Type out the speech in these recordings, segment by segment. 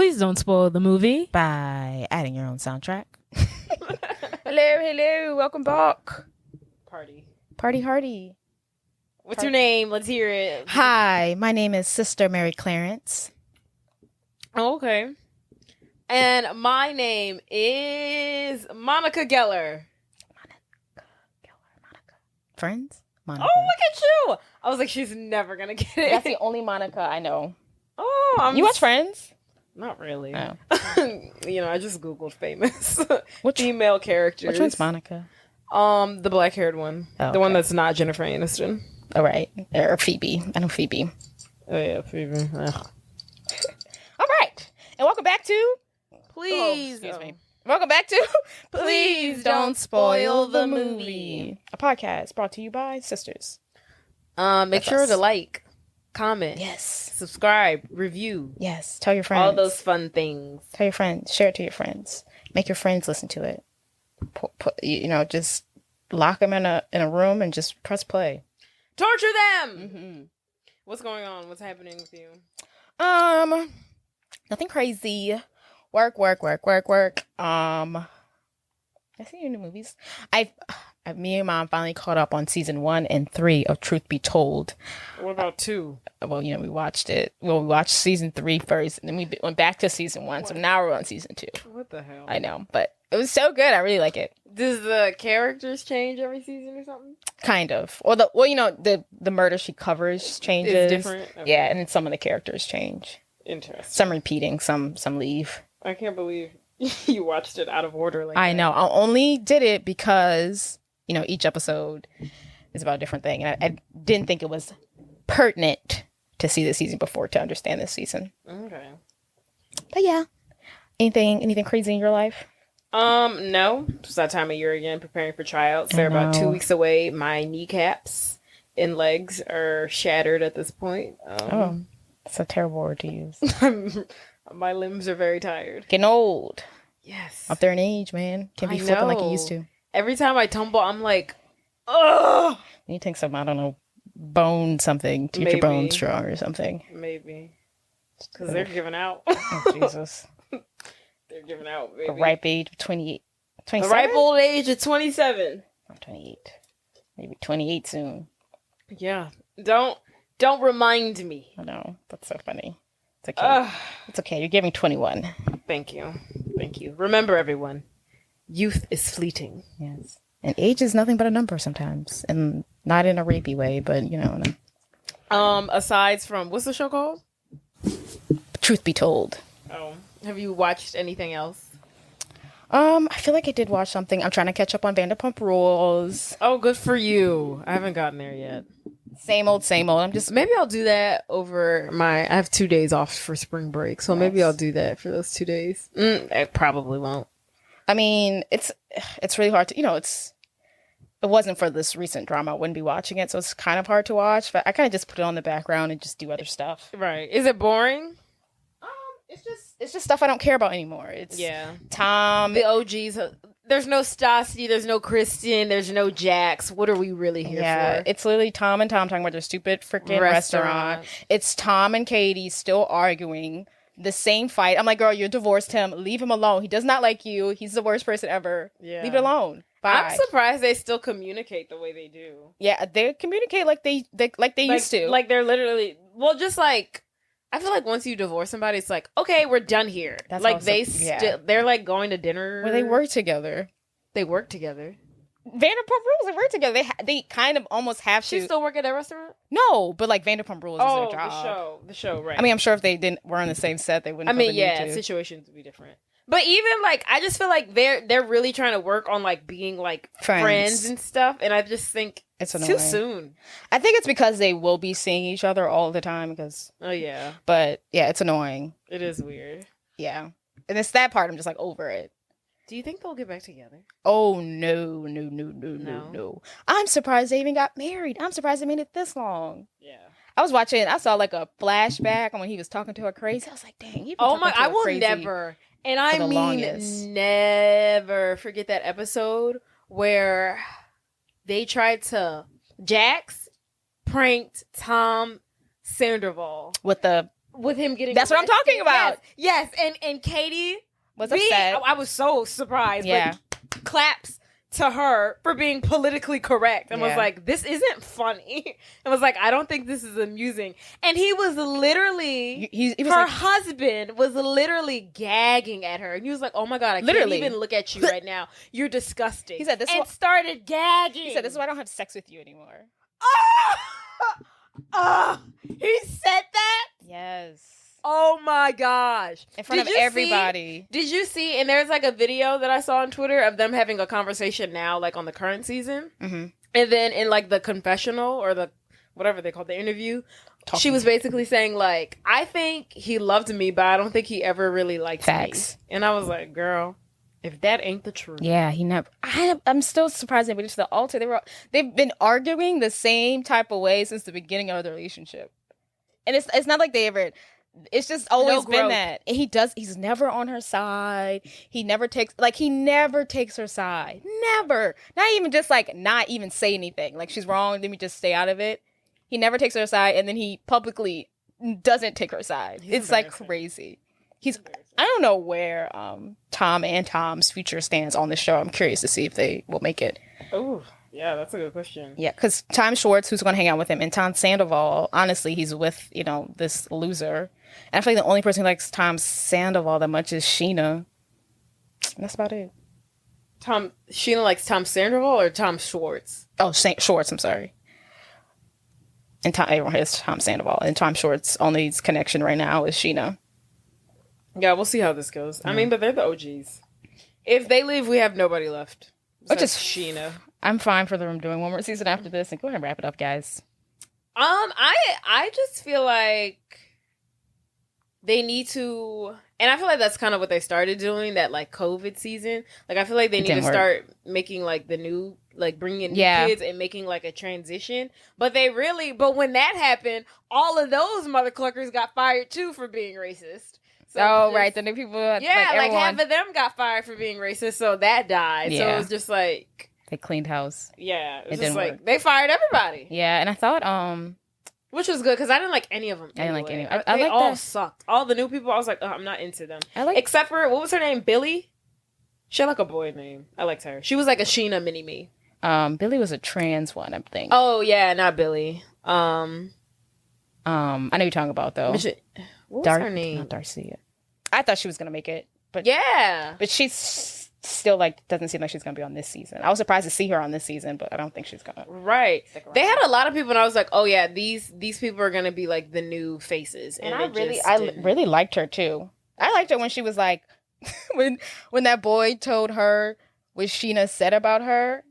Please don't spoil the movie by adding your own soundtrack. Hello. Welcome back. Party hardy. What's your name? Let's hear it. Hi, my name is Sister Mary Clarence. Oh, okay. And my name is Monica Geller. Monica. Friends? Monica. Oh, look at you. I was like, she's never going to get it. That's the only Monica I know. Oh, You watch Friends? Not really. No. I just Googled famous female characters. Which one's Monica? The black-haired one. Oh, the one that's not Jennifer Aniston. Oh, right. Or Phoebe. I know Phoebe. Oh, yeah, Phoebe. All right. And welcome back to... Please. Excuse me. Welcome back to Please Don't Spoil the Movie. A podcast brought to you by sisters. Make sure to like, comment. Yes. Subscribe. Review. Yes. Tell your friends. All those fun things. Tell your friends. Share it to your friends. Make your friends listen to it. Just lock them in a room and just press play. Torture them. Mm-hmm. What's going on? What's happening with you? Nothing crazy. Work. I see you in the movies. Me and Mom finally caught up on season 1 and 3 of Truth Be Told. What about 2? Well, we watched it. Well, we watched season 3 first, and then we went back to season 1. What? So now we're on season 2. What the hell? I know, but it was so good. I really like it. Does the characters change every season or something? Kind of. Or the murder she covers changes. It's different. Okay. Yeah, and then some of the characters change. Interesting. Some repeating, some leave. I can't believe you watched it out of order like I that. know. I only did it because, each episode is about a different thing. And I didn't think it was pertinent to see the season before to understand this season. Okay. But yeah. Anything crazy in your life? No. It's that time of year again, preparing for tryouts. They're about 2 weeks away. My kneecaps and legs are shattered at this point. It's a terrible word to use. My limbs are very tired. Getting old. Yes. Up there in age, man. Can't be flipping like you used to. Every time I tumble, I'm like, ugh. You need to take some, I don't know, bone something to get your bones strong or something. Maybe. Because they're giving out. Oh, Jesus. They're giving out, baby. The ripe age of 28. 27? The ripe old age of 27. I'm 28. Maybe 28 soon. Yeah. Don't remind me. I know. That's so funny. It's okay. It's okay. You're giving 21. Thank you. Remember, everyone. Youth is fleeting. Yes. And age is nothing but a number sometimes. And not in a rapey way, but, Aside from, what's the show called? Truth Be Told. Oh. Have you watched anything else? I feel like I did watch something. I'm trying to catch up on Vanderpump Rules. Oh, good for you. I haven't gotten there yet. Same old. Maybe I'll do that over I have 2 days off for spring break, so maybe I'll do that for those 2 days. I probably won't. I mean, it's really hard to, it wasn't for this recent drama, I wouldn't be watching it, so it's kind of hard to watch, but I kind of just put it on the background and just do other stuff. Right. Is it boring? It's just stuff I don't care about anymore. It's Tom. The OGs. There's no Stassi, there's no Kristen, there's no Jax. What are we really here for? It's literally Tom and Tom talking about their stupid freaking restaurant. It's Tom and Katie still arguing the same fight. I'm like, girl, you divorced him. Leave him alone. He does not like you. He's the worst person ever. Yeah. Leave it alone. Bye. I'm surprised they still communicate the way they do. Yeah, they communicate like they used to. Like they're literally, just like, I feel like once you divorce somebody, it's like, okay, we're done here. That's like they're like going to dinner. Well, they work together. Vanderpump Rules, they work together. They kind of almost have to. She still work at that restaurant? No, but like Vanderpump Rules is their job. The show, right. I mean, I'm sure if they were on the same set, they wouldn't. Situations would be different. But even like, I just feel like they're really trying to work on like being like friends and stuff, and I just think it's too soon. I think it's because they will be seeing each other all the time because. Oh yeah. But yeah, it's annoying. It is weird. Yeah, and it's that part I'm just like over it. Do you think they'll get back together? Oh no. I'm surprised they even got married. I'm surprised they made it this long. Yeah. I saw like a flashback when he was talking to her crazy. I was like, dang, I will never. And I mean, never forget that episode where they tried to Jax pranked Tom Sandoval with the with him getting That's arrested. what I'm talking about. Yes. And Katie was upset. I was so surprised. Yeah. But claps to her for being politically correct and was like, this isn't funny. And was like, I don't think this is amusing. And he was literally, he was her husband was literally gagging at her. And he was like, oh my God, I can't even look at you right now. You're disgusting. He said this and started gagging. He said, this is why I don't have sex with you anymore. He said that? Yes. Oh my gosh. In front of everybody. Did you see, and there's like a video that I saw on Twitter of them having a conversation now, like on the current season. Mm-hmm. And then in like the confessional or the, whatever they call the interview, she was basically saying like, I think he loved me, but I don't think he ever really liked me. And I was like, girl, if that ain't the truth. Yeah, he never. I'm still surprised they went to the altar. They've been arguing the same type of way since the beginning of the relationship. And it's not like they ever... It's just always been that. And he's never on her side. He never takes her side. Never. Not even just like not even say anything. Like she's wrong, let me just stay out of it. He never takes her side, and then he publicly doesn't take her side. It's like crazy. I don't know where Tom and Tom's future stands on the show. I'm curious to see if they will make it. Oh, yeah, that's a good question. Yeah, because Tom Schwartz, who's going to hang out with him, and Tom Sandoval, honestly, he's with, this loser. And I feel like the only person who likes Tom Sandoval that much is Sheena. And that's about it. Sheena likes Tom Sandoval or Tom Schwartz? Oh, Schwartz, I'm sorry. And everyone has Tom Sandoval. And Tom Schwartz, only connection right now is Sheena. Yeah, we'll see how this goes. I mean, but they're the OGs. If they leave, we have nobody left. Which is Sheena. I'm fine for them doing one more season after this, and go ahead and wrap it up, guys. I just feel like they need to, and I feel like that's kind of what they started doing, that like COVID season. Like I feel like they need to start making like the new, like bringing in new kids and making like a transition. But when that happened, all of those mother cluckers got fired too for being racist. So right, the new people. Yeah, like half of them got fired for being racist, so that died. Yeah. So it was just like they cleaned house. Yeah, it was just like work. They fired everybody. Yeah, and I thought which was good because I didn't like any of them. I didn't like any. They like all sucked. All the new people, I was like, I'm not into them. Except for what was her name, Billy. She had like a boy name. I liked her. She was like a Sheena mini me. Billy was a trans one, I think. Oh yeah, not Billy. I know you're talking about though. What was her name? Not Darcy. I thought she was gonna make it, but she's still like doesn't seem like she's gonna be on this season. I was surprised to see her on this season, but I don't think she's gonna. Right. They had a lot of people, and I was like, oh yeah, these people are gonna be like the new faces. And I really liked her too. I liked her when she was like, when that boy told her what Sheena said about her.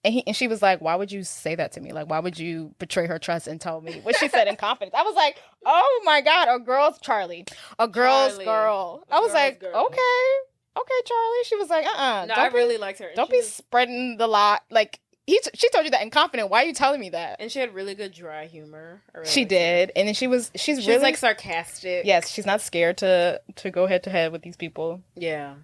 And she was like, why would you say that to me? Like, why would you betray her trust and tell me what she said in confidence? I was like, oh my God, a girl's girl. I was like, okay, Charlie. She was like, No, I really liked her. Don't be spreading the lie. Like, she told you that in confidence. Why are you telling me that? And she had really good dry humor. She did. And then she's really like sarcastic. Yes, she's not scared to go head to head with these people. Yeah.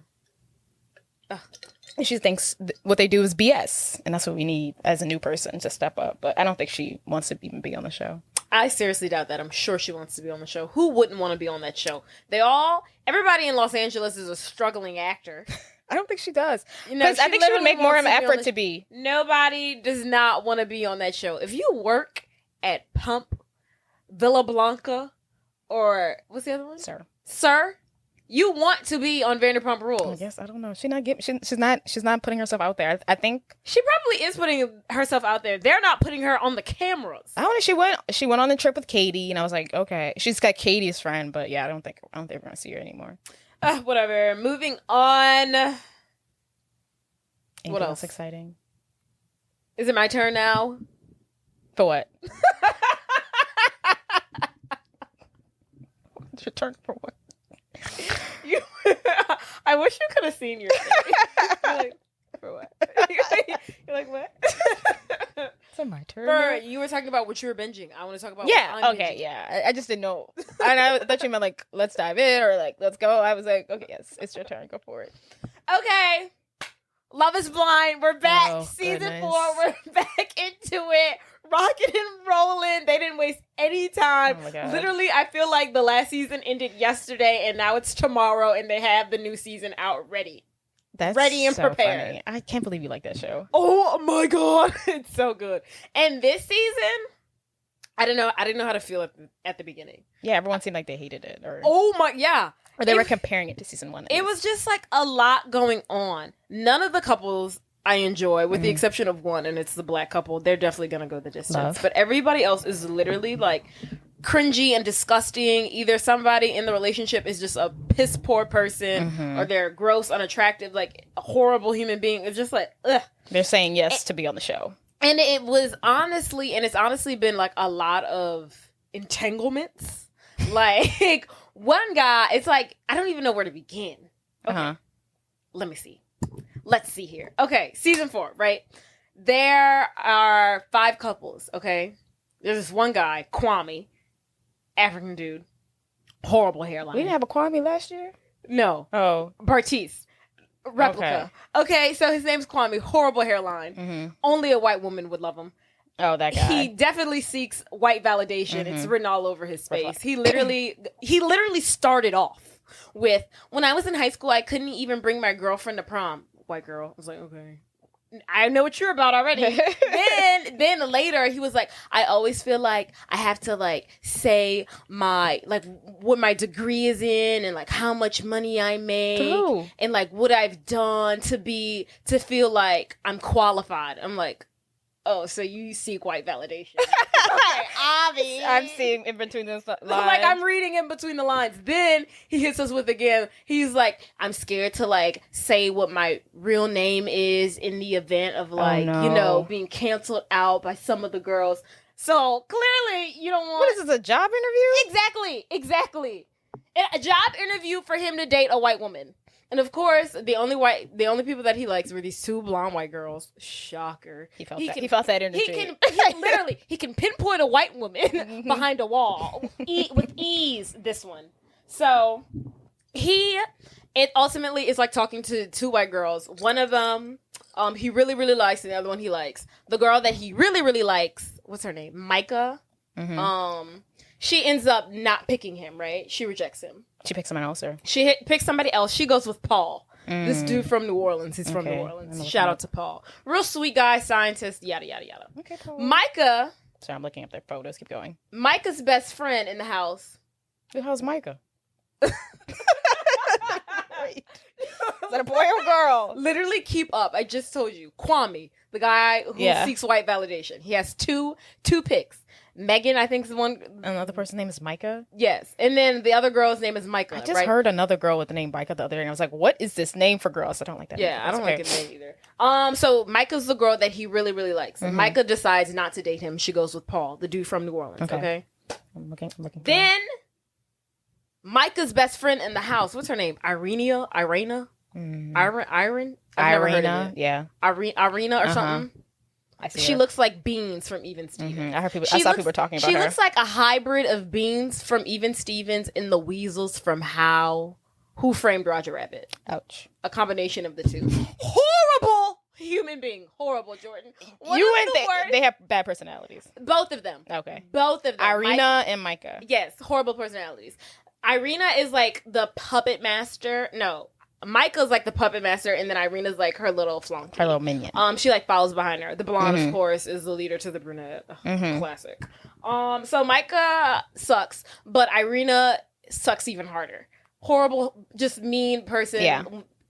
And she thinks what they do is BS. And that's what we need as a new person to step up. But I don't think she wants to even be on the show. I seriously doubt that. I'm sure she wants to be on the show. Who wouldn't want to be on that show? Everybody in Los Angeles is a struggling actor. I don't think she does. Because I think she would make more of an effort to be. Nobody does not want to be on that show. If you work at Pump, Villa Blanca, or what's the other one? Sir. You want to be on Vanderpump Rules. Yes, I don't know. She's not putting herself out there. I think she probably is putting herself out there. They're not putting her on the cameras. I don't know. She went on the trip with Katie, and I was like, okay, she's got Katie's friend, but yeah, I don't think we're gonna see her anymore. Whatever. Moving on. Anything what else exciting? Is it my turn now? For what? It's your turn for what? I wish you could have seen your face. You're like, for what? You're like, what? It's my turn. You were talking about what you were binging. I want to talk about what I'm binging. Yeah. I just didn't know. And I thought you meant like, let's dive in or like, let's go. I was like, okay, yes, it's your turn. Go for it. Okay. Love is Blind. We're back. Oh, Season 4. We're back into it. Rocking and rolling. They didn't waste any time. Oh my God. Literally, I feel like the last season ended yesterday, and now it's tomorrow, and they have the new season out ready. That's ready and so prepared. Funny. I can't believe you like that show. Oh my God. It's so good. And this season, I didn't know how to feel at the beginning. Yeah, everyone seemed like they hated it. Or they were comparing it to season 1. It was just like a lot going on. None of the couples I enjoy, with the exception of one, and it's the black couple. They're definitely going to go the distance. Love. But everybody else is literally like cringy and disgusting. Either somebody in the relationship is just a piss poor person, or they're gross, unattractive, like a horrible human being. It's just like, ugh. They're saying yes to be on the show. And it's honestly been like a lot of entanglements. Like, one guy, it's like, I don't even know where to begin. Okay. Let me see. Let's see here. Okay, season 4, right? There are 5 couples, okay? There's this one guy, Kwame, African dude, horrible hairline. We didn't have a Kwame last year? No. Oh. Bartiz. Replica. Okay, so his name's Kwame, horrible hairline. Only a white woman would love him. Oh, that guy. He definitely seeks white validation. It's written all over his face. He literally started off with, when I was in high school, I couldn't even bring my girlfriend to prom. White girl. I was like, okay, I know what you're about already. then later he was like, I always feel like I have to like say my, like what my degree is in and like how much money I make and like what I've done to feel like I'm qualified. I'm like, oh, so you seek white validation. Okay, obvious. I'm seeing in between the lines. Like, I'm reading in between the lines. Then he hits us with again. He's like, I'm scared to, like, say what my real name is in the event of, like, you know, being canceled out by some of the girls. So, clearly, you don't want... What is this, a job interview? Exactly. A job interview for him to date a white woman. And of course, the only people that he likes were these 2 blonde white girls. Shocker. He felt that energy. He can pinpoint a white woman behind a wall with ease. This one. So it ultimately is like talking to 2 white girls. One of them, he really, really likes, and the other one he likes. The girl that he really, really likes, what's her name? Micah. She ends up not picking him, right? She rejects him. She picks someone else, or? She picks somebody else. She goes with Paul. This dude from New Orleans. He's from New Orleans. Shout out to Paul. Real sweet guy, scientist, yada, yada, yada. Okay, Paul. Micah. Sorry, I'm looking up their photos. Keep going. Micah's best friend in the house. Who the hell's Micah? Is that a boy or girl? Literally keep up. I just told you. Kwame, the guy who seeks white validation. He has two picks. Megan, I think, is one. Another person's name is Micah? Yes. And then the other girl's name is Micah. I just heard another girl with the name Micah the other day, and I was like, what is this name for girls? I don't like that name. I don't like it name either. So Micah's the girl that he really, really likes. Micah decides not to date him. She goes with Paul, the dude from New Orleans. Okay? I'm looking. Then Micah's best friend in the house. What's her name? Irina? I've never heard of it. Yeah. Irina or something. She looks like Beans from Even Stevens. I saw people talking about her. She looks like a hybrid of Beans from Even Stevens and the Weasels from Who Framed Roger Rabbit. Ouch. A combination of the two. Horrible human being. Horrible, Jordan. They have bad personalities. Both of them. Okay. Both of them. Irina and Micah. Yes, horrible personalities. Irina is like the puppet master. No. Micah's like the puppet master, and then Irina's like her little flunky. Her little minion. She like follows behind her. The blonde, of course, is the leader to the brunette. Classic. So Micah sucks, but Irina sucks even harder. Horrible, just mean person. Yeah.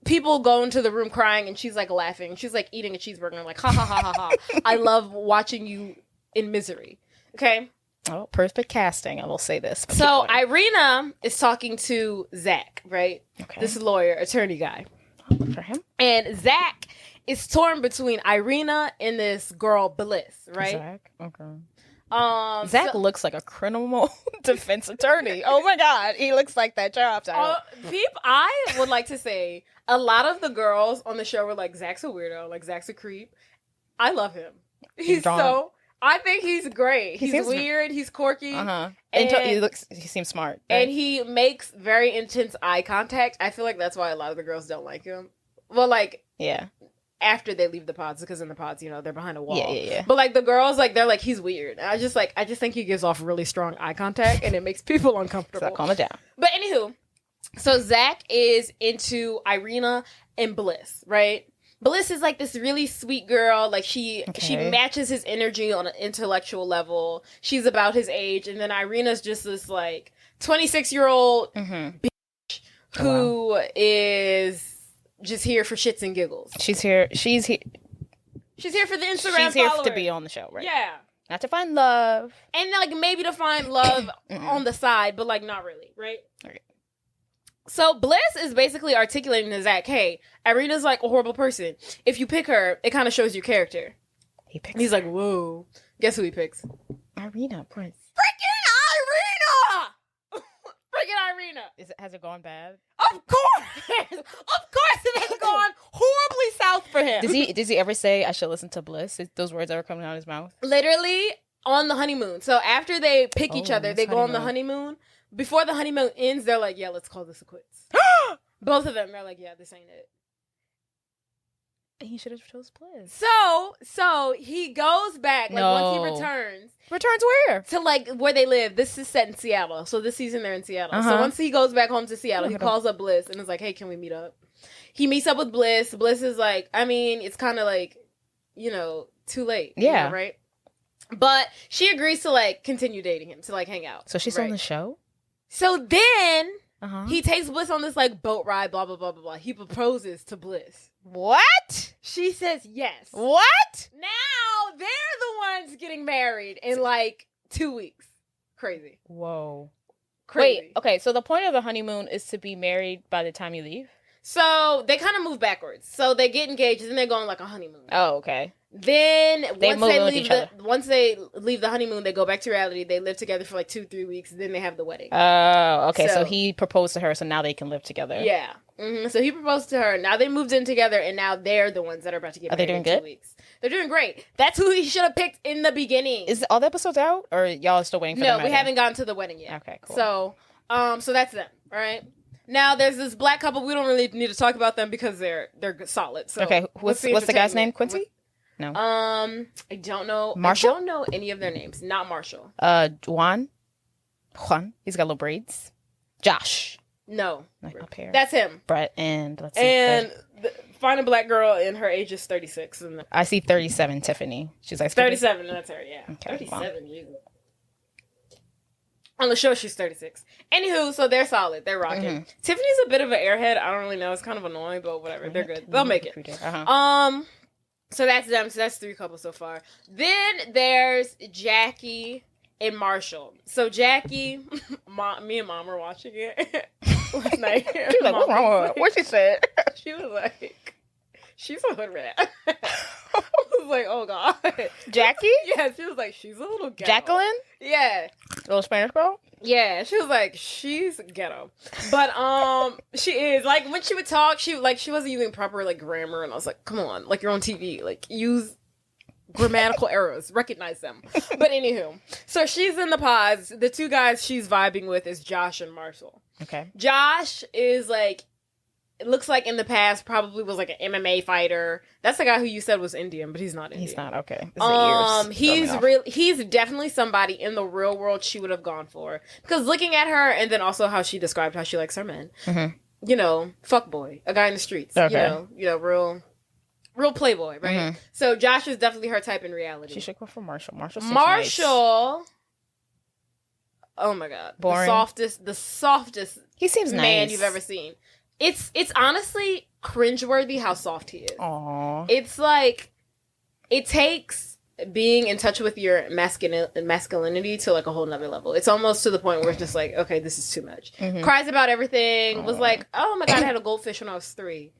People go into the room crying, and she's like laughing. She's like eating a cheeseburger, and like, ha ha ha ha ha. I love watching you in misery. Okay? Oh, perfect casting. I will say this. So Irina is talking to Zach, right? Okay. This lawyer, attorney guy. Good for him. And Zach is torn between Irina and this girl, Bliss, right? Zach? Okay. Zach looks like a criminal defense attorney. Oh my God. He looks like that job title. I would like to say a lot of the girls on the show were like, Zach's a weirdo. Like, Zach's a creep. I love him. I think he's great. He's weird. He's quirky. And he seems smart. Right? And he makes very intense eye contact. I feel like that's why a lot of the girls don't like him. Well, like... Yeah. after they leave the pods, because in the pods, you know, they're behind a wall. Yeah. But like the girls, like they're like, he's weird. And I just think he gives off really strong eye contact, and it makes people uncomfortable. So calm it down. But anywho, so Zach is into Irina and Bliss, right? Bliss is like this really sweet girl. Like she matches his energy on an intellectual level. She's about his age, and then Irina's just this like 26-year-old bitch who is just here for shits and giggles. She's here for the Instagram. She's here to be on the show, right? Yeah. Not to find love. And like maybe to find love on the side, but like not really, right? Okay. So Bliss is basically articulating to Zach, hey, Irina's like a horrible person. If you pick her, it kind of shows your character. He's like, whoa. Guess who he picks? Irina, Prince. Freaking Irina! Freaking Irina! Has it gone bad? Of course! Of course it has gone horribly south for him. Does he ever say, I should listen to Bliss? Is those words ever coming out of his mouth? Literally on the honeymoon. So after they pick each other, they go on the honeymoon. Before the honeymoon ends, they're like, yeah, let's call this a quits. Both of them, they're like, yeah, this ain't it. And he should have chose Bliss. So he goes back, like once he returns. Returns where? To like where they live. This is set in Seattle. So this season they're in Seattle. So once he goes back home to Seattle, he calls up Bliss and is like, hey, can we meet up? He meets up with Bliss. Bliss is like, I mean, it's kind of like, you know, too late. Yeah. You know, right? But she agrees to like continue dating him, to like hang out. So she's on the show? So then he takes Bliss on this like boat ride, blah, blah, blah, blah, blah. He proposes to Bliss. What? She says yes. What? Now they're the ones getting married in like 2 weeks. Crazy. Whoa. Crazy. Wait, okay, so the point of the honeymoon is to be married by the time you leave? So they kind of move backwards. So they get engaged and then they go on like a honeymoon. Oh, okay. Then once they leave the honeymoon, they go back to reality. They live together for like 2-3 weeks. Then they have the wedding. Oh, okay. So he proposed to her, so now they can live together. Yeah. So he proposed to her. Now they moved in together, and now they're the ones that are about to get married. Are they doing in 2 weeks. They're doing great. That's who he should have picked in the beginning. Is all the episodes out, or y'all are still waiting for them? No, we haven't gotten to the wedding yet. Okay, cool. So that's them. All right. Now there's this black couple. We don't really need to talk about them because they're solid. So okay, what's the guy's name? Quincy? No. I don't know. Marshall? I don't know any of their names. Not Marshall. Juan. He's got little braids. Josh. No. Up here. That's him. Brett and let's see. And find a black girl and her age is 36. I see 37. Tiffany. She's like 37. That's her. Yeah. Okay, 37. Wow. On the show, she's 36. Anywho, so they're solid. They're rocking. Tiffany's a bit of an airhead. I don't really know. It's kind of annoying, but whatever. They're good. They'll make it. So that's them. So that's 3 couples so far. Then there's Jackie and Marshall. So Jackie, me and Mom were watching it last night. She was like, what's wrong with her? What she said? She was like, she's a hood rat. I was like, oh God. Jackie? Yeah, she was like, she's a little ghetto. Jacqueline? Yeah. Little Spanish girl? Yeah, she was like, she's ghetto. But she is. Like when she would talk, she wasn't using proper like grammar, and I was like, come on, like you're on TV. Like use grammatical errors. Recognize them. But anywho. So she's in the pods. The 2 guys she's vibing with is Josh and Marshall. Okay. Josh is like, it looks like in the past probably was like an MMA fighter. That's the guy who you said was Indian, but he's not Indian. He's not, okay. He's definitely somebody in the real world she would have gone for. Because looking at her, and then also how she described how she likes her men. You know, fuck boy, a guy in the streets. Okay. You know, real playboy, right? So Josh is definitely her type in reality. She should go for Marshall. Marshall. Nice. Oh my God. Boring. The softest he seems man nice. you've ever seen. It's honestly cringeworthy how soft he is. Aww. It's like, it takes being in touch with your masculinity to like a whole nother level. It's almost to the point where it's just like, okay, this is too much. Cries about everything. Was like, oh my God, I had a goldfish when I was 3.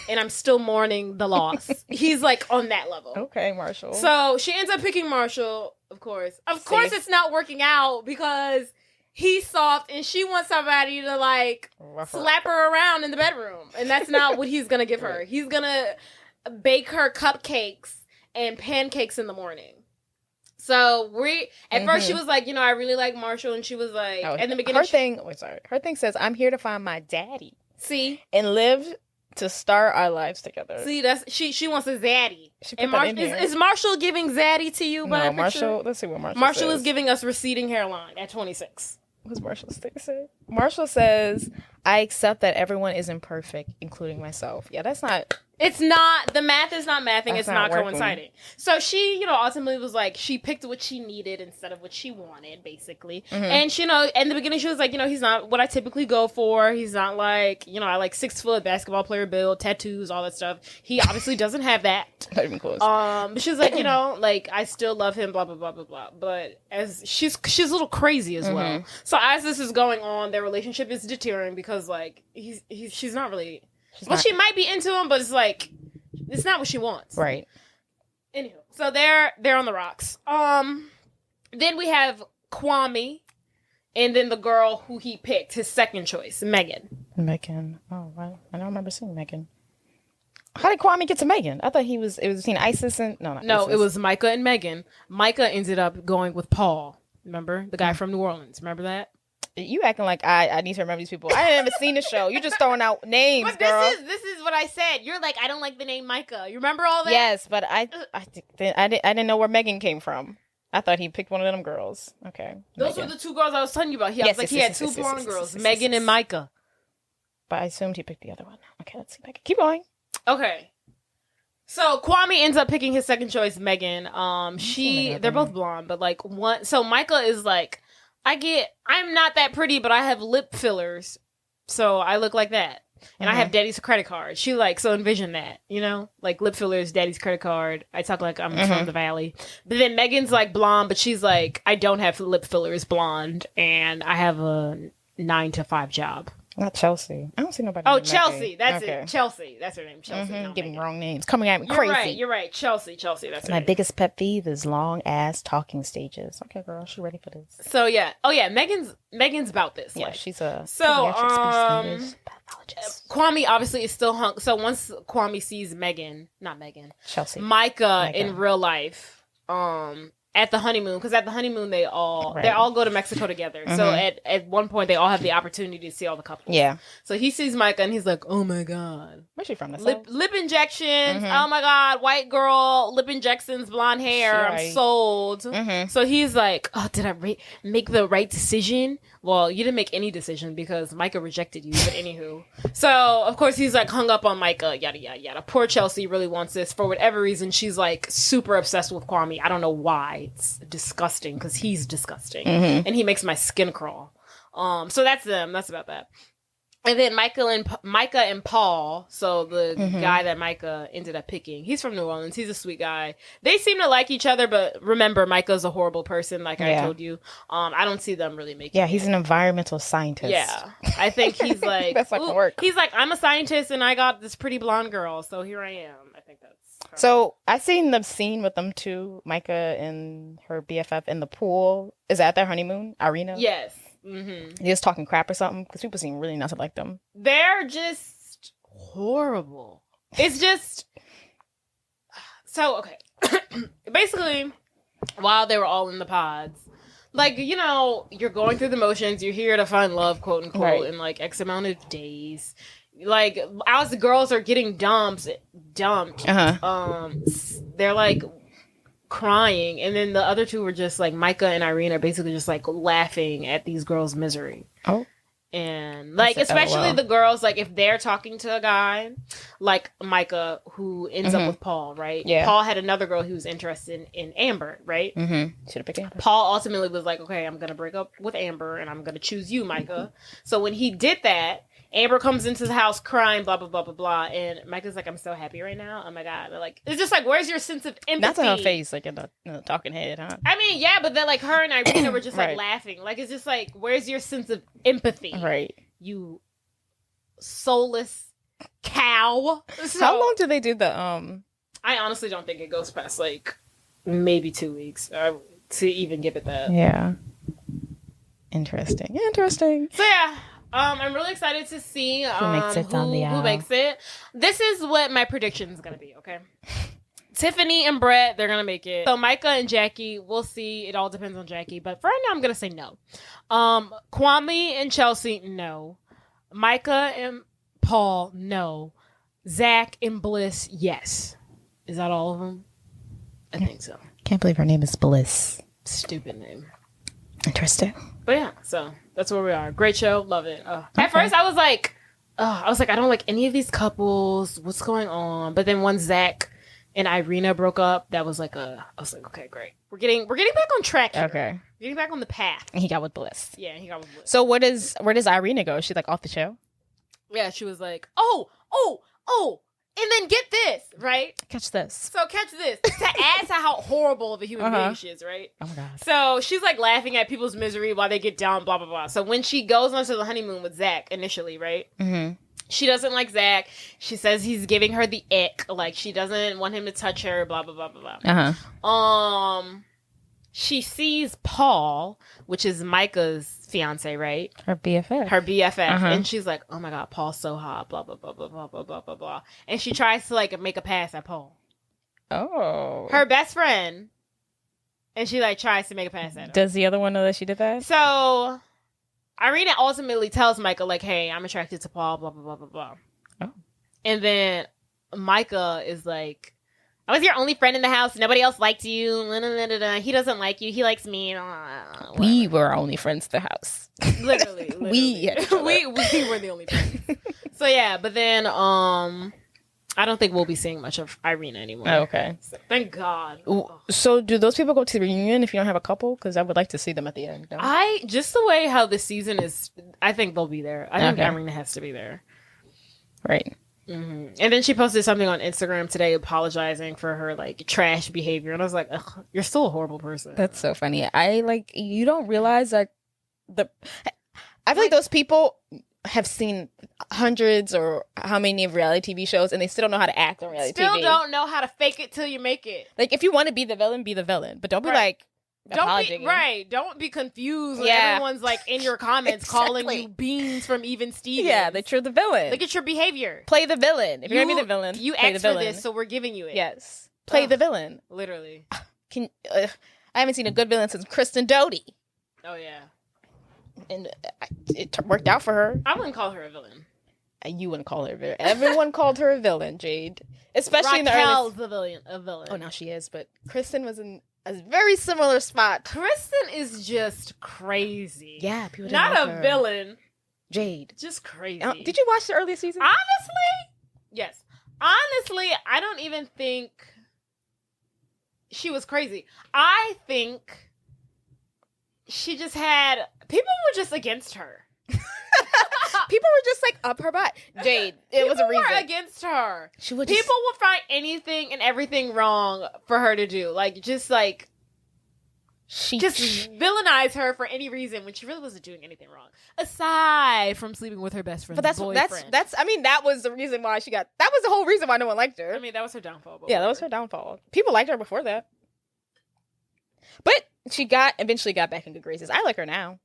And I'm still mourning the loss. He's like on that level. Okay, Marshall. So she ends up picking Marshall, of course. Of course it's not working out because he's soft and she wants somebody to like slap her around in the bedroom. And that's not what he's going to give her. He's going to bake her cupcakes and pancakes in the morning. So first she was like, you know, I really like Marshall. And she was like, in the beginning. Her thing says, I'm here to find my daddy. See? And live to start our lives together. See, that's she wants a zaddy. And is Marshall giving zaddy to you? No, Marshall. Let's see what Marshall is giving us receding hairline at 26. What's Marshall's thing say? Marshall says, "I accept that everyone is imperfect, including myself." Yeah, that's not. It's not, the math is not mathing. It's not coinciding. So she, ultimately was like, she picked what she needed instead of what she wanted, basically. Mm-hmm. And she, in the beginning, she was like, he's not what I typically go for. He's not like, I like 6-foot basketball player build, tattoos, all that stuff. He obviously doesn't have that. Not even close. But she's like, like, I still love him, blah, blah, blah, blah, blah. But as she's a little crazy as well. So as this is going on, their relationship is deteriorating because, like, she's not really... she might be into him, but it's like, it's not what she wants. Right. Anywho, so they're on the rocks. Then we have Kwame, and then the girl who he picked, his second choice, Megan. Oh, wow. I don't remember seeing Megan. How did Kwame get to Megan? I thought it was between Isis and... No, Isis. It was Micah and Megan. Micah ended up going with Paul. Remember? The guy from New Orleans. Remember that? You acting like I need to remember these people. I haven't even seen the show. You're just throwing out names, but girl. This is what I said. You're like, I don't like the name Micah. You remember all that? Yes, but I didn't know where Megan came from. I thought he picked one of them girls. Okay. Those were the two girls I was telling you about. He had two blonde girls, Megan and Micah. But I assumed he picked the other one. Okay, let's see. Megan. Keep going. Okay. So Kwame ends up picking his second choice, Megan. They're both blonde, but like one. So Micah is like, I'm not that pretty, but I have lip fillers, so I look like that. And I have daddy's credit card. She like, so envision that, like lip fillers, daddy's credit card. I talk like I'm from the valley. But then Megan's like blonde, but she's like, I don't have lip fillers, blonde, and I have a 9-to-5 job. Not Chelsea. I don't see nobody. Oh, Chelsea. That's it. Chelsea. That's her name. Chelsea. Giving wrong names. Coming at me crazy. You're right. Chelsea. That's her My name. biggest pet peeve is long ass talking stages. Okay, girl, she ready for this. So yeah. Oh yeah. Megan's about this. Yeah, she's a pathologist. Kwame obviously is still hung. So once Kwame sees Chelsea, Micah in real life, at the honeymoon, because at the honeymoon they all go to Mexico together. So at one point they all have the opportunity to see all the couples. Yeah. So he sees Micah and he's like, oh my god, where's she from? Lip injections. Oh my god, white girl, lip injections, blonde hair. I'm sold. So he's like, oh, did I make the right decision? Well, you didn't make any decision because Micah rejected you. But anywho, so of course he's like hung up on Micah. Yada yada yada. Poor Chelsea really wants this for whatever reason. She's like super obsessed with Kwame. I don't know why. It's disgusting because he's disgusting and he makes my skin crawl. So that's them. That's about that. And then Micah and Paul, so the guy that Micah ended up picking, he's from New Orleans. He's a sweet guy. They seem to like each other, but remember, Micah's a horrible person, like I told you. I don't see them really making it. He's an environmental scientist. Yeah. I think he's like... That's not gonna work. He's like, I'm a scientist and I got this pretty blonde girl, so here I am. I think that's... So, I seen the scene with them two, Micah and her BFF in the pool. Is that their honeymoon? Irina? Yes. They just talking crap or something because people seem really not to like them. They're just horrible. It's just so okay. Basically, while they were all in the pods, like you're going through the motions. You're here to find love, quote unquote, in like X amount of days. Like as the girls are getting dumped, they're like crying, and then the other two were just like Micah and Irene are basically just like laughing at these girls' misery. Oh, and like especially the girls, like if they're talking to a guy like Micah who ends up with Paul, right? Yeah, Paul had another girl who was interested in Amber, right? Should have picked Amber. Paul ultimately was like, okay, I'm gonna break up with Amber and I'm gonna choose you, Micah. So when he did that, Amber comes into the house crying, blah, blah, blah, blah, blah. And Micah's like, I'm so happy right now. Oh, my God. They're like, it's just like, where's your sense of empathy? Not to her face, like in the talking head, huh? I mean, yeah, but then like her and Irina were just like laughing. Like, it's just like, where's your sense of empathy? Right. You soulless cow. So, how long do they do the, I honestly don't think it goes past like maybe 2 weeks to even give it that. Yeah. Interesting. So, yeah. I'm really excited to see who makes it. This is what my prediction is going to be, okay? Tiffany and Brett, they're going to make it. So Micah and Jackie, we'll see. It all depends on Jackie. But for right now, I'm going to say no. Kwame and Chelsea, no. Micah and Paul, no. Zach and Bliss, yes. Is that all of them? I think so. Can't believe her name is Bliss. Stupid name. Interesting. But yeah, so that's where we are. Great show. Love it. At first, I was like, I don't like any of these couples. What's going on? But then once Zach and Irina broke up, I was like, okay, great. We're getting back on track here. Okay. We're getting back on the path. And he got with Bliss. Yeah, he got with Bliss. So where does Irina go? She's like off the show? Yeah, she was like, oh, and then get this, right? Catch this. So catch this. To add to how horrible of a human being she is, right? Oh my God. So she's like laughing at people's misery while they get down, blah, blah, blah. So when she goes onto the honeymoon with Zach initially, right? Mm-hmm. She doesn't like Zach. She says he's giving her the ick. Like, she doesn't want him to touch her, blah, blah, blah, blah, blah. Uh-huh. She sees Paul, which is Micah's fiance, right? Her BFF. Uh-huh. And she's like, oh my God, Paul's so hot, blah, blah, blah, blah, blah, blah, blah, blah, blah. And she tries to, like, make a pass at Paul. Oh. Her best friend. And she, like, tries to make a pass at him. Does the other one know that she did that? So Irina ultimately tells Micah, like, hey, I'm attracted to Paul, blah, blah, blah, blah, blah. Oh. And then Micah is like, I was your only friend in the house. Nobody else liked you. He doesn't like you. He likes me. We were our only friends in the house. Literally. we were the only friends. So, yeah. But then I don't think we'll be seeing much of Irina anymore. Oh, okay. So, thank God. So do those people go to the reunion if you don't have a couple? Because I would like to see them at the end. No? Just the way how this season is, I think they'll be there. I think Irina has to be there. Right. Mm-hmm. And then she posted something on Instagram today apologizing for her like trash behavior, and I was like, ugh, you're still a horrible person. That's so funny. You don't realize that I feel like those people have seen hundreds or how many of reality TV shows, and they still don't know how to act on reality TV. Still don't know how to fake it till you make it. Like, if you want to be the villain, but don't be like. Don't be confused when everyone's like in your comments calling you beans from Even Stevens. Yeah, that you're the villain. Look at your behavior. Play the villain. If you're gonna be the villain, you asked for this, so we're giving you it. Yes, play the villain. Literally. I haven't seen a good villain since Kristen Doty. Oh yeah, and it worked out for her. I wouldn't call her a villain. You wouldn't call her a villain. Everyone called her a villain, Jade. Especially Raquel's in the villain. Oh, now she is, but Kristen was in a very similar spot. Kristen is just crazy. Yeah, people didn't not like a her. Villain. Jade, just crazy. Did you watch the early season? Honestly, yes. Honestly, I don't even think she was crazy. I think she just had people were just against her. People were just like up her butt. Jade, it was a reason. People were against her. People would find anything and everything wrong for her to do. Like, just like, just villainize her for any reason when she really wasn't doing anything wrong. Aside from sleeping with her best friend's boyfriend. That was the reason why that was the whole reason why no one liked her. I mean, that was her downfall. Yeah, that was her downfall. People liked her before that. But she eventually got back in good graces. I like her now.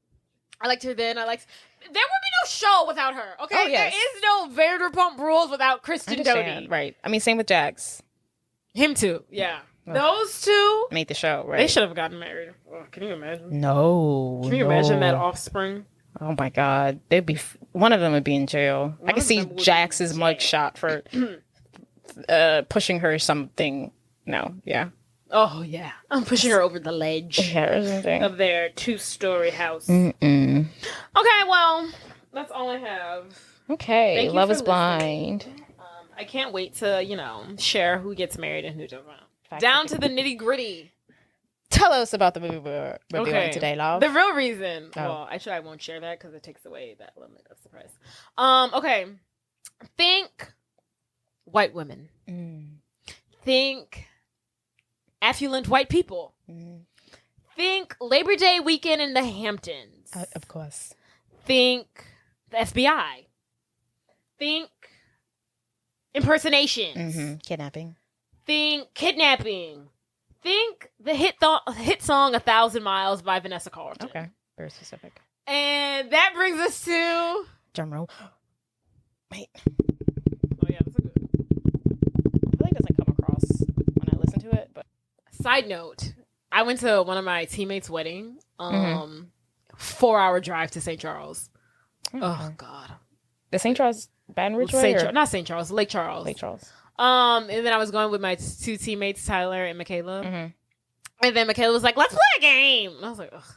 I liked her then. There would be no show without her. Okay, oh, yes. There is no Vanderpump Rules without Kristen Doty. Right. I mean, same with Jax. Him too. Yeah. Ugh. Those two made the show. Right. They should have gotten married. Oh, can you imagine? No. Can you imagine that offspring? Oh my God, one of them would be in jail. I could see Jax's mugshot for pushing her something. No. Yeah. Oh, yeah. I'm pushing her over the ledge of their 2-story house. Mm-mm. Okay, well, that's all I have. Okay, Love is Blind. I can't wait to, share who gets married and who doesn't. Down to the nitty-gritty. Tell us about the movie we're reviewing today, love. The real reason. Oh. Well, actually, I won't share that because it takes away that limit of surprise. Okay. Think white women. Think affluent white people. Think Labor Day weekend in the Hamptons. Of course. Think the FBI. Think impersonation. Kidnapping. Think kidnapping. Think the hit song 1,000 Miles by Vanessa Carlton. Okay. Very specific. And that brings us to... Drum roll. Wait. Oh, yeah, that's a good... I feel like it doesn't come across when I listen to it, but... Side note, I went to one of my teammates' wedding. 4-hour drive to St. Charles. Oh, God. The St. Charles Baton Rouge way? Not St. Charles, Lake Charles. Lake Charles. And then I was going with my two teammates, Tyler and Michaela. Mm-hmm. And then Michaela was like, let's play a game. And I was like, ugh,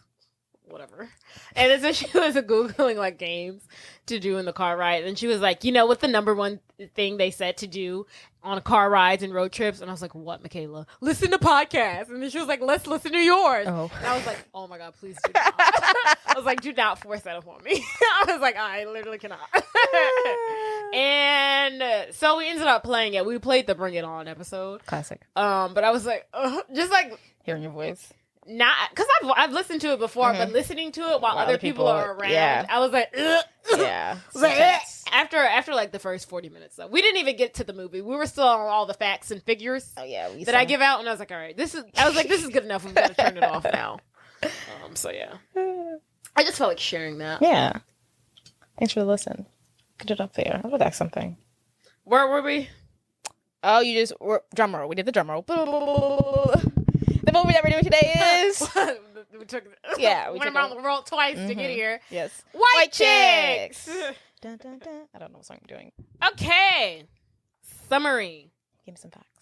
whatever. And then so she was Googling like games to do in the car ride. And she was like, what's the number one thing they said to do on car rides and road trips? And I was like, what, Michaela? Listen to podcasts. And then she was like, let's listen to yours. Oh. And I was like, oh my God, please do not. I was like, do not force that upon me. I was like, I literally cannot. And so we ended up playing it. We played the Bring It On episode. Classic. But I was like, just like hearing your voice. Not because I've listened to it before, but listening to it while other people are around, I was like, ugh. Yeah. Like, after like the first 40 minutes, though, we didn't even get to the movie. We were still on all the facts and figures. Oh yeah, that I give out, and I was like, all right, this is good enough. We've got to turn it off now. So yeah, I just felt like sharing that. Yeah. Thanks for the listen. Get it up there. I was about to ask something. Where were we? Oh, drum roll. We did the drum roll. The movie that we're doing today is we went around the world twice to get here. Yes, White Chicks. Dun, dun, dun. I don't know what song I'm doing. Okay, summary. Give me some facts.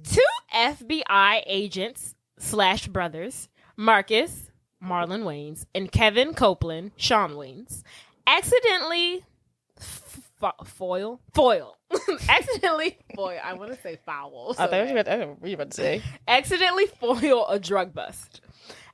Two FBI agents / brothers, Marcus, Marlon Wayans, and Kevin Copeland, Shawn Wayans, accidentally foil. Accidentally foil. I want to say foul. I thought you were about to say. Accidentally foil a drug bust.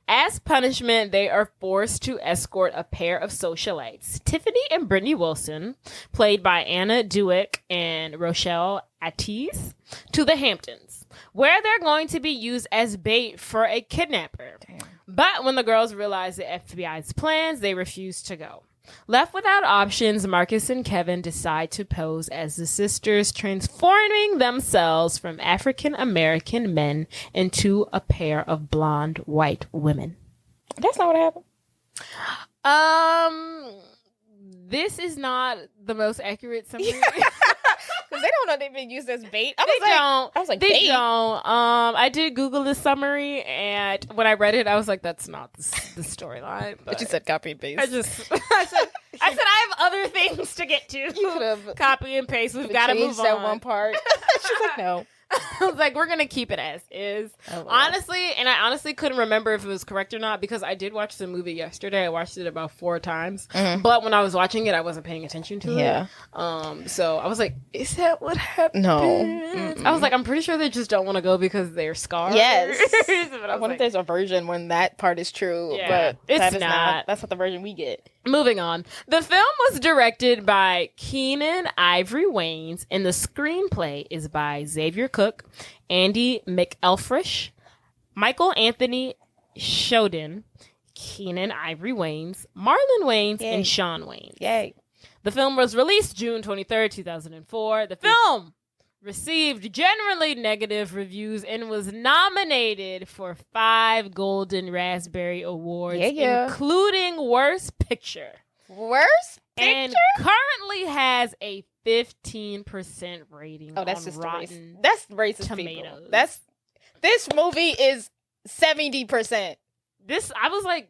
As punishment, they are forced to escort a pair of socialites, Tiffany and Brittany Wilson, played by Anna Dewick and Rochelle Attias, to the Hamptons, where they're going to be used as bait for a kidnapper. Damn. But when the girls realize the FBI's plans, they refuse to go. Left without options, Marcus and Kevin decide to pose as the sisters, transforming themselves from African-American men into a pair of blonde white women. That's not what happened. This is not the most accurate summary. Because they don't know they've been used as bait. I was like, they don't. I did Google the summary, and when I read it, I was like, that's not the storyline. But you said copy and paste. I said I have other things to get to. You could have copy and paste. We've got to move on. That one part. She's like, no. I was like, we're going to keep it as is. Oh, wow. I honestly couldn't remember if it was correct or not because I did watch the movie yesterday. I watched it about 4 times. Mm-hmm. But when I was watching it, I wasn't paying attention to it. So I was like, is that what happened? No. Mm-mm. I was like, I'm pretty sure they just don't want to go because they're scarred. Yes. I wonder if there's a version when that part is true. Yeah, but it's not. That's not the version we get. Moving on. The film was directed by Keenan Ivory Wayans, and the screenplay is by Xavier Cook, Andy McElfresh, Michael Anthony Shoden, Keenan Ivory Wayans, Marlon Wayans, and Shawn Wayans. Yay. The film was released June 23rd, 2004. The film received generally negative reviews and was nominated for 5 Golden Raspberry Awards, including Worst Picture. Worst Picture? And currently has a 15% rating that's on just Rotten That's racist Tomatoes. People. This movie is 70%. I was like,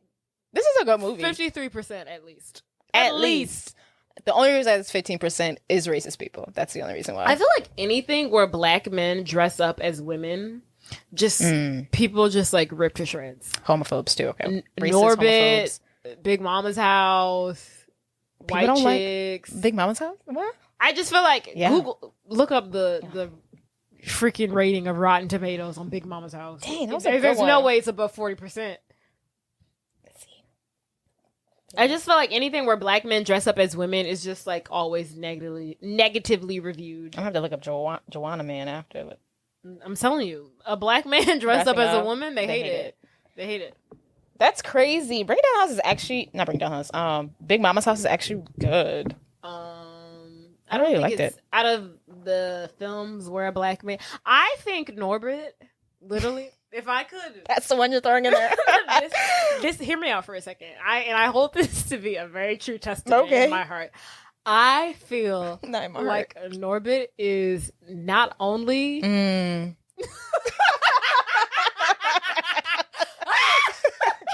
this is a good movie. 53% at least. At least. The only reason it's 15% is racist people. That's the only reason why. I feel like anything where black men dress up as women, just people just like rip to shreds. Homophobes too. Okay. Racist, Norbit, Big Mama's House, White Chicks. Like Big Mama's House? What? I just feel like look up the freaking rating of Rotten Tomatoes on Big Mama's House. Dang, there's no way it's above 40%. I just feel like anything where black men dress up as women is just like always negatively reviewed. I'm gonna have to look up Joanna Man after. But I'm telling you, a black man dressed up as a woman, they hate it. They hate it. That's crazy. Bring Down House is actually not Bring Down House. Big Mama's House is actually good. I don't really liked it. Out of the films where a black man, I think Norbit, literally. If I could, that's the one you're throwing in there. this hear me out for a second. I hold this to be a very true testimony in my heart. I feel like Norbit is not only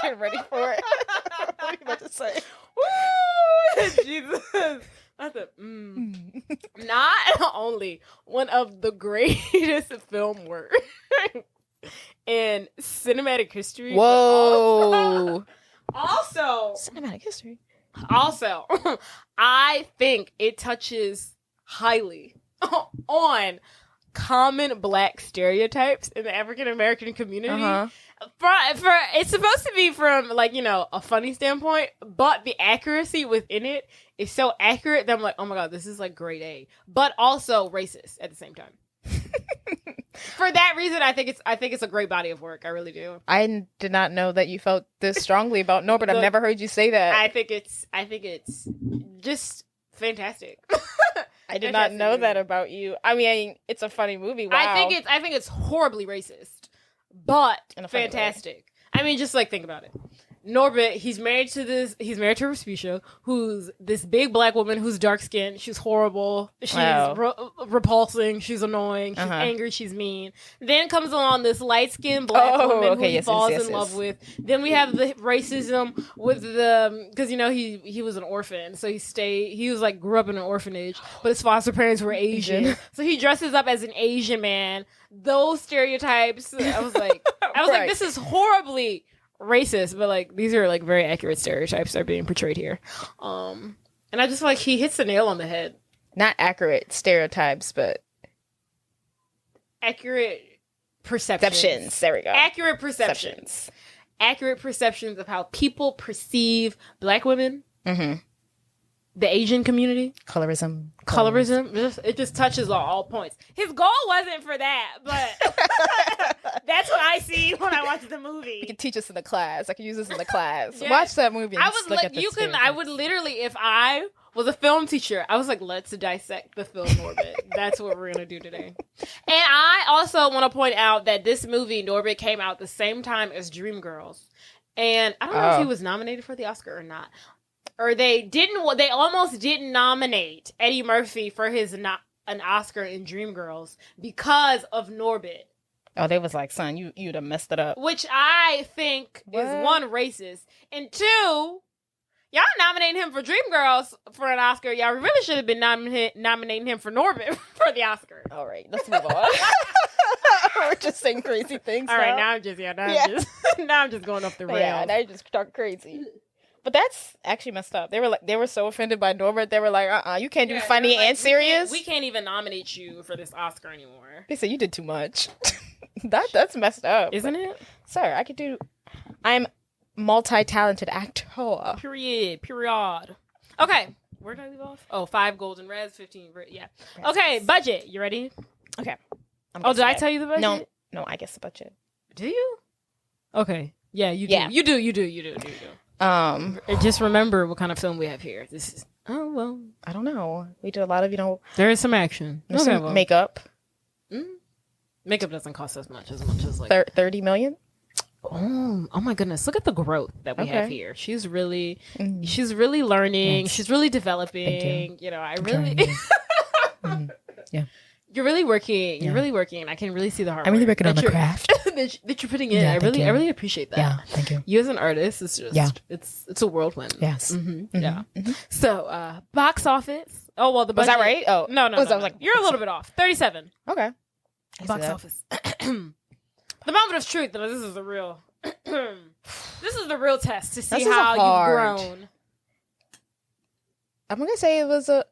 Get ready for it. What are you about to say? Woo! Jesus. I thought, not only one of the greatest film work in cinematic history. Whoa. Also, cinematic history. Also, I think it touches highly on common Black stereotypes in the African American community. For it's supposed to be from a funny standpoint, but the accuracy within it is so accurate that I'm like, oh my god, this is like grade A, but also racist at the same time. For that reason, I think it's a great body of work. I really do. I did not know that you felt this strongly about Norbert. I've never heard you say that. I think it's just fantastic. I did not know that about you. I mean, it's a funny movie. Wow. I think it's horribly racist, but fantastic. I mean, just think about it. Norbert, he's married to Respucia, who's this big Black woman who's dark skinned. She's horrible. She's repulsing. She's annoying. She's angry. She's mean. Then comes along this light skinned Black woman who he falls in love with. Then we have the racism with because he was an orphan, so he was grew up in an orphanage, but his foster parents were Asian, so he dresses up as an Asian man. Those stereotypes, I was like, this is horribly racist, but these are very accurate stereotypes that are being portrayed here. And I just feel like he hits the nail on the head. Not accurate stereotypes, but accurate perceptions. There we go. Accurate perceptions. Accurate perceptions of how people perceive Black women. Mm-hmm. The Asian community. Colorism. It just touches on all points. His goal wasn't for that, but that's what I see when I watch the movie. You can teach us in the class. I can use this in the class. Yes. Watch that movie. And I would literally, if I was a film teacher, I was like, let's dissect the film Norbit. That's what we're going to do today. And I also want to point out that this movie, Norbit, came out the same time as Dreamgirls. And I don't know if he was nominated for the Oscar or not. Or they almost didn't nominate Eddie Murphy for an Oscar in Dreamgirls because of Norbit. Oh, they was like, son, you'd have messed it up. Which I think is one, racist, and two, y'all nominating him for Dreamgirls for an Oscar. Y'all really should have been nominating him for Norbit for the Oscar. All right, let's move on. We're just saying crazy things. All right, now I'm just going off the rails. Yeah, now you just talk crazy. But that's actually messed up. They were so offended by Norbert. They were like, you can't do funny and serious. We can't even nominate you for this Oscar anymore. They said you did too much. That's messed up. Isn't it? Sir, I'm multi-talented actor. Period. Okay. Where did I leave off? Oh, 5 golden reds, 15. Yeah. Okay, budget. You ready? Okay. Did I tell you the budget? No, I guess the budget. Do you? Okay. Yeah, you do. Yeah. You do. Just remember what kind of film we have here. This is I don't know. We did a lot of there is some action. There's some makeup. Makeup doesn't cost as much as 30 million. Oh my goodness! Look at the growth that we have here. She's really learning. Yes. She's really developing. I really. Yeah. You're really working. You're really working. I can really see the hard work. I'm really working on the craft that you're putting in. Yeah, I really appreciate that. Yeah, thank you. You as an artist, it's just it's a whirlwind. Yes. Mm-hmm. Yeah. Mm-hmm. So, box office. Oh well, the budget. Was that right? Oh no. I was like, you're a little bit off. 37. Okay. Box office. The moment of truth. Though, this is the real. This is the real test to see how you've grown. I'm gonna say it was a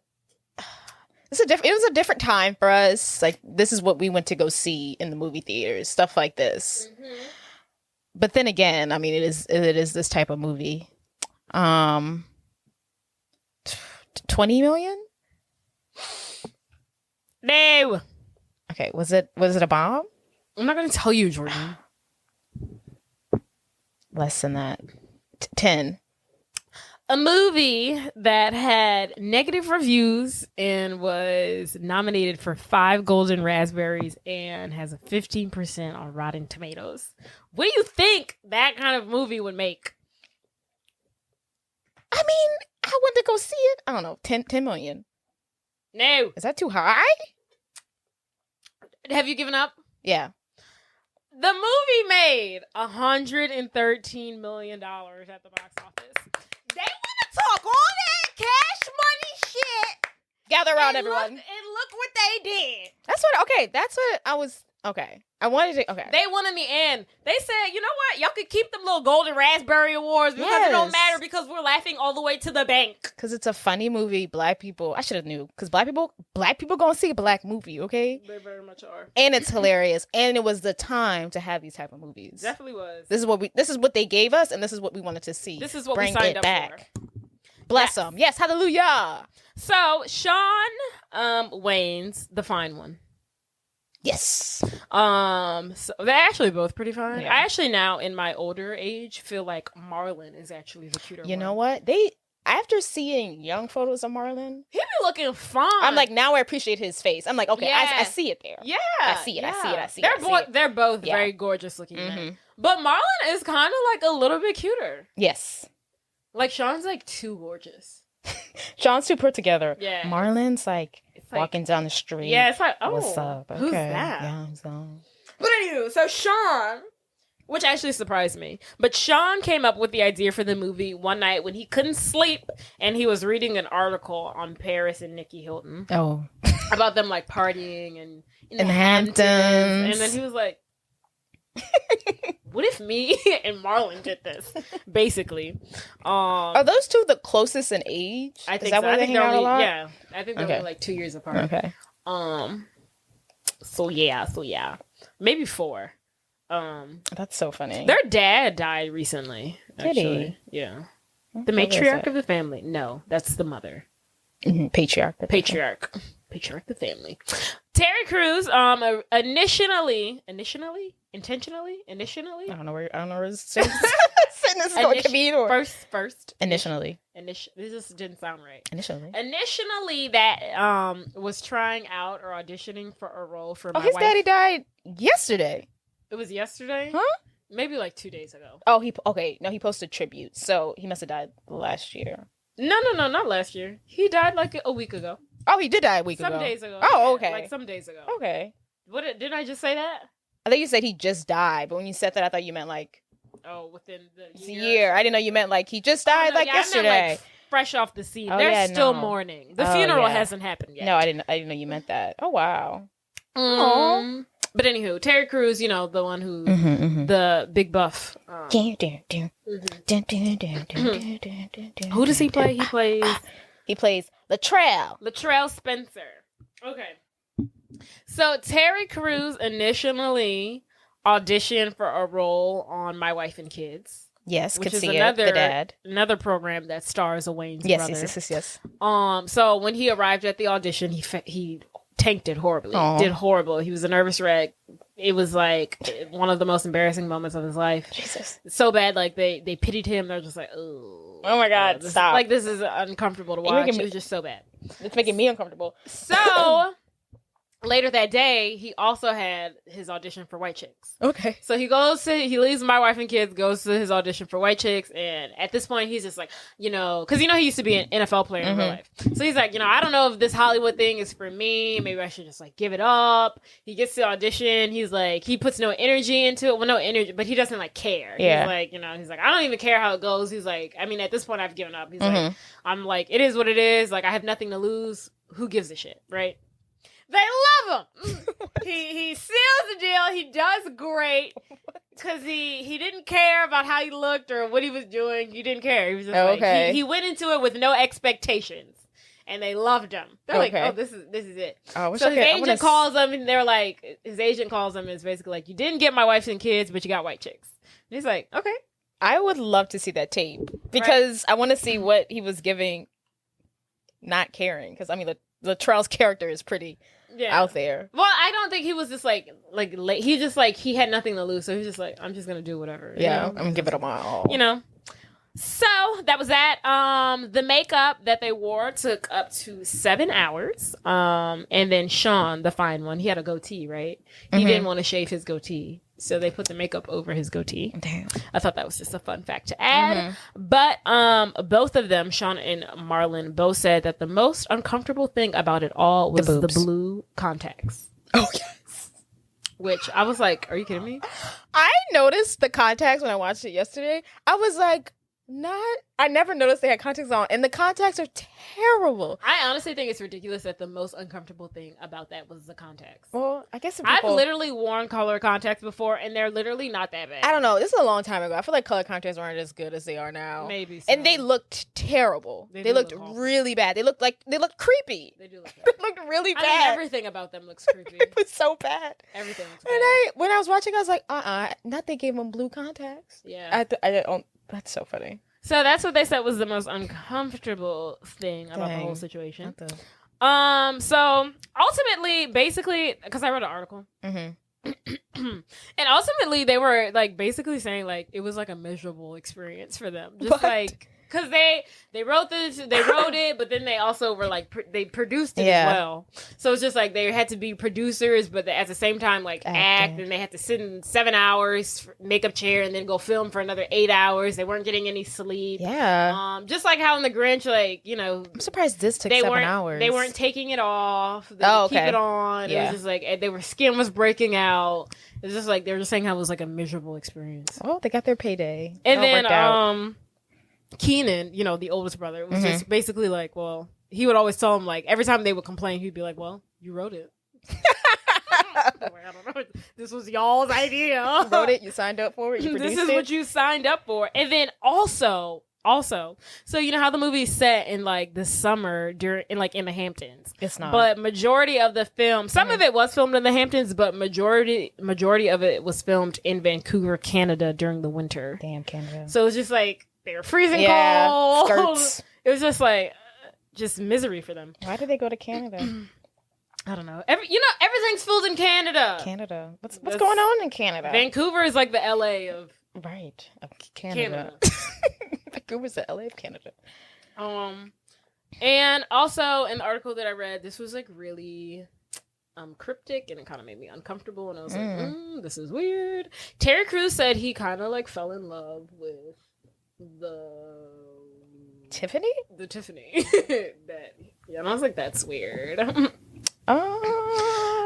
different time for us. This is what we went to go see in the movie theaters, stuff like this. Mm-hmm. But then again, I mean, it is this type of movie. 20 million? No. Okay, was it a bomb? I'm not going to tell you, Jordan. Less than that. 10. A movie that had negative reviews and was nominated for 5 Golden Raspberries and has a 15% on Rotten Tomatoes. What do you think that kind of movie would make? I mean, I went to go see it. I don't know, 10 million. No. Is that too high? Have you given up? Yeah. The movie made $113 million at the box office. They want to talk all that cash money shit Gather around, everyone. And look what they did. That's what I was. Okay. I wanted to. Okay. They wanted me in. They said, you know what? Y'all could keep them little golden raspberry awards because it don't matter because we're laughing all the way to the bank. Because it's a funny movie. Black people. I should have knew. Because black people gonna see a black movie. Okay. They very much are. And it's hilarious. And it was the time to have these type of movies. Definitely was. This is what they gave us, and this is what we wanted to see. This is what we signed up for. Bless them. Yes. Hallelujah. So Shawn Wayans, the fine one. Yes. So they're actually both pretty fine. Yeah. I actually now in my older age feel like Marlon is actually the cuter one. You know what? After seeing young photos of Marlon, he be looking fine. I'm like, now I appreciate his face. I'm like, okay, yeah. I see it there. Yeah. I see it. They're both very gorgeous looking men. But Marlon is kind of like a little bit cuter. Yes. Like Shawn's like too gorgeous. Shawn's too put together. Yeah. Marlon's like walking down the street. Yeah, it's like, oh, what's up? Okay. Who's that? Yeah, But anywho, so Shawn, which actually surprised me, but Shawn came up with the idea for the movie one night when he couldn't sleep and he was reading an article on Paris and Nikki Hilton. Oh. About them like partying and in the Hamptons. And then he was like, what if me and Marlon did this? Basically. Are those two the closest in age? I think Is that so. why they hang out a lot? Yeah. I think they're only like 2 years apart. Okay. So yeah. Maybe 4. That's so funny. Their dad died recently. Did he? Yeah. The matriarch of the family. No, that's the mother. Mm-hmm. Patriarch The family. Terry Crews, intentionally. I don't know where this sentence is going to be. First. Initially. This just didn't sound right. Initially, that was trying out or auditioning for a role for my wife. His daddy died yesterday. It was yesterday? Huh? Maybe like 2 days ago. Oh, he posted tribute, so he must have died last year. No, not last year. He died like a week ago. Oh, he did die a week ago. Some days ago. Oh, okay. Like some days ago. Okay. Didn't I just say that? I think you said he just died, but when you said that, I thought you meant like... Oh, within the year. I didn't know you meant like he just died yesterday. I meant, like, fresh off the scene. They're still mourning. The funeral hasn't happened yet. No, I didn't know you meant that. Oh, wow. But anywho, Terry Crews, the one who, the big buff. Who does he play? He plays Latrell Spencer. Okay. So Terry Crews initially auditioned for a role on My Wife and Kids. Yes, which is the dad. Another program that stars a Wayne's brother. Yes. So when he arrived at the audition, he tanked it horribly. Did horrible. He was a nervous wreck. It was like one of the most embarrassing moments of his life. Jesus. So bad, like they pitied him. They're just like, oh my God, stop. This is uncomfortable to watch. It was just so bad. It's making me uncomfortable. So later that day, he also had his audition for White Chicks. Okay. So he leaves My Wife and Kids, goes to his audition for White Chicks, and at this point, he's just like, because he used to be an NFL player in real life. So he's like, I don't know if this Hollywood thing is for me. Maybe I should just like give it up. He gets to the audition. He's like, he puts no energy into it. Well, no energy, but he doesn't like care. Yeah. He's like, he's like, I don't even care how it goes. He's like, I mean, at this point, I've given up. He's like, I'm like, it is what it is. Like, I have nothing to lose. Who gives a shit, right? They love him. He seals the deal. He does great because he didn't care about how he looked or what he was doing. He didn't care. He was just like he went into it with no expectations, and they loved him. They're like, oh, this is it. So his agent calls him, and they're like, his agent calls him, and it's basically like, you didn't get My Wife and Kids, but you got White Chicks. And he's like, okay. I would love to see that tape because I want to see what he was giving, not caring. Because I mean, Latrell's character is pretty. Out there. Well, I don't think he was just like he just like he had nothing to lose, so he's just like, I'm just gonna do whatever. Yeah, I'm gonna give it a my all. So that was that. The makeup that they wore took up to 7 hours. And then Shawn, the fine one, he had a goatee, right? He didn't want to shave his goatee. So they put the makeup over his goatee. Damn. I thought that was just a fun fact to add. But both of them, Shawn and Marlon, both said that the most uncomfortable thing about it all was the blue contacts. Oh, yes. Which I was like, are you kidding me? I noticed the contacts when I watched it yesterday. I was like, I never noticed they had contacts on, and the contacts are terrible. I honestly think it's ridiculous that the most uncomfortable thing about that was the contacts. Well, I guess I've literally worn color contacts before, and they're literally not that bad. I don't know. This is a long time ago. I feel like color contacts aren't as good as they are now. Maybe so. And they looked terrible. They looked really bad. They looked creepy. They do look bad. They looked really bad. I mean, everything about them looks creepy. It was so bad. Everything looks bad. And when I was watching, I was like, not they gave them blue contacts. Yeah. That's so funny. So that's what they said was the most uncomfortable thing about the whole situation. So ultimately, basically, because I read an article, and ultimately they were like basically saying like it was like a miserable experience for them, just like. Because they wrote it, but then they also were like they produced it as well. So it's just like they had to be producers, but at the same time like act, and they had to sit in 7 hours makeup chair and then go film for another 8 hours. They weren't getting any sleep. Yeah. Just like how in the Grinch, like I'm surprised this took 7 hours. They weren't taking it off. They would keep it on. Yeah. It was just like skin was breaking out. It was just like they were just saying how it was like a miserable experience. Oh, they got their payday. And then Keenan, the oldest brother, was just basically like, well, he would always tell him, like, every time they would complain, he'd be like, well, you wrote it. I don't know. This was y'all's idea. You wrote it, you signed up for it, you produced it. This is what you signed up for. And then also, so you know how the movie is set in, like, the summer in the Hamptons. It's not. But majority of the film, some of it was filmed in the Hamptons, but majority of it was filmed in Vancouver, Canada during the winter. Damn, Canada. So it's just like, they were freezing cold. Skirts. It was just like, just misery for them. Why did they go to Canada? I don't know. Everything's filmed in Canada. Canada. What's going on in Canada? Vancouver is like the LA of Canada. Vancouver's the LA of Canada. And also in the article that I read, this was like really cryptic, and it kind of made me uncomfortable, and I was like, this is weird. Terry Crews said he kind of like fell in love with Tiffany. And I was like, that's weird. I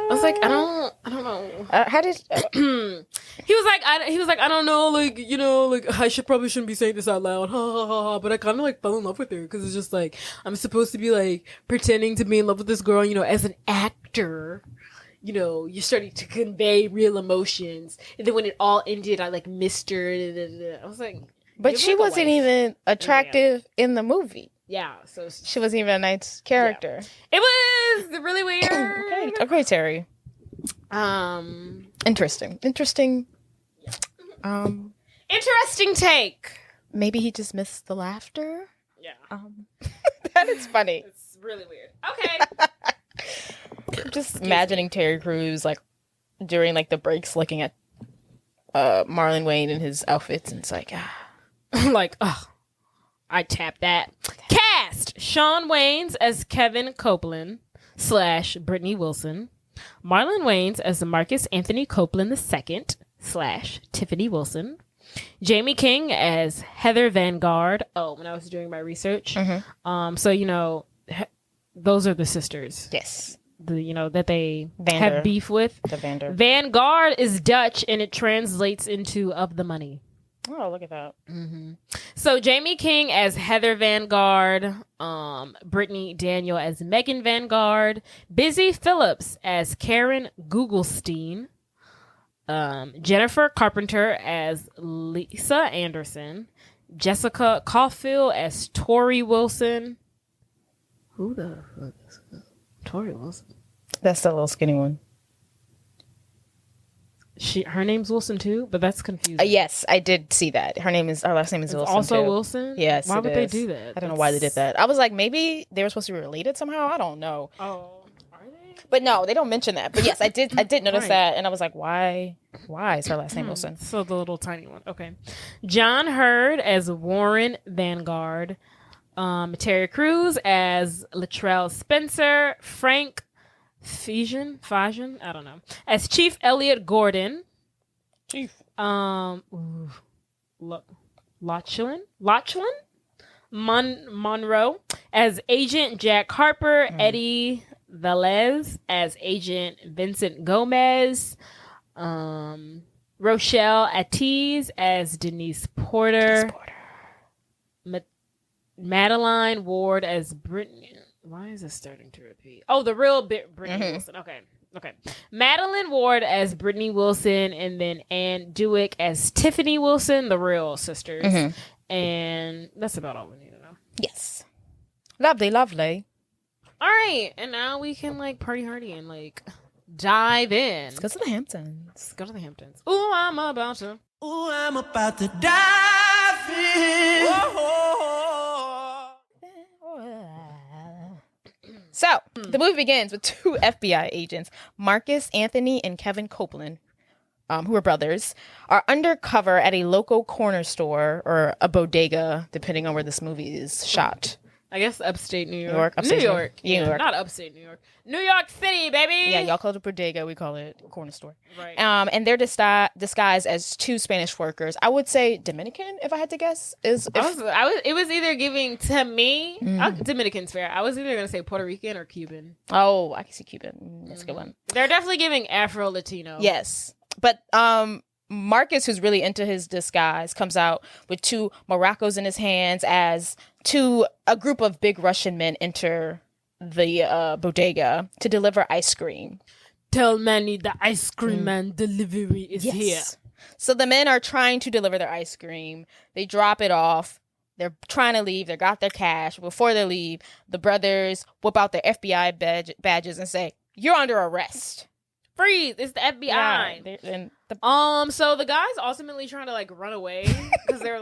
was like, I don't know. How did he was like, I don't know, like, like I shouldn't be saying this out loud, ha ha ha ha. But I kind of like fell in love with her because it's just like I'm supposed to be like pretending to be in love with this girl, as an actor. You're starting to convey real emotions, and then when it all ended, I like missed her. I was like. But she wasn't even attractive in the movie. Yeah, so she wasn't even a nice character. Yeah. It was really weird. Okay, Terry. Interesting. Interesting take. Maybe he just missed the laughter. Yeah. That is funny. It's really weird. Okay. Just imagining Terry Crews like during like the breaks looking at Marlon Wayne in his outfits, and it's like like, I tapped that. Cast Shawn Wayans as Kevin Copeland / Brittany Wilson. Marlon Wayans as Marcus Anthony Copeland II / Tiffany Wilson. Jamie King as Heather Vanguard. Oh, when I was doing my research. So, those are the sisters. Yes. That they have beef with. The Vander. Vanguard is Dutch, and it translates into of the money. Oh, look at that. So Jamie King as Heather Vanguard, Brittany Daniel as Megan Vanguard, Busy Phillips as Karen Googlestein, Jennifer Carpenter as Lisa Anderson, Jessica Caulfield as Tori Wilson. Who the fuck is that? Tori Wilson? That's the little skinny one. Her name's Wilson too, but that's confusing. Yes, I did see that. Her last name is Wilson. Also too. Wilson. Yes. Why would they do that? I don't know why they did that. I was like, maybe they were supposed to be related somehow. I don't know. Oh, are they? But no, they don't mention that. But yes, I did notice that, and I was like, why? Why is her last name Wilson? So the little tiny one. Okay. John Hurd as Warren Vanguard. Terry Crews as Latrell Spencer. Frank Fajon, I don't know, as Chief Elliot Gordon. Lachlan Monroe as Agent Jack Harper. Eddie Velez as Agent Vincent Gomez. Rochelle Atiz as Denise Porter. Madeline Ward as Brittany. Why is this starting to repeat? Oh, the real Brittany Wilson. Okay. Madeline Ward as Brittany Wilson, and then Ann Dewick as Tiffany Wilson, the real sisters. And that's about all we need to know. Yes. Lovely. All right, and now we can party hardy and dive in. Let's go to the Hamptons. Ooh, I'm about to dive in. So, the movie begins with two FBI agents, Marcus Anthony and Kevin Copeland, who are brothers, are undercover at a local corner store or a bodega, depending on where this movie is shot. I guess upstate New York. New York. Not upstate New York. New York City, baby! Yeah, y'all call it a bodega. We call it a corner store. Right. And they're disguised as two Spanish workers. I would say Dominican, if I had to guess. It was either giving to me... Dominican's fair. I was either going to say Puerto Rican or Cuban. Oh, I can see Cuban. That's a good one. They're definitely giving Afro-Latino. Yes. But Marcus, who's really into his disguise, comes out with two maracas in his hands as a group of big Russian men enter the bodega to deliver ice cream. Tell Manny the ice cream man delivery is here. So the men are trying to deliver their ice cream. They drop it off. They're trying to leave. They got their cash. Before they leave, the brothers whip out their FBI badges and say, "You're under arrest." Freeze! It's the FBI. Yeah, so the guys ultimately trying to run away because they were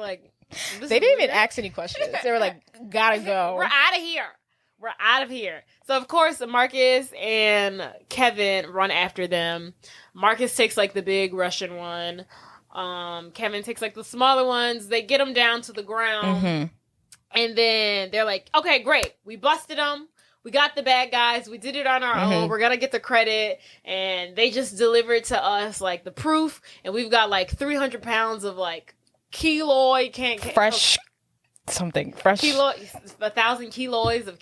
they didn't even ask any questions. They were like, "Gotta go. We're out of here." So of course Marcus and Kevin run after them. Marcus takes the big Russian one. Kevin takes the smaller ones. They get them down to the ground, and then they're like, "Okay, great. We busted them. We got the bad guys. We did it on our own. We're going to get the credit." And they just delivered to us, the proof. And we've got, 300 pounds of, keloid. Fresh. 1,000 kilos of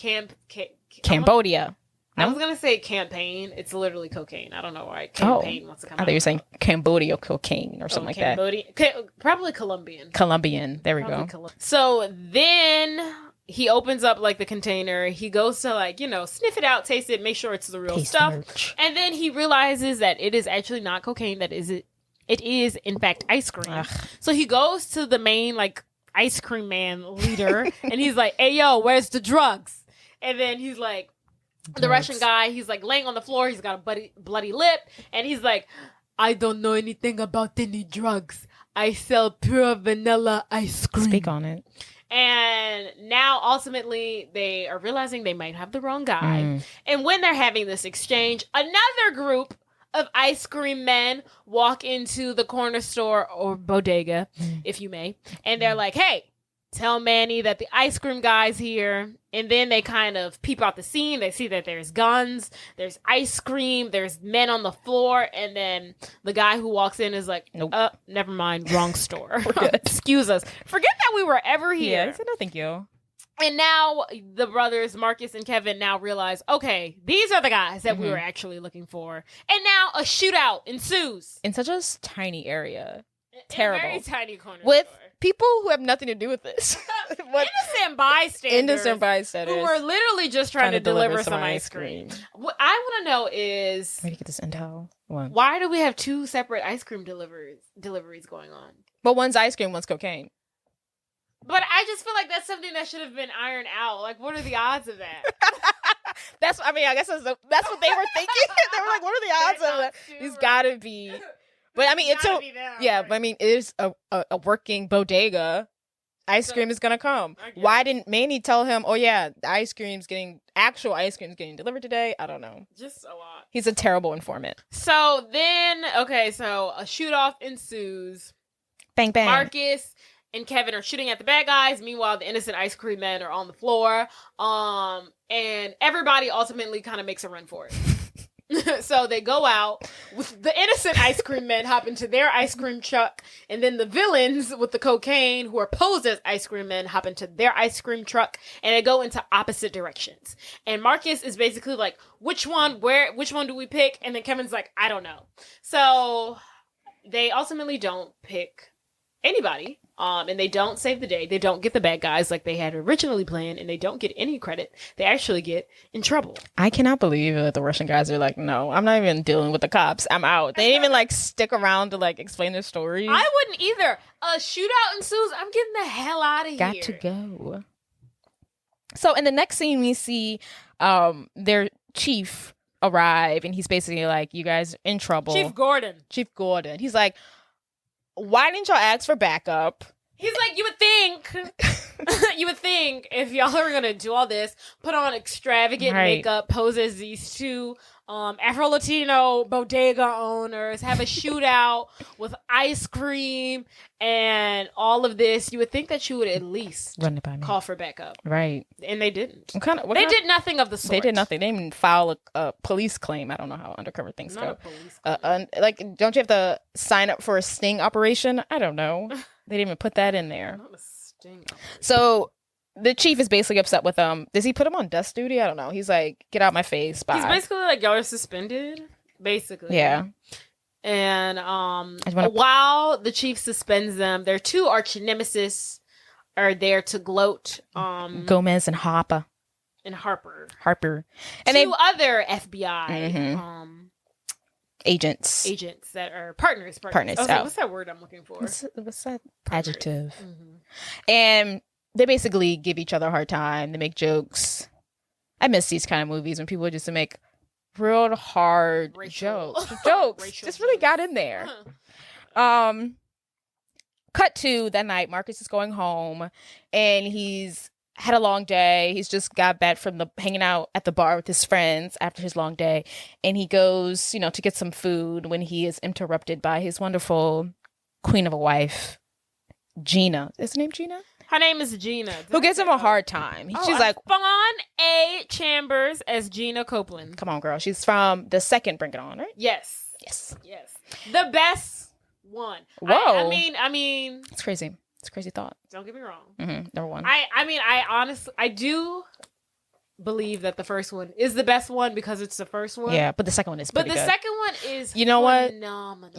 Cambodia. I was going to say campaign. It's literally cocaine. I don't know why campaign wants to come out. I thought you were saying Cambodia cocaine or something like that. Probably Colombian. There we go. So then... he opens up the container. He goes to sniff it out, taste it, make sure it's the real stuff. And then he realizes that it is actually not cocaine. It is in fact ice cream. Ugh. So he goes to the main ice cream man leader and he's like, "Hey yo, where's the drugs?" And then he's like, the Russian guy, he's laying on the floor. He's got a bloody lip and he's like, "I don't know anything about any drugs. I sell pure vanilla ice cream." Speak on it. And now, ultimately, they are realizing they might have the wrong guy. And when they're having this exchange, another group of ice cream men walk into the corner store or bodega, if you may. And they're like, "Hey, tell Manny that the ice cream guy's here." And then they kind of peep out the scene. They see that there's guns, there's ice cream, there's men on the floor. And then the guy who walks in is like, "Nope, never mind, wrong store." Excuse us. Forget that we were ever here. Yeah, I said no thank you. And now the brothers, Marcus and Kevin, now realize, okay, these are the guys that we were actually looking for. And now a shootout ensues. In such a tiny area. Terrible. In a very tiny corner with store. People who have nothing to do with this. Innocent bystanders. Who were literally just trying to deliver some ice cream. What I want to know is... Where do you get this intel? Why do we have two separate ice cream deliveries going on? But one's ice cream, one's cocaine. But I just feel like that's something that should have been ironed out. What are the odds of that? I guess that's what they were thinking. They were like, what are the odds of that? It's gotta be... But it is a working bodega. Ice cream is gonna come. Why didn't Manny tell him, "Oh yeah, actual ice cream's getting delivered today"? I don't know. Just a lot. He's a terrible informant. So then, so a shoot off ensues. Bang bang. Marcus and Kevin are shooting at the bad guys. Meanwhile, the innocent ice cream men are on the floor. And everybody ultimately kind of makes a run for it. So they go out with the innocent ice cream men hop into their ice cream truck, and then the villains with the cocaine who are posed as ice cream men hop into their ice cream truck, and they go into opposite directions. And Marcus is basically like, which one do we pick? And then Kevin's like, I don't know. So they ultimately don't pick anybody. And they don't save the day. They don't get the bad guys like they had originally planned, and they don't get any credit. They actually get in trouble. I cannot believe that the Russian guys are like, no, I'm not even dealing with the cops. I'm out. They didn't even like stick around to like explain their story. I wouldn't either. A shootout ensues. I'm getting the hell out of here. Got to go. So in the next scene, we see their chief arrive, and he's basically like, you guys in trouble. Chief Gordon. He's like, why didn't y'all ask for backup? He's like, you would think if y'all are gonna do all this, put on extravagant makeup, pose as these two Afro-Latino bodega owners, have a shootout with ice cream and all of this, you would think that you would at least run it by me. Call for backup. Right. And they didn't. They did nothing of the sort. They did nothing. They didn't even file a police claim. I don't know how undercover things go. A police claim. Like, don't you have to sign up for a sting operation? I don't know. They didn't even put that in there. Not a sting operation. So the chief is basically upset with him. Does he put him on desk duty? I don't know. He's like, get out my face. Bye. He's basically like, y'all are suspended. Basically. Yeah. And while the chief suspends them, their two arch-nemesis are there to gloat. Gomez and Harper. And Harper. And two other FBI agents that are partners. Partners. What's that word I'm looking for? What's that adjective? And they basically give each other a hard time. They make jokes. I miss these kind of movies when people just make real hard jokes. Just really got in there. Cut to that night, Marcus is going home, and he's had a long day. He's just got back from hanging out at the bar with his friends after his long day, and he goes, to get some food when he is interrupted by his wonderful queen of a wife, Gina. Is her name Gina? Her name is Gina. Who gives him a hard time. She's like, Fawn A. Chambers as Gina Copeland. Come on, girl. She's from the second Bring It On, right? Yes. The best one. Whoa. I mean. It's crazy. It's a crazy thought. Don't get me wrong. Number one. I honestly, I do believe that the first one is the best one because it's the first one. Yeah, but the second one is pretty good. Second one is phenomenal.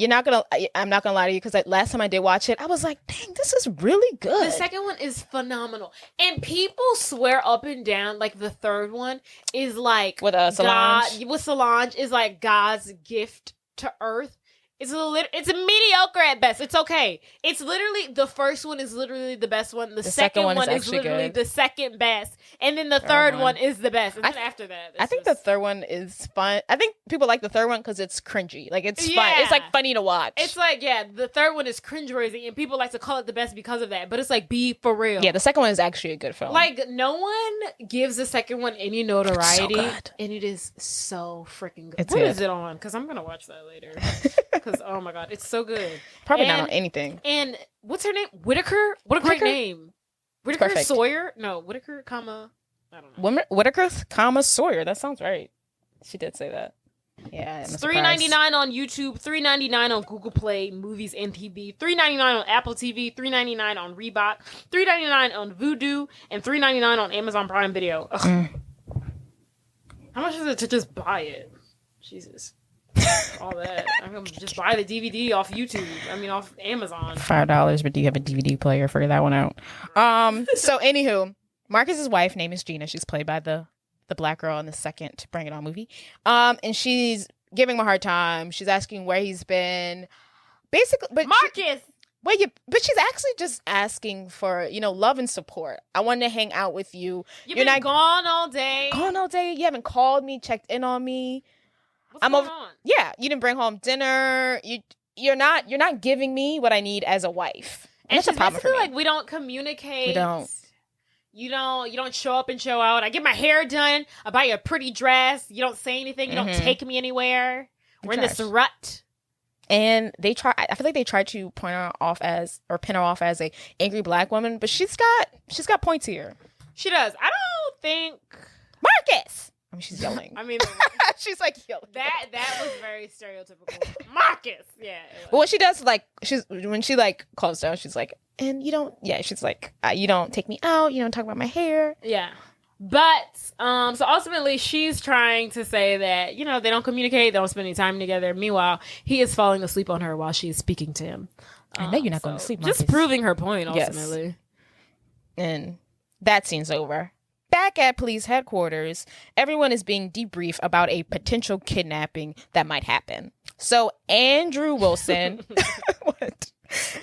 I'm not gonna lie to you, because last time I did watch it, I was like, dang, this is really good. The second one is phenomenal, and people swear up and down like the third one is like with Solange. With Solange is like God's gift to Earth. It's a mediocre at best. It's okay. It's literally, the first one is literally the best one. The second one is literally the second best. And then the third one is the best. And then after that, I think the third one is fun. I think people like the third one because it's cringy. Like, it's fun. It's like funny to watch. It's like, the third one is cringeworthy, and people like to call it the best because of that. But it's like, be for real. Yeah, the second one is actually a good film. Like, no one gives the second one any notoriety. So good. And it is so freaking good. It's What good. is it on? Because I'm going to watch that later. Because, oh my God, it's so good. Probably not on anything. And what's her name? Whitaker? What a great name. Whitaker Perfect. Sawyer? No, Whitaker, I don't know. Whitaker, Sawyer. That sounds right. She did say that. Yeah. It's $3.99 on YouTube, $3.99 on Google Play, Movies, and TV, $3.99 on Apple TV, $3.99 on Reebok, $3.99 on Vudu, and $3.99 on Amazon Prime Video. How much is it to just buy it? Jesus. All that. I'm gonna just buy the DVD off YouTube. Off Amazon. $5, but do you have a DVD player? Figure that one out. So anywho, Marcus's wife, name is Gina. She's played by the black girl in the second Bring It On movie. And she's giving him a hard time. She's asking where he's been. Basically, but Marcus. But she's actually just asking for, love and support. I want to hang out with you. You're not gone all day. You haven't called me, checked in on me. What's going on? Yeah, you didn't bring home dinner. You're not giving me what I need as a wife. And that's a problem for me. Like, we don't communicate. We don't. You don't show up and show out. I get my hair done. I buy you a pretty dress. You don't say anything. You don't take me anywhere. We're in this rut. And I feel like they tried to pin her off as a angry black woman, but she's got points here. She does. I don't think Marcus. She's yelling. She's like yelling. That was very stereotypical. Marcus. Yeah. But what she does, when she calms down, she's like, and you don't. Yeah, she's like, you don't take me out. You don't talk about my hair. Yeah. But so ultimately she's trying to say that, you know, they don't communicate, they don't spend any time together. Meanwhile, he is falling asleep on her while she is speaking to him. I know you're not going to sleep, Marcus. Just proving her point, ultimately. Yes. And that scene's over. Back at police headquarters, everyone is being debriefed about a potential kidnapping that might happen. So Andrew Wilson, what?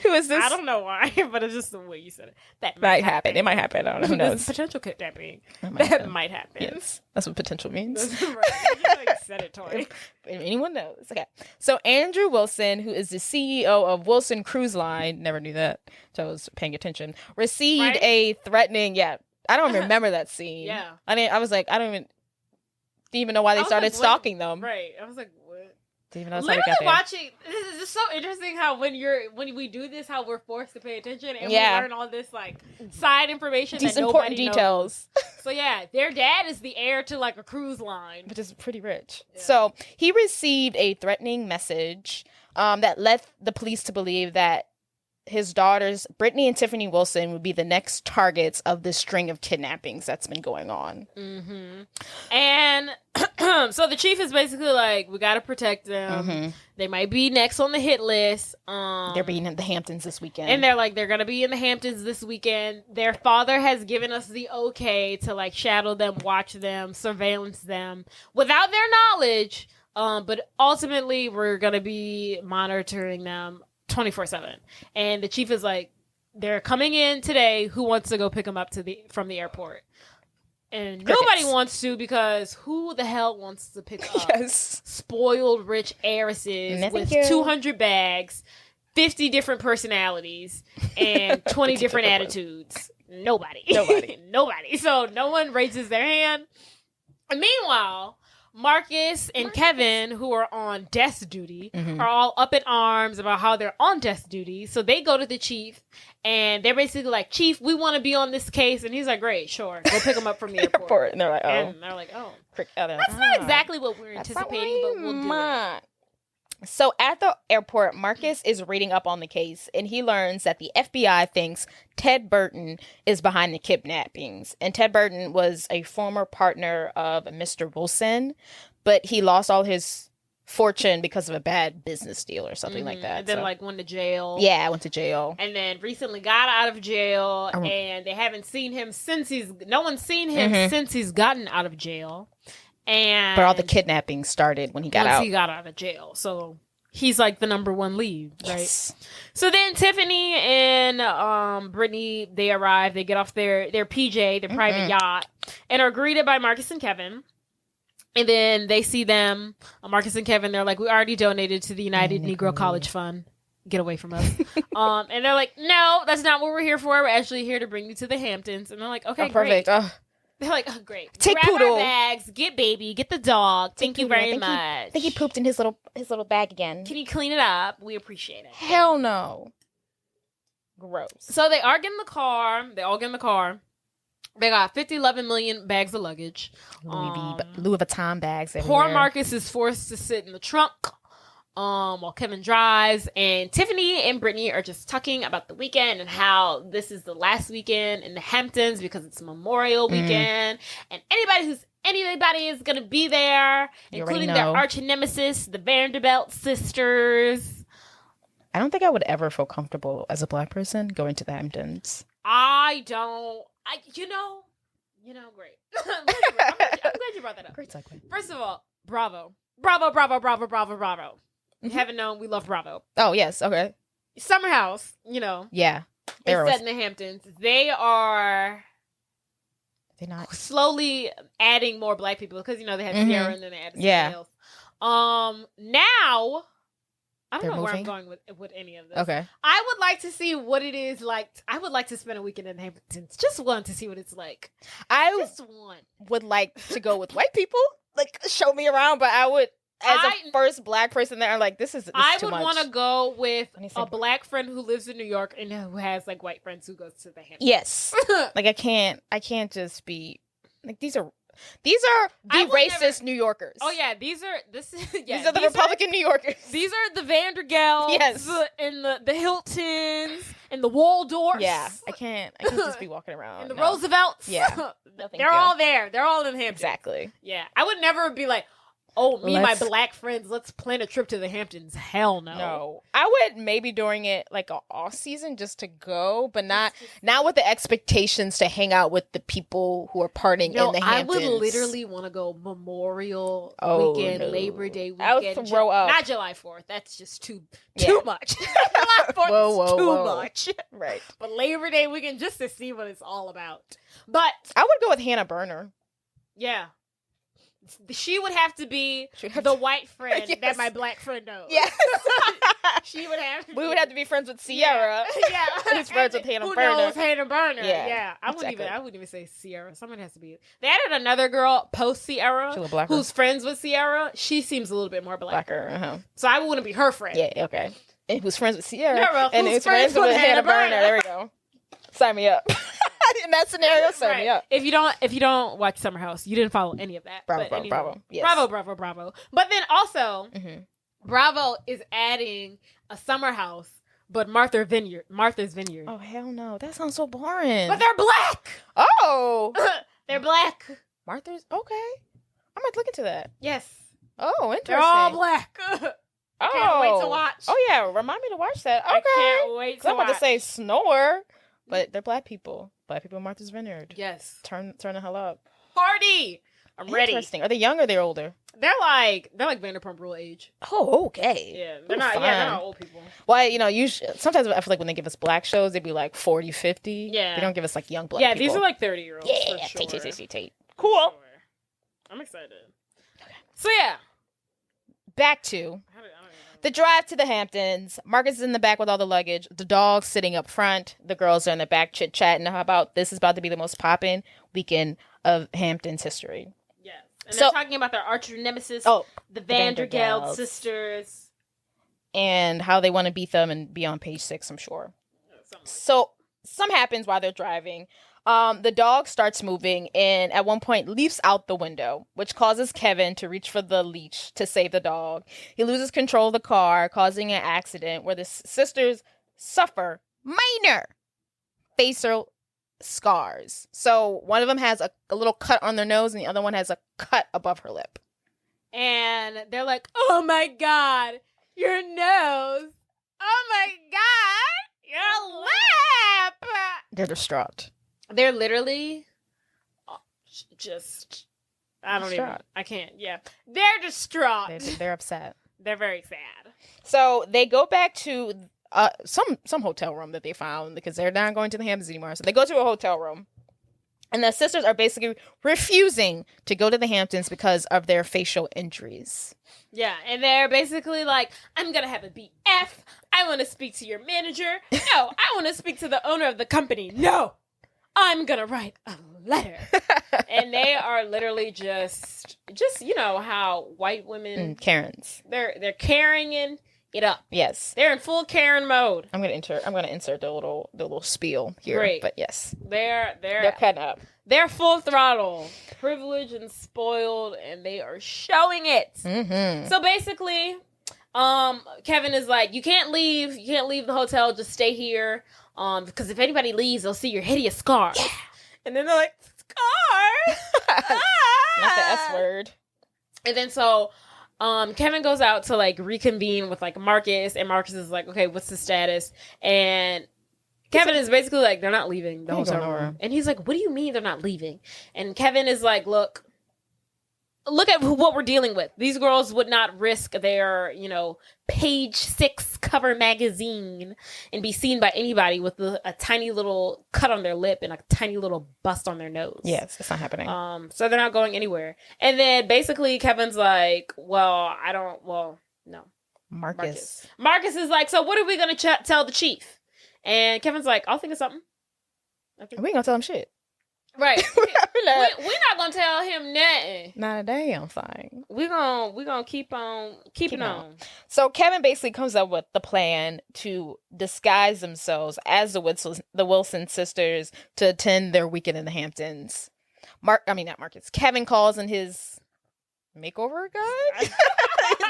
Who is this? I don't know why, but it's just the way you said it. That might happen. It might happen. I don't know. Who knows? Potential kidnapping. That might happen. Yes, that's what potential means. Right. You like said it, Tori. If anyone knows. Okay. So Andrew Wilson, who is the CEO of Wilson Cruise Line, never knew that, so I was paying attention, received a threatening, I don't remember that scene. Yeah. I was like, I don't even know why they started stalking them. Right. I was like, what? Even though literally watching, this is just so interesting how when we do this, how we're forced to pay attention and we learn all this like side information, these that important nobody details. Knows. So yeah, their dad is the heir to like a cruise line, which is pretty rich. Yeah. So he received a threatening message that led the police to believe that his daughters, Brittany and Tiffany Wilson, would be the next targets of this string of kidnappings that's been going on. Mm-hmm. And so the chief is basically like, we got to protect them. Mm-hmm. They might be next on the hit list. They're being in the Hamptons this weekend. And they're like, they're going to be in the Hamptons this weekend. Their father has given us the okay to like shadow them, watch them, surveillance them without their knowledge. But ultimately, we're going to be monitoring them 24/7. And the chief is like, they're coming in today. Who wants to go pick them up from the airport? And nobody wants to, because who the hell wants to pick up spoiled rich heiresses with 200 bags, 50 different personalities, and 20 different attitudes? Nobody. Nobody. So no one raises their hand. And meanwhile, Marcus and Kevin, who are on desk duty, are all up in arms about how they're on desk duty. So they go to the chief, and they're basically like, Chief, we want to be on this case. And he's like, great, sure. Go pick them up from the airport. And they're like, oh. And they're like, oh. That's not exactly what we're anticipating, but we'll do it. So at the airport, Marcus is reading up on the case, and he learns that the FBI thinks Ted Burton is behind the kidnappings. And Ted Burton was a former partner of Mr. Wilson, but he lost all his fortune because of a bad business deal or something like that. And then went to jail. Yeah, I went to jail. And then recently got out of jail, and they haven't seen him since no one's seen him since he's gotten out of jail. But all the kidnapping started when he got out. Once he got out of jail. So he's like the number one lead, right? Yes. So then Tiffany and Brittany, they arrive. They get off their PJ, their private yacht, and are greeted by Marcus and Kevin. And then they see them, Marcus and Kevin. They're like, we already donated to the United Negro College Fund. Get away from us. And they're like, no, that's not what we're here for. We're actually here to bring you to the Hamptons. And they're like, okay, perfect. Great. They're like, oh, great. Take Grab Poodle. Our bags, get baby, get the dog. Thank you very much. I think he pooped in his little bag again. Can you clean it up? We appreciate it. Hell no. Gross. So they all get in the car. They got 11 million bags of luggage. Louis Vuitton bags everywhere. Poor Marcus is forced to sit in the trunk while Kevin drives, and Tiffany and Brittany are just talking about the weekend and how this is the last weekend in the Hamptons because it's Memorial Weekend, and anybody is gonna be there, including their arch nemesis, the Vanderbilt sisters. I don't think I would ever feel comfortable as a Black person going to the Hamptons. Great. I'm glad you brought that up. Great segue. First of all, bravo. You haven't known, we love Bravo. Oh, yes. Okay. Summer House, Yeah. It's set in the Hamptons. They're not slowly adding more Black people because, they had Sierra and then they added somebody else. Now, I don't know where I'm going with any of this. Okay. I would like to see what it is like. I would like to spend a weekend in the Hamptons. Just want to see what it's like. I would like to go with white people. Like, show me around, but I would... As a first Black person there, like, this is too much. I would want to go with a Black friend who lives in New York and who has, white friends who goes to the Hamptons. Yes. Like, I can't just be... Like, these are... These are the racist New Yorkers. Oh yeah, these are the Republican New Yorkers. These are the Vandergelts, and the Hiltons, and the Waldorfs. Yeah, I can't just be walking around. And the Roosevelts. Yeah, they're all there. They're all in Hamptons. Exactly. Yeah, I would never be like, oh, me and my black friends, let's plan a trip to the Hamptons. Hell no. No. I would maybe during it like an off season just to go, but not with the expectations to hang out with the people who are partying in the Hamptons. I would literally want to go Memorial weekend, Labor Day weekend. I would throw up. Not July 4th. That's just too much. July 4th is too much. Right. But Labor Day weekend just to see what it's all about. But I would go with Hannah Berner. Yeah. She would have to be the white friend that my black friend knows. Yes. She would have to We would have to be friends with Sierra. Yeah. Who's friends with Hannah Berner. Who knows Hannah Berner? Yeah. I wouldn't even say Sierra. Someone has to be. They added another girl post Sierra who's friends with Sierra. She seems a little bit more blacker. Uh-huh. So I wouldn't be her friend. Yeah, okay. And who's friends with Sierra. Yeah, and who's friends with Hannah Berner. There we go. Sign me up. In that scenario, sign me up. If you don't watch Summer House, you didn't follow any of that. Bravo. Yes. Bravo. But then also, Bravo is adding a Summer House, but Martha's Vineyard. Oh hell no, that sounds so boring. But they're black. Oh, they're black. Martha's okay. I might look into that. Yes. Oh, interesting. They're all black. I can't wait to watch. Oh yeah, remind me to watch that. Okay. I can't wait to watch. I'm about to say Snore, but they're black people. Black people in Martha's Vineyard. Yes. Turn the hell up. Party. I'm ready. Interesting. Are they young or they're older? They're like Vanderpump Rule age. Oh, okay. Yeah, they're not old people. Well, usually sometimes I feel like when they give us black shows, they'd be like 40, 50. Yeah. They don't give us like young black people. Yeah, these are like 30-year-olds. Yeah, for sure. Tate. Cool. Sure. I'm excited. Okay. So yeah. Back to the drive to the Hamptons. Marcus is in the back with all the luggage. The dog's sitting up front. The girls are in the back chit-chatting about this is about to be the most poppin' weekend of Hamptons history. Yes. And they're talking about their arch nemesis, the Vandergeld sisters. And how they want to beat them and be on page 6, I'm sure. So, something happens while they're driving. The dog starts moving and at one point leaps out the window, which causes Kevin to reach for the leash to save the dog. He loses control of the car, causing an accident where the sisters suffer minor facial scars. So one of them has a little cut on their nose and the other one has a cut above her lip. And they're like, oh my God, your nose. Oh my God, your lip. They're distraught. They're literally just, I can't, yeah. They're distraught. They're upset. They're very sad. So they go back to some hotel room that they found because they're not going to the Hamptons anymore. So they go to a hotel room. And the sisters are basically refusing to go to the Hamptons because of their facial injuries. Yeah, and they're basically like, I'm going to have a BF. I want to speak to your manager. No, I want to speak to the owner of the company. No. I'm gonna write a letter. And they are literally just how white women Karens. They're carrying it up. Yes. They're in full Karen mode. I'm gonna insert the little spiel here. Great. But yes. They're cutting up. They're full throttle. Privileged and spoiled, and they are showing it. Mm-hmm. So basically, Kevin is like, you can't leave the hotel, just stay here. Because if anybody leaves, they'll see your hideous scars. Yeah. And then they're like, scars? Not the S word. And then so Kevin goes out to like reconvene with like Marcus, and Marcus is like, okay, what's the status? And Kevin is basically like, they're not leaving the hotel room. And he's like, what do you mean they're not leaving? And Kevin is like, look at what we're dealing with. These girls would not risk their, page 6 cover magazine and be seen by anybody with a tiny little cut on their lip and a tiny little bust on their nose. Yes, it's not happening. So they're not going anywhere. And then basically Kevin's like, no. Marcus is like, so what are we going to tell the chief? And Kevin's like, I'll think of something. We ain't going to tell him shit. Right. We're not gonna tell him nothing. Not a damn thing. We're gonna keep on keeping on. So Kevin basically comes up with the plan to disguise themselves as the Wilson sisters to attend their weekend in the Hamptons. not Marcus. Kevin calls in his makeover guy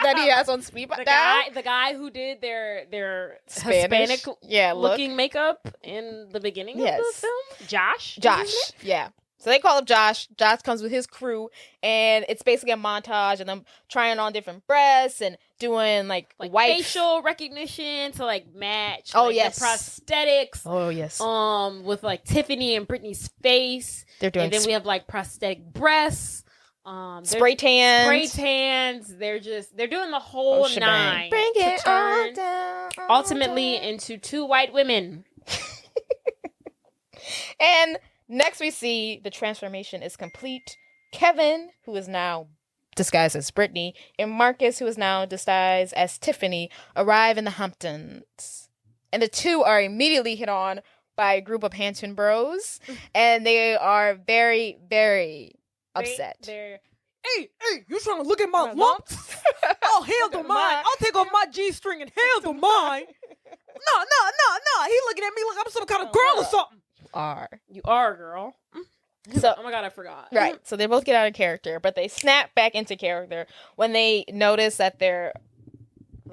that he has on speed dial. The guy who did their Hispanic looking makeup in the beginning of the film. Josh. Yeah. So they call up Josh. Josh comes with his crew, and it's basically a montage of them trying on different breasts and doing like facial recognition to like match. The prosthetics. Oh yes. With like Tiffany and Brittany's face. They're doing. And then we have like prosthetic breasts. Spray tans. They're doing the whole nine. Bring it all down. Ultimately into two white women. And next we see the transformation is complete. Kevin, who is now disguised as Brittany, and Marcus, who is now disguised as Tiffany, arrive in the Hamptons. And the two are immediately hit on by a group of Hampton bros, and they are very, very upset. Hey, you trying to look at my lumps? Oh, handle mine. I'll take off my G-string and handle mine. No. He looking at me like I'm some kind of girl or something. You are a girl. So, oh my God, I forgot. Right. So they both get out of character, but they snap back into character when they notice that their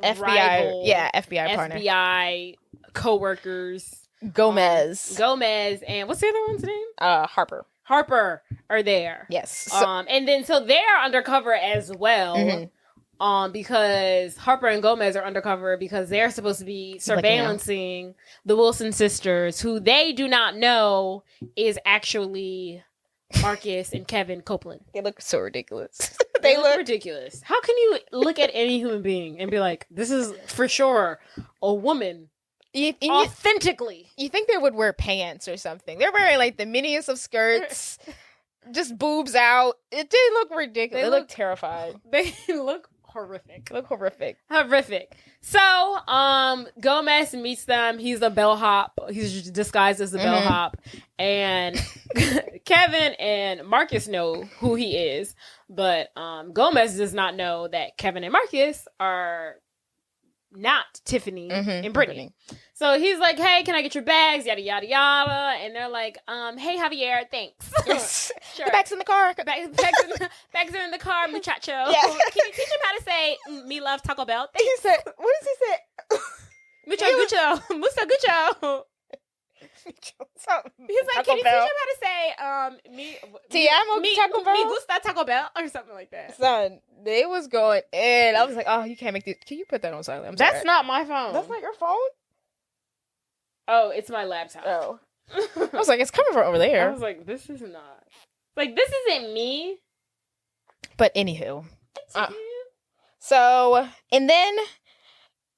FBI partner. FBI co-workers. Gomez, and what's the other one's name? Harper are there. Yes. And then so they're undercover as well. Mm-hmm. Because Harper and Gomez are undercover because they're supposed to be surveillancing the Wilson sisters, who they do not know is actually Marcus and Kevin Copeland. They look so ridiculous. They look ridiculous. How can you look at any human being and be like, this is for sure a woman? Authentically. You think they would wear pants or something. They're wearing like the miniest of skirts, just boobs out. It did look ridiculous. They look terrified. They look horrific. So, Gomez meets them. He's a bellhop. He's disguised as a bellhop. And Kevin and Marcus know who he is. But Gomez does not know that Kevin and Marcus are not Tiffany and Brittany. So he's like, hey, can I get your bags? Yada, yada, yada. And they're like, hey, Javier, thanks. Yes. Sure. The bags in the car. Bags are in the car, muchacho. Yeah. Can you teach him how to say, me love Taco Bell? Thanks. He said, what does he say? Mucho gucho. Mucho gucho. He's like, can you teach him how to say, me Taco Bell? Me gusta Taco Bell? Or something like that. Son, they was going in. I was like, oh, you can't make this. Can you put that on silent? That's not my phone. That's not your phone? Oh, it's my laptop. Oh. I was like, it's coming from over there. I was like, this is not. Like, this isn't me. But anywho. So, and then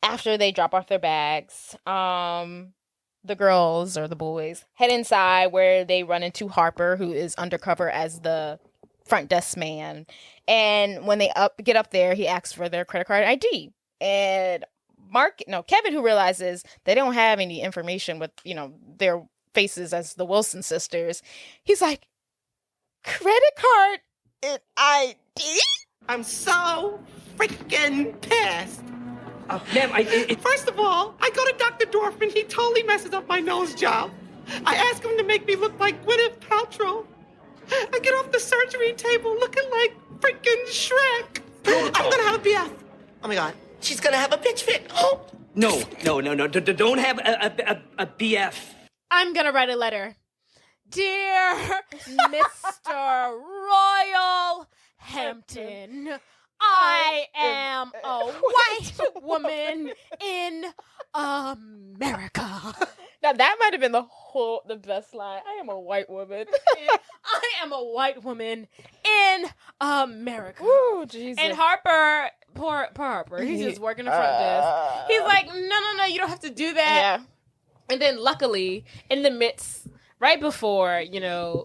after they drop off their bags, the girls or the boys head inside where they run into Harper, who is undercover as the front desk man. And when they get up there, he asks for their credit card ID. And Kevin, who realizes they don't have any information with, their faces as the Wilson sisters, he's like, credit card and ID? I'm so freaking pissed. Ma'am, First of all, I go to Dr. Dorfman. He totally messes up my nose job. I ask him to make me look like Gwyneth Paltrow. I get off the surgery table looking like freaking Shrek. I'm gonna have a BF. Oh my God. She's gonna have a bitch fit. Oh. No. Don't have a BF. I'm gonna write a letter. Dear Mr. Royal Hampton, I am a white woman in America. Now that might have been the best line. I am a white woman. I am a white woman in America. Ooh, Jesus. And Harper, poor Harper, he's just working the front desk. He's like, no, you don't have to do that. Yeah. And then luckily, in the midst, right before,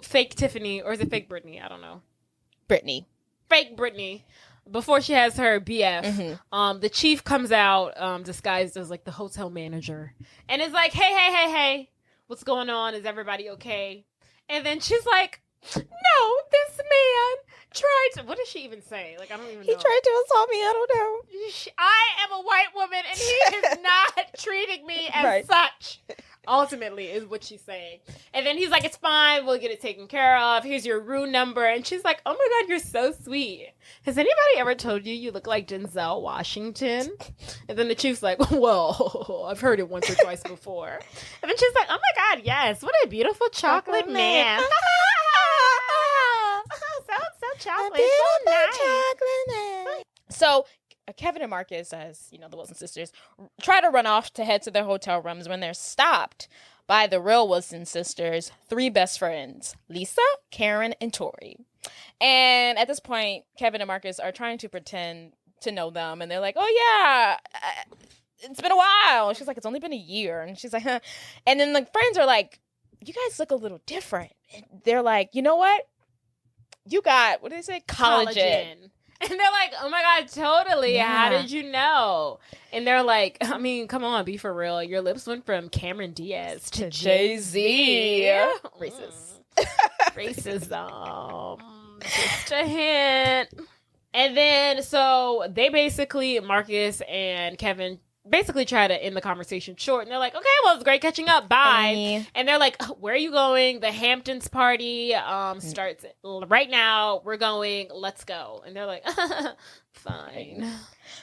fake Tiffany, or is it fake Brittany? I don't know. Fake Brittany. Before she has her BF, the chief comes out disguised as like the hotel manager and is like, hey, what's going on? Is everybody okay? And then she's like, no, this man tried to, what did she even say? Like, I don't even know. He tried to assault me. I don't know. I am a white woman and he is not treating me as such. Ultimately, is what she's saying. And then he's like, it's fine. We'll get it taken care of. Here's your room number. And she's like, oh my God, you're so sweet. Has anybody ever told you look like Denzel Washington? And then the chief's like, well, I've heard it once or twice before. And then she's like, oh my God, yes. What a beautiful chocolate man. so chocolate. So nice. Chocolate. So Kevin and Marcus, as you know, the Wilson sisters, try to run off to head to their hotel rooms when they're stopped by the real Wilson sisters' 3 best friends, Lisa, Karen, and Tori. And at this point, Kevin and Marcus are trying to pretend to know them, and they're like, oh yeah, it's been a while. And she's like, it's only been a year. And she's like, huh. And then the friends are like, you guys look a little different. And they're like, you know what? You got, what did they say? Collagen. And they're like, oh my God, totally. Yeah. How did you know? And they're like, I mean, come on, be for real. Your lips went from Cameron Diaz to Jay-Z. Racist. Racism. Just a hint. And then, so they basically, Marcus and Kevin basically try to end the conversation short. And they're like, okay, well, it's great catching up. Bye. And they're like, where are you going? The Hamptons party starts right now. We're going. Let's go. And they're like, fine.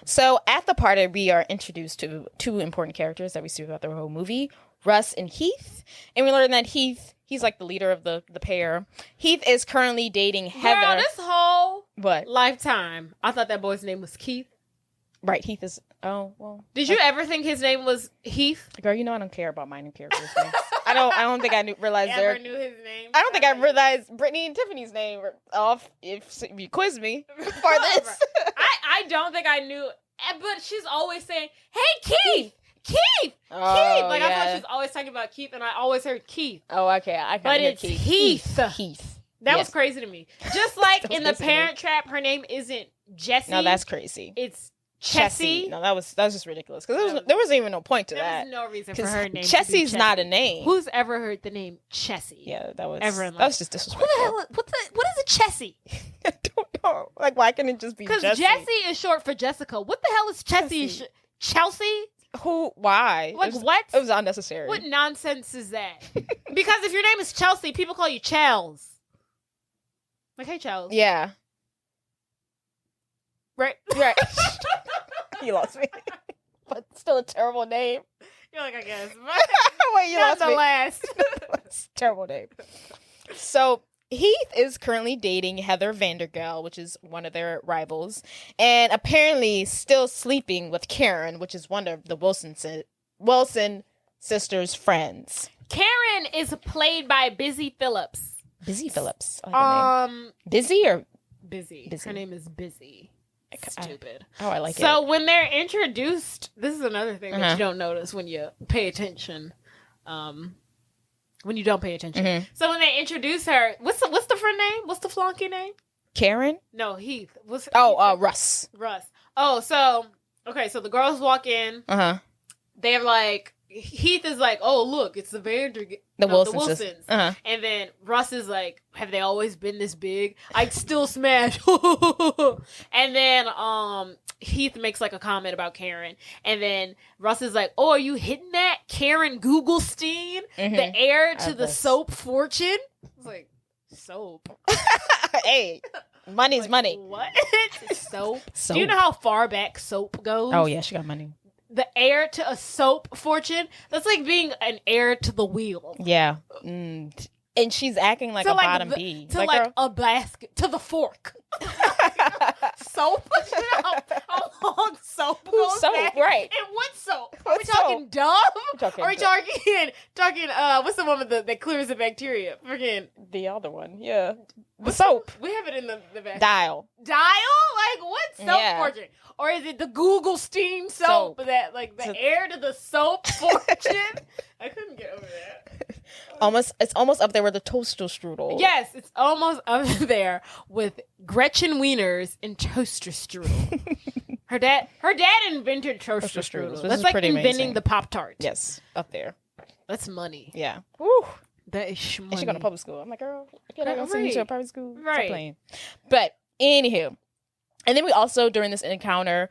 So at the party, we are introduced to 2 important characters that we see throughout the whole movie, Russ and Heath. And we learn that he's like the leader of the pair. Heath is currently dating Heather. Girl, this whole lifetime, I thought that boy's name was Keith. Right, Heath is... Oh, well... Did you ever think his name was Heath? Girl, you know I don't care about minor characters' names. I don't think I realized I never knew his name. I don't think I realized Brittany and Tiffany's name off if you quiz me for this. I don't think I knew... But she's always saying, hey, Keith! Keith! Keith! Like, I thought she was always talking about Keith, and I always heard Keith. Oh, okay. But it's Heath. Heath. That was crazy to me. Just like in The Parent Trap, her name isn't Jessie. No, that's crazy. It's Chessie. No, that was just ridiculous. Because there wasn't even no point to that. There was no reason for her name Chessie's not a name. Who's ever heard the name Chessie? Yeah, that was just disrespectful. What is a Chessie? I don't know. Like, why can't it just be Jessie? Because Jessie is short for Jessica. What the hell is Chessie? Chelsea? Who? Why? Like, what? It was unnecessary. What nonsense is that? Because if your name is Chelsea, people call you Chels. Like, hey, Chels. Yeah. Right. You lost me. But still a terrible name. You're like, I guess. Wait, you lost me. Last. Terrible name. So Heath is currently dating Heather Vandergel, which is one of their rivals, and apparently still sleeping with Karen, which is one of the Wilson sisters' friends. Karen is played by Busy Phillips. Busy Phillips. Busy or Busy? Her name is Busy. Stupid. I like it. So when they're introduced, this is another thing that you don't notice when you pay attention. When you don't pay attention. Mm-hmm. So when they introduce her, what's the friend name? What's the flunky name? Karen? No, Heath. Russ. Russ. Oh, so so the girls walk in. They're like, Heath is like, oh look, it's the Wilsons. And then Russ is like, have they always been this big? I'd still smash. And then Heath makes like a comment about Karen, and then Russ is like, oh, are you hitting that Karen Googlestein, the heir to the soap fortune? It's like, soap. Hey, money's money. What? Soap? Do you know how far back soap goes? Oh yeah, she got money. The heir to a soap fortune? That's like being an heir to the wheel. Yeah. And she's acting like bottom B. To like a basket. To the fork. Soap? How long soap goes soap, back? right. And what soap? Are we talking Dove? Are we talking what's the one that clears the bacteria? Freaking the other one, yeah. The soap. We have it in the back. Dial? Like what soap fortune? Or is it the Googlestein soap that like the heir to the soap fortune? I couldn't get over that. It's almost up there with the toaster strudel. Yes, it's almost up there with Gretchen Wieners and toaster strudel. Her dad invented toaster strudel. That's like inventing amazing. The Pop-Tart. Yes, up there. That's money. Yeah. Woo. That is money. And she go to public school. I'm like, girl, I can't send you to a private school. Right. Stop playing. But anywho, and then we also during this encounter,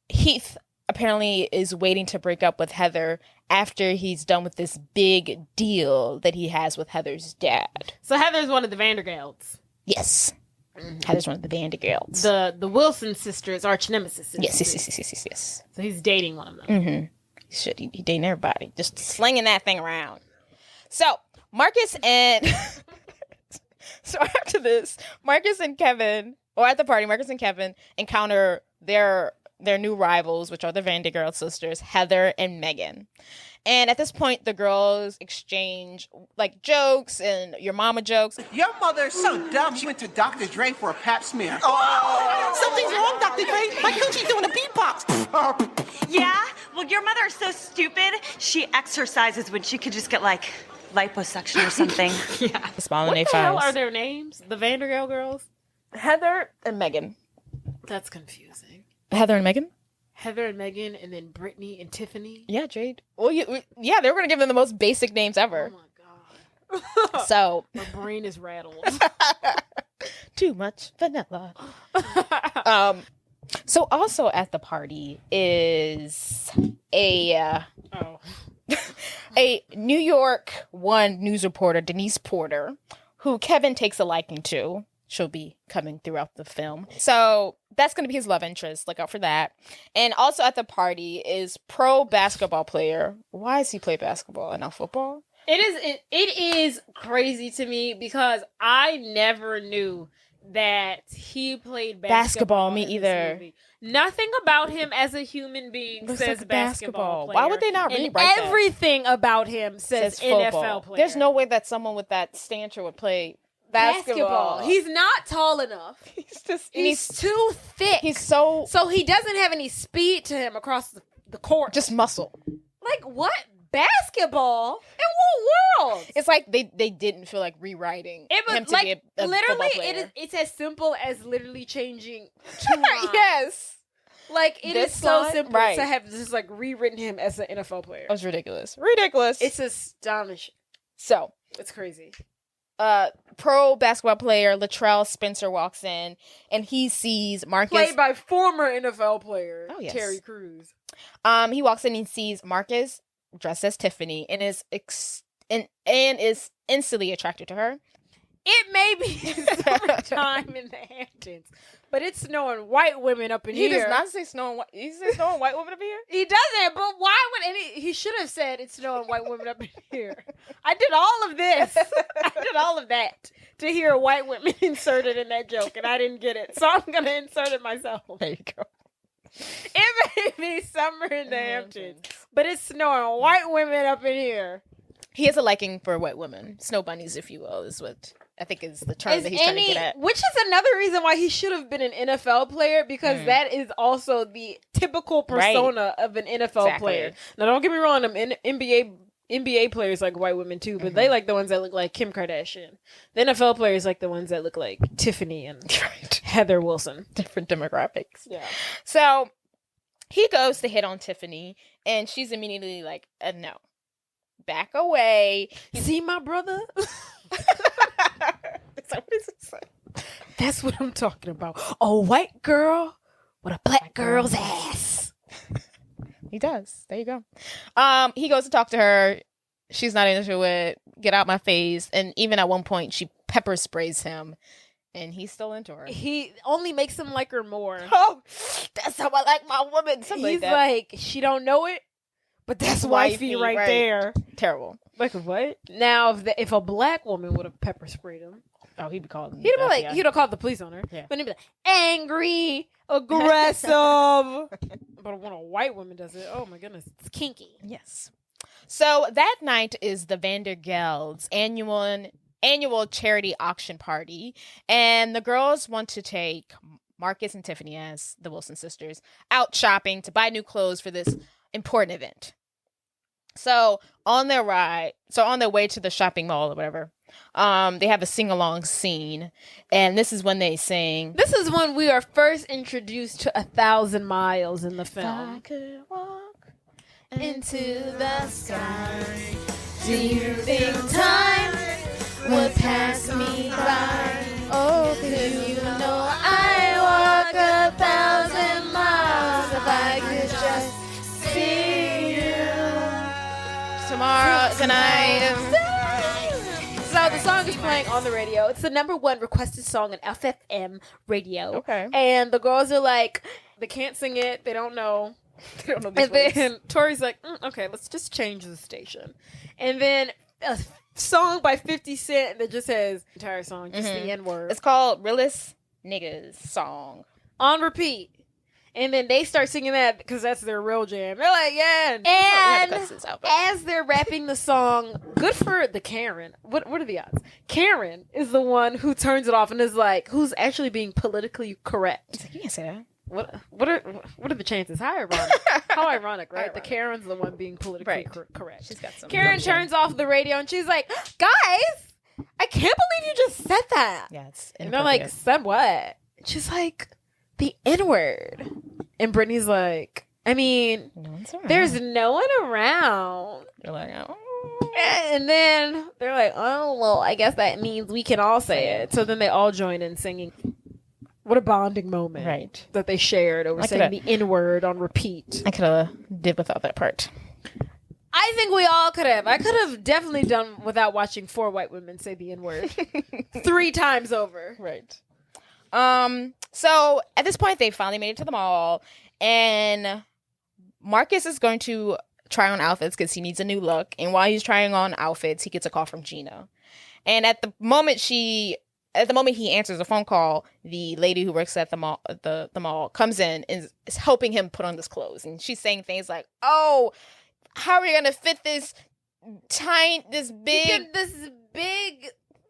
Heath apparently is waiting to break up with Heather after he's done with this big deal that he has with Heather's dad. So Heather's one of the Vandergelts. Yes. Mm-hmm. Heather's one of the Vandergelts. The Wilson sisters, arch nemesis. Yes. So he's dating one of them. Mm-hmm. He dating everybody. Just slinging that thing around. So, Marcus and... So after this, Marcus and Kevin encounter their new rivals, which are the Vandergirl sisters, Heather and Megan. And at this point, the girls exchange, like, jokes and your mama jokes. Your mother's so dumb, she went to Dr. Dre for a pap smear. Oh! Something's wrong, Dr. Dre. My coochie's doing a beatbox. Yeah? Well, your mother is so stupid, she exercises when she could just get, like, liposuction or something. Yeah. What the hell are their names? The Vandergirl girls? Heather and Megan. That's confusing. Heather and Megan? Heather and Megan, and then Brittany and Tiffany. Yeah, Jade. Well, they were going to give them the most basic names ever. Oh, my God. So. My brain is rattled. Too much vanilla. So also at the party is a New York One news reporter, Denise Porter, who Kevin takes a liking to. She'll be coming throughout the film. So that's going to be his love interest. Look out for that. And also at the party is pro basketball player. Why does he play basketball and not football? It is crazy to me because I never knew that he played basketball. Me either. Movie. Nothing about him as a human being says like basketball player. Why would they not rewrite that? Everything about him says NFL player. There's no way that someone with that stature would play basketball. He's not tall enough. He's too thick. So he doesn't have any speed to him across the court. Just muscle. Like what? Basketball? In what world? It's like they didn't feel like rewriting him to be a literally player. it's as simple as literally changing two lines. Yes. Like it is so simple to have just like rewritten him as an NFL player. It was ridiculous. It's astonishing. So it's crazy. Pro basketball player Latrell Spencer walks in and he sees Marcus, played by former NFL player Terry Crews. He walks in and sees Marcus dressed as Tiffany and is instantly attracted to her. It may be summertime in the Hamptons, but it's snowing white women up in here. He does not say snowing white. He says snowing white women up here. He doesn't. But why would he should have said it's snowing white women up in here. I did all of this. I did all of that to hear white women inserted in that joke, and I didn't get it. So I'm gonna insert it myself. There you go. It may be summer in the Hamptons, but it's snowing white women up in here. He has a liking for white women, snow bunnies, if you will, is what I think is the term that he's trying to get at. Which is another reason why he should have been an NFL player, because that is also the typical persona of an NFL player. Now, don't get me wrong, NBA players like white women too, but they like the ones that look like Kim Kardashian. The NFL players like the ones that look like Tiffany and Heather Wilson. Different demographics. Yeah. So he goes to hit on Tiffany, and she's immediately like, no. Back away. See my brother? That's what I'm talking about. A white girl with a black girl's ass. He does. There you go. He goes to talk to her. She's not into it. Get out my face. And even at one point, she pepper sprays him. And he's still into her. He only makes him like her more. Oh, that's how I like my woman. Something he's like she don't know it, but that's wifey right there. Terrible. Like what? Now, if a black woman would have pepper sprayed him, he'd be called. He'd have called the police on her. Yeah. But he'd be like angry, aggressive. But when a white woman does it, oh my goodness, it's kinky. Yes. So that night is the Vandergelts' annual charity auction party, and the girls want to take Marcus and Tiffany, as the Wilson sisters, out shopping to buy new clothes for this important event. So on their way to the shopping mall or whatever, they have a sing-along scene, and this is when they sing. This is when we are first introduced to 1,000 Miles in the film. If I could walk into the sky, do you think time would pass me by? Oh, 'cause you know I walk 1,000 miles if I could just tonight. So the song is playing on the radio. It's the #1 requested song on FFM radio. Okay. And the girls are like, they can't sing it. They don't know. They don't know these And words. then Tori's like, okay, let's just change the station. And then a song by 50 Cent that just says entire song, just the N-word. It's called Realest Niggas Song. On repeat. And then they start singing that because that's their real jam. They're like, yeah. And as they're rapping the song, good for the Karen. What are the odds? Karen is the one who turns it off and is like, who's actually being politically correct. It's like, you can't say that. What are the chances? How ironic. How ironic, right? The Karen's the one being politically correct. She's got some. Karen turns off the radio and she's like, guys, I can't believe you just said that. Yeah, it's and they're like, said what? She's like, the N-word. And Brittany's like, I mean, there's no one around. They're like, oh. And then they're like, oh, well, I guess that means we can all say it. So then they all join in singing. What a bonding moment that they shared over saying the N-word on repeat. I could have did without that part. I think we all could have. I could have definitely done without watching 4 white women say the N-word 3 times over. Right. So at this point, they finally made it to the mall, and Marcus is going to try on outfits because he needs a new look. And while he's trying on outfits, he gets a call from Gina. And at the moment he answers the phone call, the lady who works at the mall comes in and is helping him put on his clothes. And she's saying things like, "Oh, how are we gonna fit this big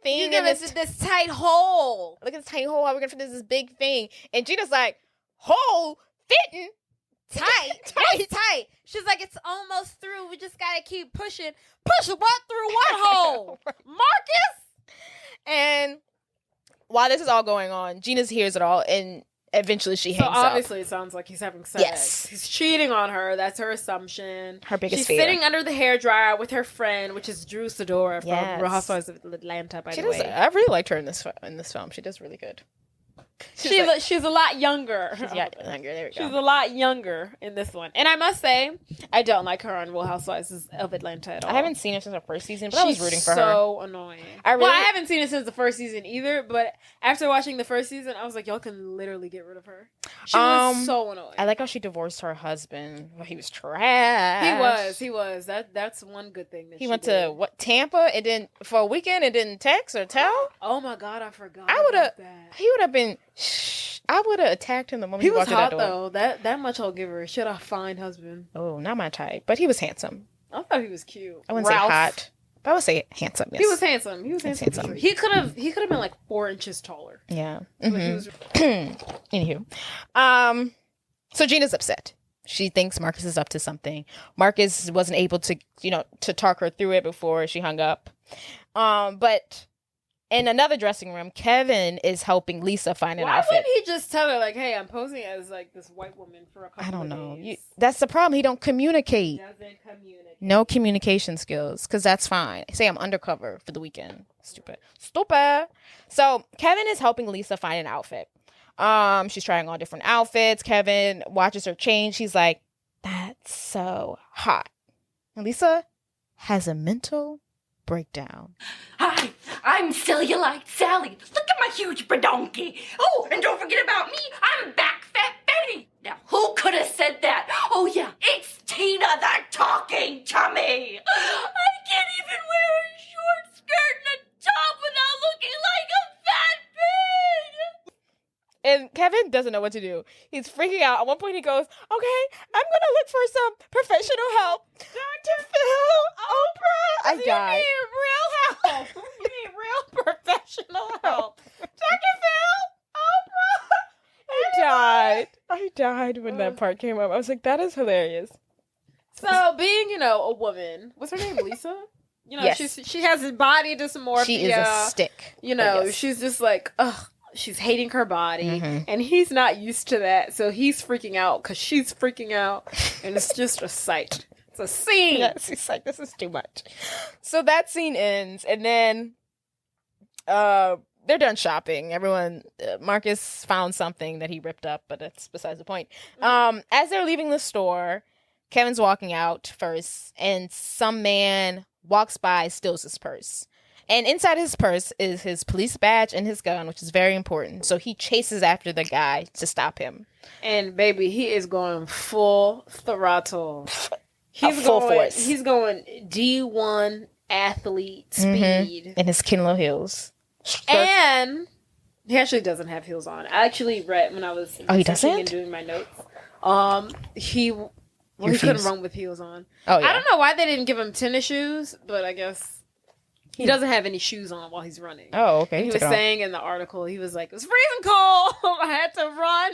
thing in this tight hole? Look at this tight hole. How are we gonna fit this big thing?" And Gina's like, "Hole fitting tight." She's like, "It's almost through. We just gotta keep pushing. Push what through what hole, Marcus?" And while this is all going on, Gina hears it all, and eventually she hangs up. Obviously, it sounds like he's having sex. Yes. He's cheating on her. That's her assumption. Her biggest She's fear. sitting under the hairdryer with her friend, which is Drew Sidora from Real Housewives of Atlanta, by the way. I really liked her in this film. She does really good. She's a lot younger. She's younger. There we go. She's a lot younger in this one. And I must say, I don't like her on Real Housewives of Atlanta at all. I haven't seen her since the first season, but I was rooting for her. So annoying. I haven't seen it since the first season either, but after watching the first season, I was like, y'all can literally get rid of her. She was so annoying. I like how she divorced her husband. Well, he was trash. He was. That's one good thing that he went to Tampa and then for a weekend and didn't text or tell. Oh my God, I forgot. He would have been. I would have attacked him the moment he walked in that door. He was hot though. That much I'll give her. She had a fine husband. Oh, not my type, but he was handsome. I thought he was cute. I wouldn't say hot, but I would say handsome. Yes. He was handsome. He was handsome. Sure. He could have been like 4 inches taller. Yeah. Anywho, so Gina's upset. She thinks Marcus is up to something. Marcus wasn't able to, to talk her through it before she hung up. But in another dressing room, Kevin is helping Lisa find an outfit. Why wouldn't he just tell her, like, hey, I'm posing as, like, this white woman for a couple of days? I don't know. That's the problem. He don't communicate. No communication skills, because that's fine. Say I'm undercover for the weekend. Stupid. So Kevin is helping Lisa find an outfit. She's trying on different outfits. Kevin watches her change. He's like, that's so hot. And Lisa has a mental breakdown. Hi, I'm Cellulite Sally. Look at my huge badonkey. Oh, and don't forget about me. I'm Back Fat Betty. Now, who could have said that? Oh, yeah, it's Tina the talking tummy. I can't even wear a short skirt and a top without looking like a fat pig. And Kevin doesn't know what to do. He's freaking out. At one point he goes, okay, I'm going to look for some professional help. Dr. Phil, Oprah. I died. You need real help. You need real professional help. Dr. Phil, Oprah. I died when that part came up. I was like, that is hilarious. So being, a woman, what's her name, Lisa? Yes. She has a body dysmorphia. She is a stick. She's just like, ugh. She's hating her body, and he's not used to that, so he's freaking out because she's freaking out, and it's just a sight. It's a scene. Yes, he's like, this is too much. So that scene ends, and then they're done shopping. Everyone, Marcus found something that he ripped up, but that's besides the point. As they're leaving the store, Kevin's walking out first, and some man walks by, steals his purse. And inside his purse is his police badge and his gun, which is very important. So he chases after the guy to stop him. And baby, he is going full throttle. He's full force. He's going D1 athlete speed. In his Kindle heels. And he actually doesn't have heels on. I actually read when I was and doing my notes. He couldn't run with heels on. Oh, yeah. I don't know why they didn't give him tennis shoes, but I guess he doesn't have any shoes on while he's running. Oh, okay. And he was saying in the article, he was like, it was freezing cold. I had to run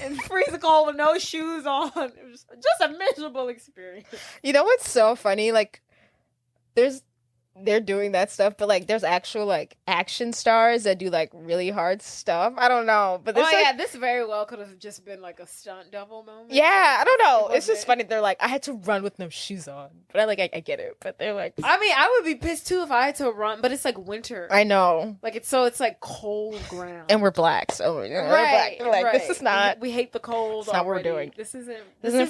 in freezing cold with no shoes on. It was just a miserable experience. You know what's so funny? Like, they're doing that stuff, but like there's actual like action stars that do like really hard stuff. I don't know, but this very well could have just been like a stunt double moment. Yeah, I don't know. It's just funny. They're like, I had to run with no shoes on, but I get it. But they're like, I mean, I would be pissed too if I had to run, but it's like winter. I know. Like it's like cold ground, and we're black, so right. We're like, this is not. We hate the cold. It's not what we're doing. This isn't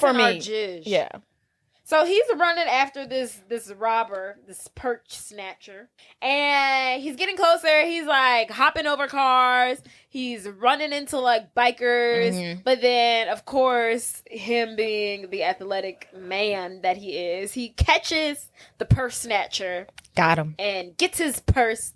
for me. Jizz. Yeah. So he's running after this robber, this perch snatcher, and he's getting closer. He's like hopping over cars. He's running into like bikers. But then, of course, him being the athletic man that he is, he catches the purse snatcher. Got him. And gets his purse.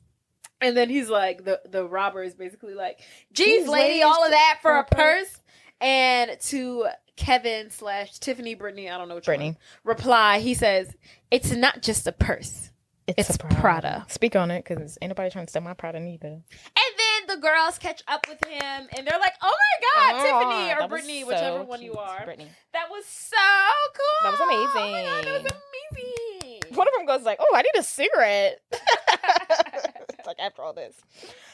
And then he's like, the robber is basically like, geez, lady, all of that for a purse? And to Kevin / Tiffany Brittany, I don't know which one, reply, he says, it's not just a purse. It's Prada. Speak on it, because ain't nobody trying to steal my Prada neither. And then the girls catch up with him, and they're like, oh my God, Tiffany or Brittany, whichever one you are. Brittany. That was so cool. That was amazing. Oh my God, that was amazing. One of them goes like, oh, I need a cigarette. Like, after all this.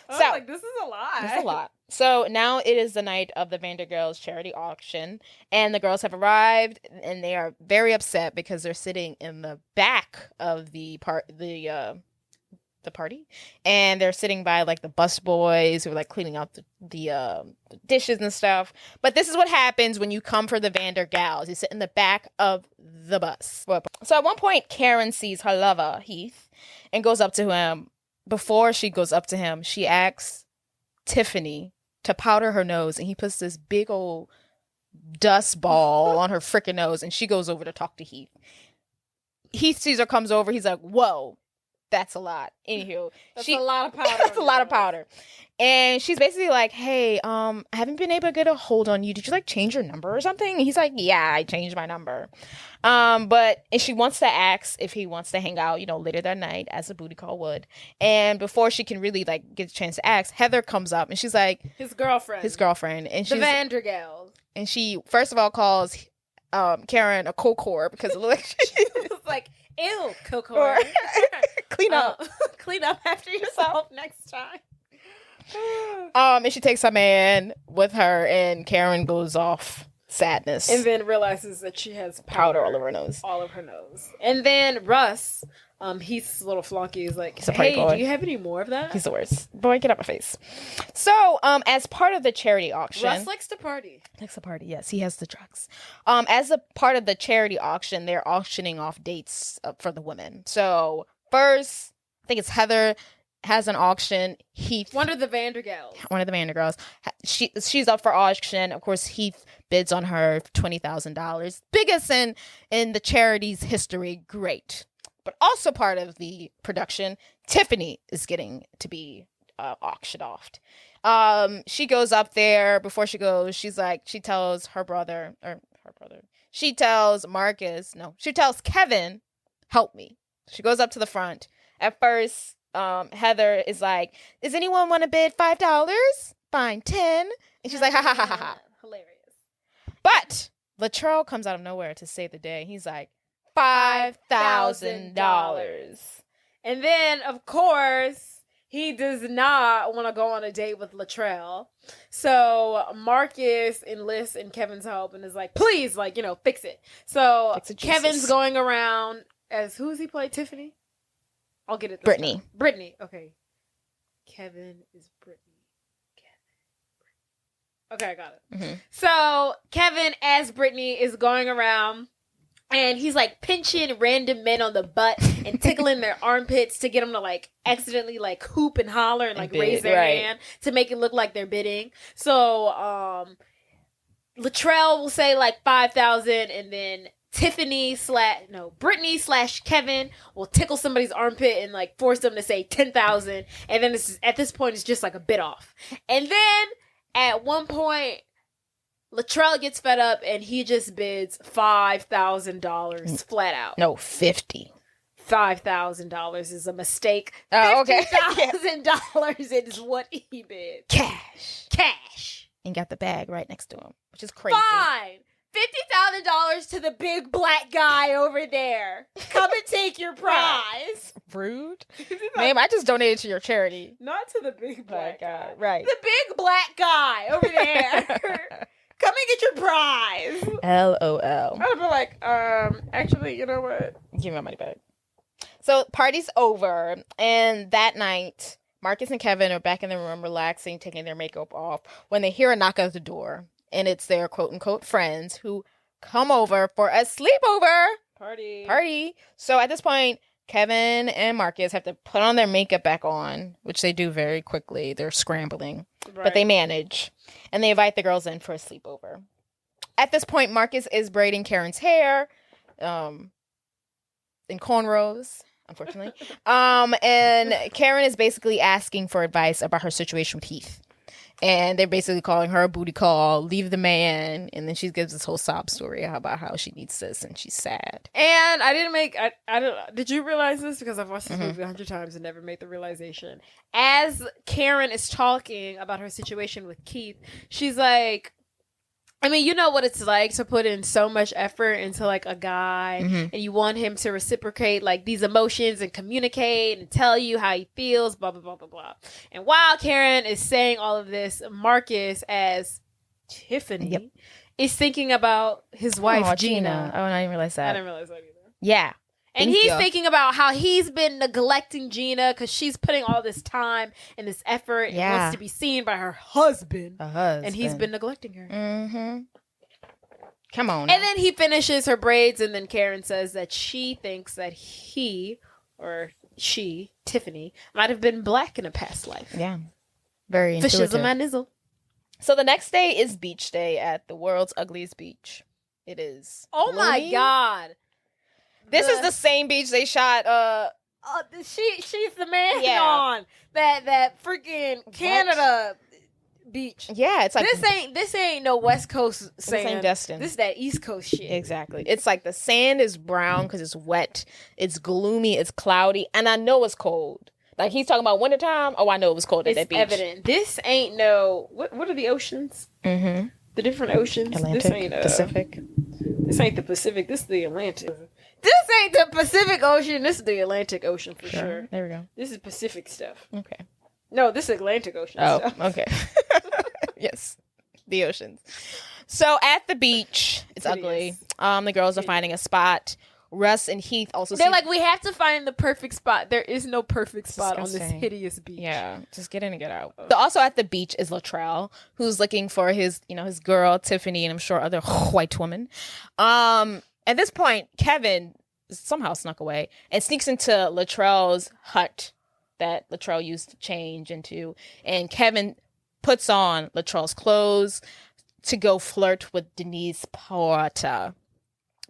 I was like, this is a lot. This is a lot. So now it is the night of the Vandergirls charity auction, and the girls have arrived, and they are very upset because they're sitting in the back of the party, and they're sitting by like the bus boys who are like cleaning out the dishes and stuff. But this is what happens when you come for the Vandergals. You sit in the back of the bus. So at one point, Karen sees her lover Heath and goes up to him. Before she goes up to him, she asks Tiffany to powder her nose, and he puts this big old dust ball on her freaking nose, and she goes over to talk to Heath. Heath sees her, comes over. He's like, whoa, that's a lot. Anywho, that's a lot of powder. That's a lot of powder. And she's basically like, hey, I haven't been able to get a hold on you. Did you like change your number or something? And he's like, yeah, I changed my number. And she wants to ask if he wants to hang out, later that night, as a booty call would. And before she can really like get a chance to ask, Heather comes up and she's like, his girlfriend, and she's the Vandergals. And she first of all calls Karen a coke-whore because it looks like she's like, ew, coke-whore. Clean up. Clean up after yourself next time. And she takes her man with her, and Karen goes off sadness. And then realizes that she has powder all over her nose. All over her nose. And then Russ, Heath's little flunky, is like, hey, do you have any more of that? He's the worst. Boy, get out my face. So, as part of the charity auction... Russ likes to party. Yes. He has the drugs. As a part of the charity auction, they're auctioning off dates for the women. So, first, I think it's Heather has an auction. Heath, one of the Vandergirls. She's up for auction. Of course, Heath bids on her $20,000. Biggest in the charity's history. Great. But also part of the production, Tiffany is getting to be auctioned off. She goes up there. Before she goes, she tells she tells Kevin, help me. She goes up to the front. At first, Heather is like, does anyone want to bid $5? Fine, 10. And she's like, ha ha ha ha ha. Hilarious. But Latrell comes out of nowhere to save the day. He's like, $5,000. And then, of course, he does not want to go on a date with Latrell. So Marcus enlists in Kevin's help and is like, please, fix it. So Kevin's going around as, who does he play? Tiffany? I'll get it. Brittany. Okay. Kevin is Brittany. Okay, I got it. Mm-hmm. So Kevin as Brittany is going around And he's like pinching random men on the butt and tickling their armpits to get them to like accidentally like hoop and holler and like raise their hand to make it look like they're bidding. So Latrell will say like 5,000, and then Brittany/Kevin will tickle somebody's armpit and like force them to say 10,000, and then at this point it's just like a bit off. And then at one point Latrell gets fed up and he just bids $5,000 flat out. No, 50. $5,000 is a mistake. Oh, okay. $50,000 is what he bid. Cash. And got the bag right next to him, which is crazy. Fine. $50,000 to the big black guy over there. Come and take your prize. Rude. Ma'am, I just donated to your charity. Not to the big black guy. Right. The big black guy over there. Come and get your prize. LOL. I'd be like, actually, you know what? Give me my money back. So, party's over. And that night, Marcus and Kevin are back in the room relaxing, taking their makeup off, when they hear a knock at the door. And it's their quote-unquote friends who come over for a sleepover. Party. So, at this point, Kevin and Marcus have to put on their makeup back on, which they do very quickly. They're scrambling. Right. But they manage. And they invite the girls in for a sleepover. At this point, Marcus is braiding Karen's hair in cornrows, unfortunately. And Karen is basically asking for advice about her situation with Heath. And they're basically calling her a booty call, leave the man. And then she gives this whole sob story about how she needs this and she's sad. And did you realize this? Because I've watched this movie 100 times and never made the realization. As Karen is talking about her situation with Keith, she's like, I mean, you know what it's like to put in so much effort into like a guy and you want him to reciprocate like these emotions and communicate and tell you how he feels, blah, blah, blah, blah, blah. And while Karen is saying all of this, Marcus, as Tiffany, is thinking about his wife, Gina. Oh, and I didn't realize that. I didn't realize that either. Yeah. And he's thinking about how he's been neglecting Gina because she's putting all this time and this effort and wants to be seen by her husband. And he's been neglecting her. Mm-hmm. Come on now. And then he finishes her braids, and then Karen says that she thinks that he, or she, Tiffany, might have been black in a past life. Yeah. Very intuitive. Fishism and nizzle. So the next day is beach day at the world's ugliest beach. It is. Oh my God. This is the same beach they shot. She's the man on that freaking Canada beach. Yeah, it's like this ain't no West Coast sand. This ain't Destin. This is that East Coast shit. Exactly. It's like the sand is brown because it's wet. It's gloomy. It's cloudy, and I know it's cold. Like he's talking about wintertime. Oh, I know it was cold at that beach. It's evident. This ain't no. What are the oceans? Mm-hmm. The different oceans. Atlantic, this ain't Pacific. This ain't the Pacific. This is the Atlantic. This ain't the Pacific Ocean. This is the Atlantic Ocean for sure. There we go. This is Pacific stuff. Okay. No, this is Atlantic Ocean stuff. Oh, okay. Yes. The oceans. So at the beach, it's ugly. The girls are finding a spot. Russ and Heath also They're like, we have to find the perfect spot. There is no perfect spot on this hideous beach. Yeah, just get in and get out. So also at the beach is Latrell, who's looking for his girl, Tiffany, and I'm sure other white women. At this point, Kevin somehow snuck away and sneaks into Latrell's hut that Latrell used to change into. And Kevin puts on Latrell's clothes to go flirt with Denise Porta.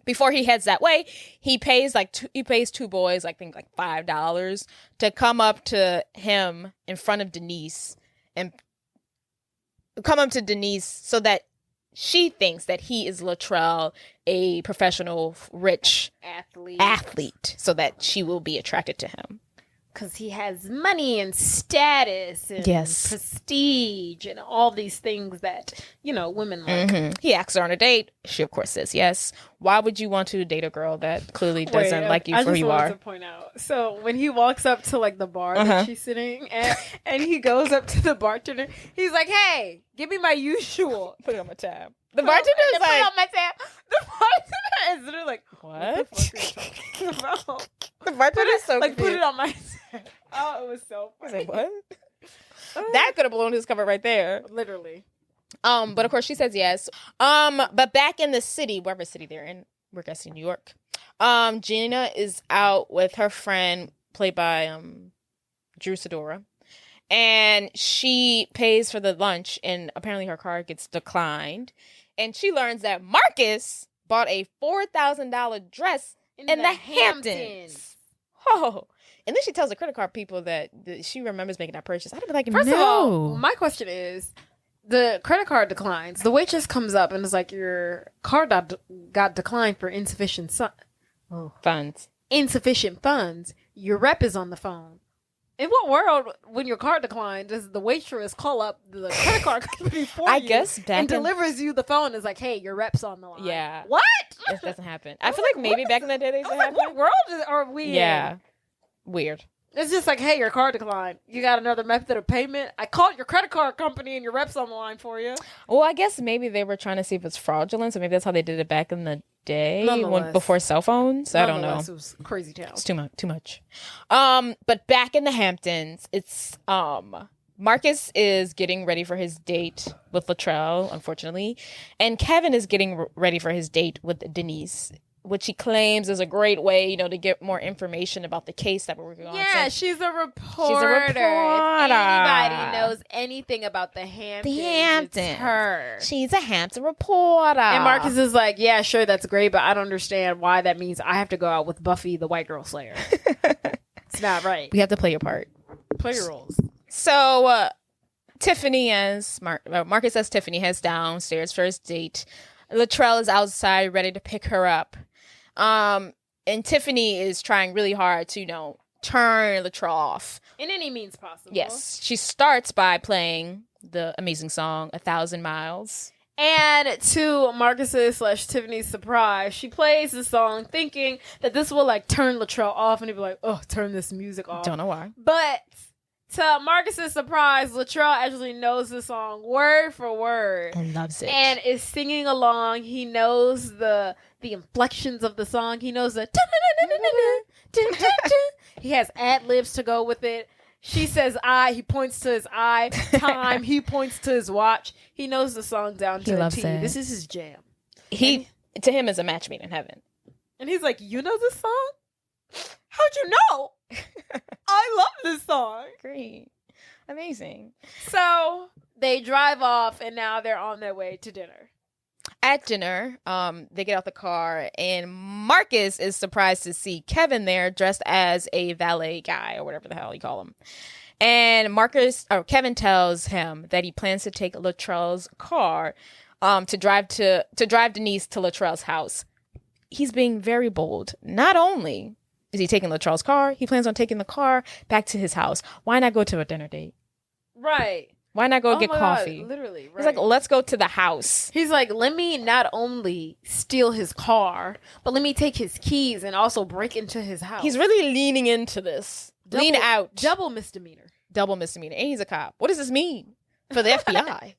Before he heads that way, he pays two boys, I think like $5 to come up to him in front of Denise and come up to Denise so that she thinks that he is Latrell, a professional, rich athlete, so that she will be attracted to him. Because he has money and status and prestige and all these things that, women like. Mm-hmm. He asks her on a date. She, of course, says yes. Why would you want to date a girl that clearly doesn't like you for who you are? I just wanted to point out. So when he walks up to, like, the bar that she's sitting at, and he goes up to the bartender, he's like, hey, give me my usual. Put it on my tab. The bartender is like... Put it on my tab. The bartender is literally like, what the fuck are you talking about? The bartender is so like, confused. put it on my tab. Oh, it was so funny. I was like, what? That could have blown his cover right there. Literally. But of course she says yes. But back in the city, wherever city they're in, we're guessing New York. Gina is out with her friend, played by Drew Sidora. And she pays for the lunch, and apparently her card gets declined. And she learns that Marcus bought a $4,000 dress in the Hamptons. Oh. And then she tells the credit card people that she remembers making that purchase. I'd be like, First of all, my question is, the credit card declines. The waitress comes up and is like, your card got declined for insufficient funds. Insufficient funds. Your rep is on the phone. In what world, when your card declined, does the waitress call up the credit card company for you? I guess and delivers you the phone? Is like, hey, your rep's on the line. Yeah. What? It doesn't happen. I feel like maybe back in the day they used to happen. What world are we in? Yeah. Weird. It's just like, hey, your card declined. You got another method of payment? I called your credit card company and your rep's on the line for you. Well, I guess maybe they were trying to see if it's fraudulent, so maybe that's how they did it back in the day before cell phones. I don't know. It was crazy town. It's too much. But back in the Hamptons, it's Marcus is getting ready for his date with Latrell, unfortunately, and Kevin is getting ready for his date with Denise, which he claims is a great way, to get more information about the case that we're working on. Yeah, she's a reporter. If anybody knows anything about the Hamptons, it's her. She's a Hampton reporter. And Marcus is like, yeah, sure, that's great, but I don't understand why that means I have to go out with Buffy, the white girl slayer. It's not right. We have to play your part. Play your roles. So, Tiffany Marcus as Tiffany heads downstairs for his date. Latrell is outside ready to pick her up. And Tiffany is trying really hard to, turn Latrell off. In any means possible. Yes. She starts by playing the amazing song, 1,000 Miles. And to Marcus's / Tiffany's surprise, she plays the song thinking that this will, turn Latrell off. And he'd be like, oh, turn this music off. Don't know why. But to Marcus's surprise, Latrell actually knows the song word for word. And loves it. And is singing along. He knows the inflections of the song. He knows the he has ad-libs to go with it. She says I, he points to his eye. Time, he points to his watch. He knows the song down to the T. This is his jam. To him is a match made in heaven. And he's like, you know this song? How'd you know? I love this song. Great. Amazing. So they drive off and now they're on their way to dinner. At dinner, they get out the car and Marcus is surprised to see Kevin there dressed as a valet guy or whatever the hell you call him. And Kevin tells him that he plans to take Latrell's car to drive Denise to Latrell's house. He's being very bold. Not only is he taking Latrell's car, he plans on taking the car back to his house. Why not go to a dinner date? Right. Why not go get coffee? God, literally, right. He's like, let's go to the house. He's like, let me not only steal his car, but let me take his keys and also break into his house. He's really leaning into this. Lean out. Double misdemeanor. And he's a cop. What does this mean for the FBI?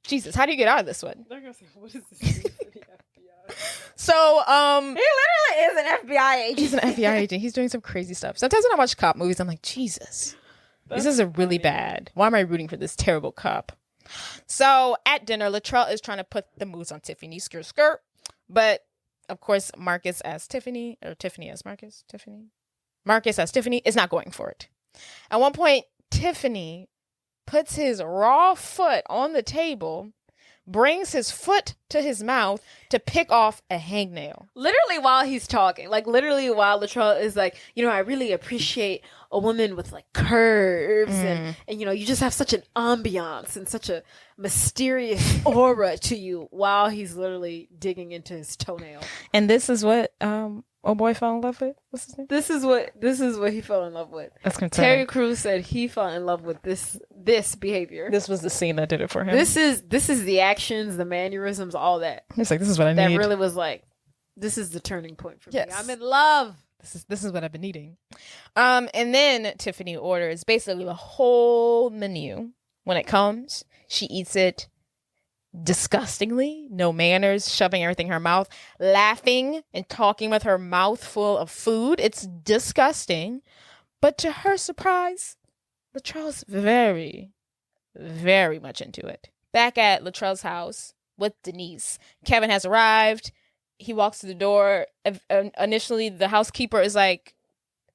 Jesus, how do you get out of this one? They're gonna say, what does this mean for the FBI? So, he literally is an FBI agent. He's an FBI agent. He's doing some crazy stuff. Sometimes when I watch cop movies, I'm like, Jesus. This is really bad. Why am I rooting for this terrible cop? So at dinner, Latrell is trying to put the moves on Tiffany. Skirt. But, of course, Marcus as Tiffany, or Tiffany as Marcus. Marcus as Tiffany is not going for it. At one point, Tiffany puts his raw foot on the table, brings his foot to his mouth to pick off a hangnail. Literally while he's talking. Literally while Latrell is like, I really appreciate a woman with curves and you just have such an ambiance and such a mysterious aura to you while he's literally digging into his toenail. And this is what oh boy fell in love with? What's his name? This is what he fell in love with. That's concerning. Terry Crews said he fell in love with this behavior. This was the scene that did it for him. This is the actions, the mannerisms, all that. He's like, this is what I need. That really was this is the turning point for me. I'm in love. This is what I've been needing. And then Tiffany orders basically the whole menu. When it comes, she eats it disgustingly, no manners, shoving everything in her mouth, laughing and talking with her mouth full of food. It's disgusting. But to her surprise, Latrell's very, very much into it. Back at Latrell's house with Denise, Kevin has arrived he walks to the door. Initially, the housekeeper is like,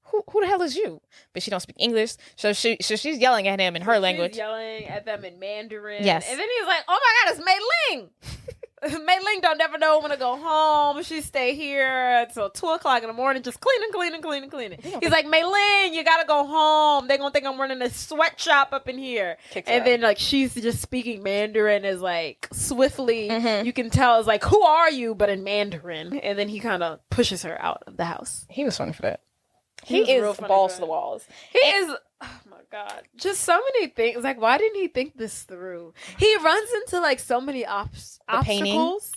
who the hell is you? But she don't speak English, so she's yelling at him in her language. She's yelling at them in Mandarin. Yes. And then he's like, oh my God, it's Mei Ling. Mei Ling don't never know when to go home. She stay here until 2 o'clock in the morning, just cleaning. He's like, Mei Ling, you gotta go home. They gonna think I'm running a sweatshop up in here. And then like she's just speaking Mandarin as like swiftly. You can tell it's like, who are you? But in Mandarin. And then he kind of pushes her out of the house. He was funny for that. He is balls to the walls. He is. Oh my God. Just so many things. Like, why didn't he think this through? He runs into like so many obstacles.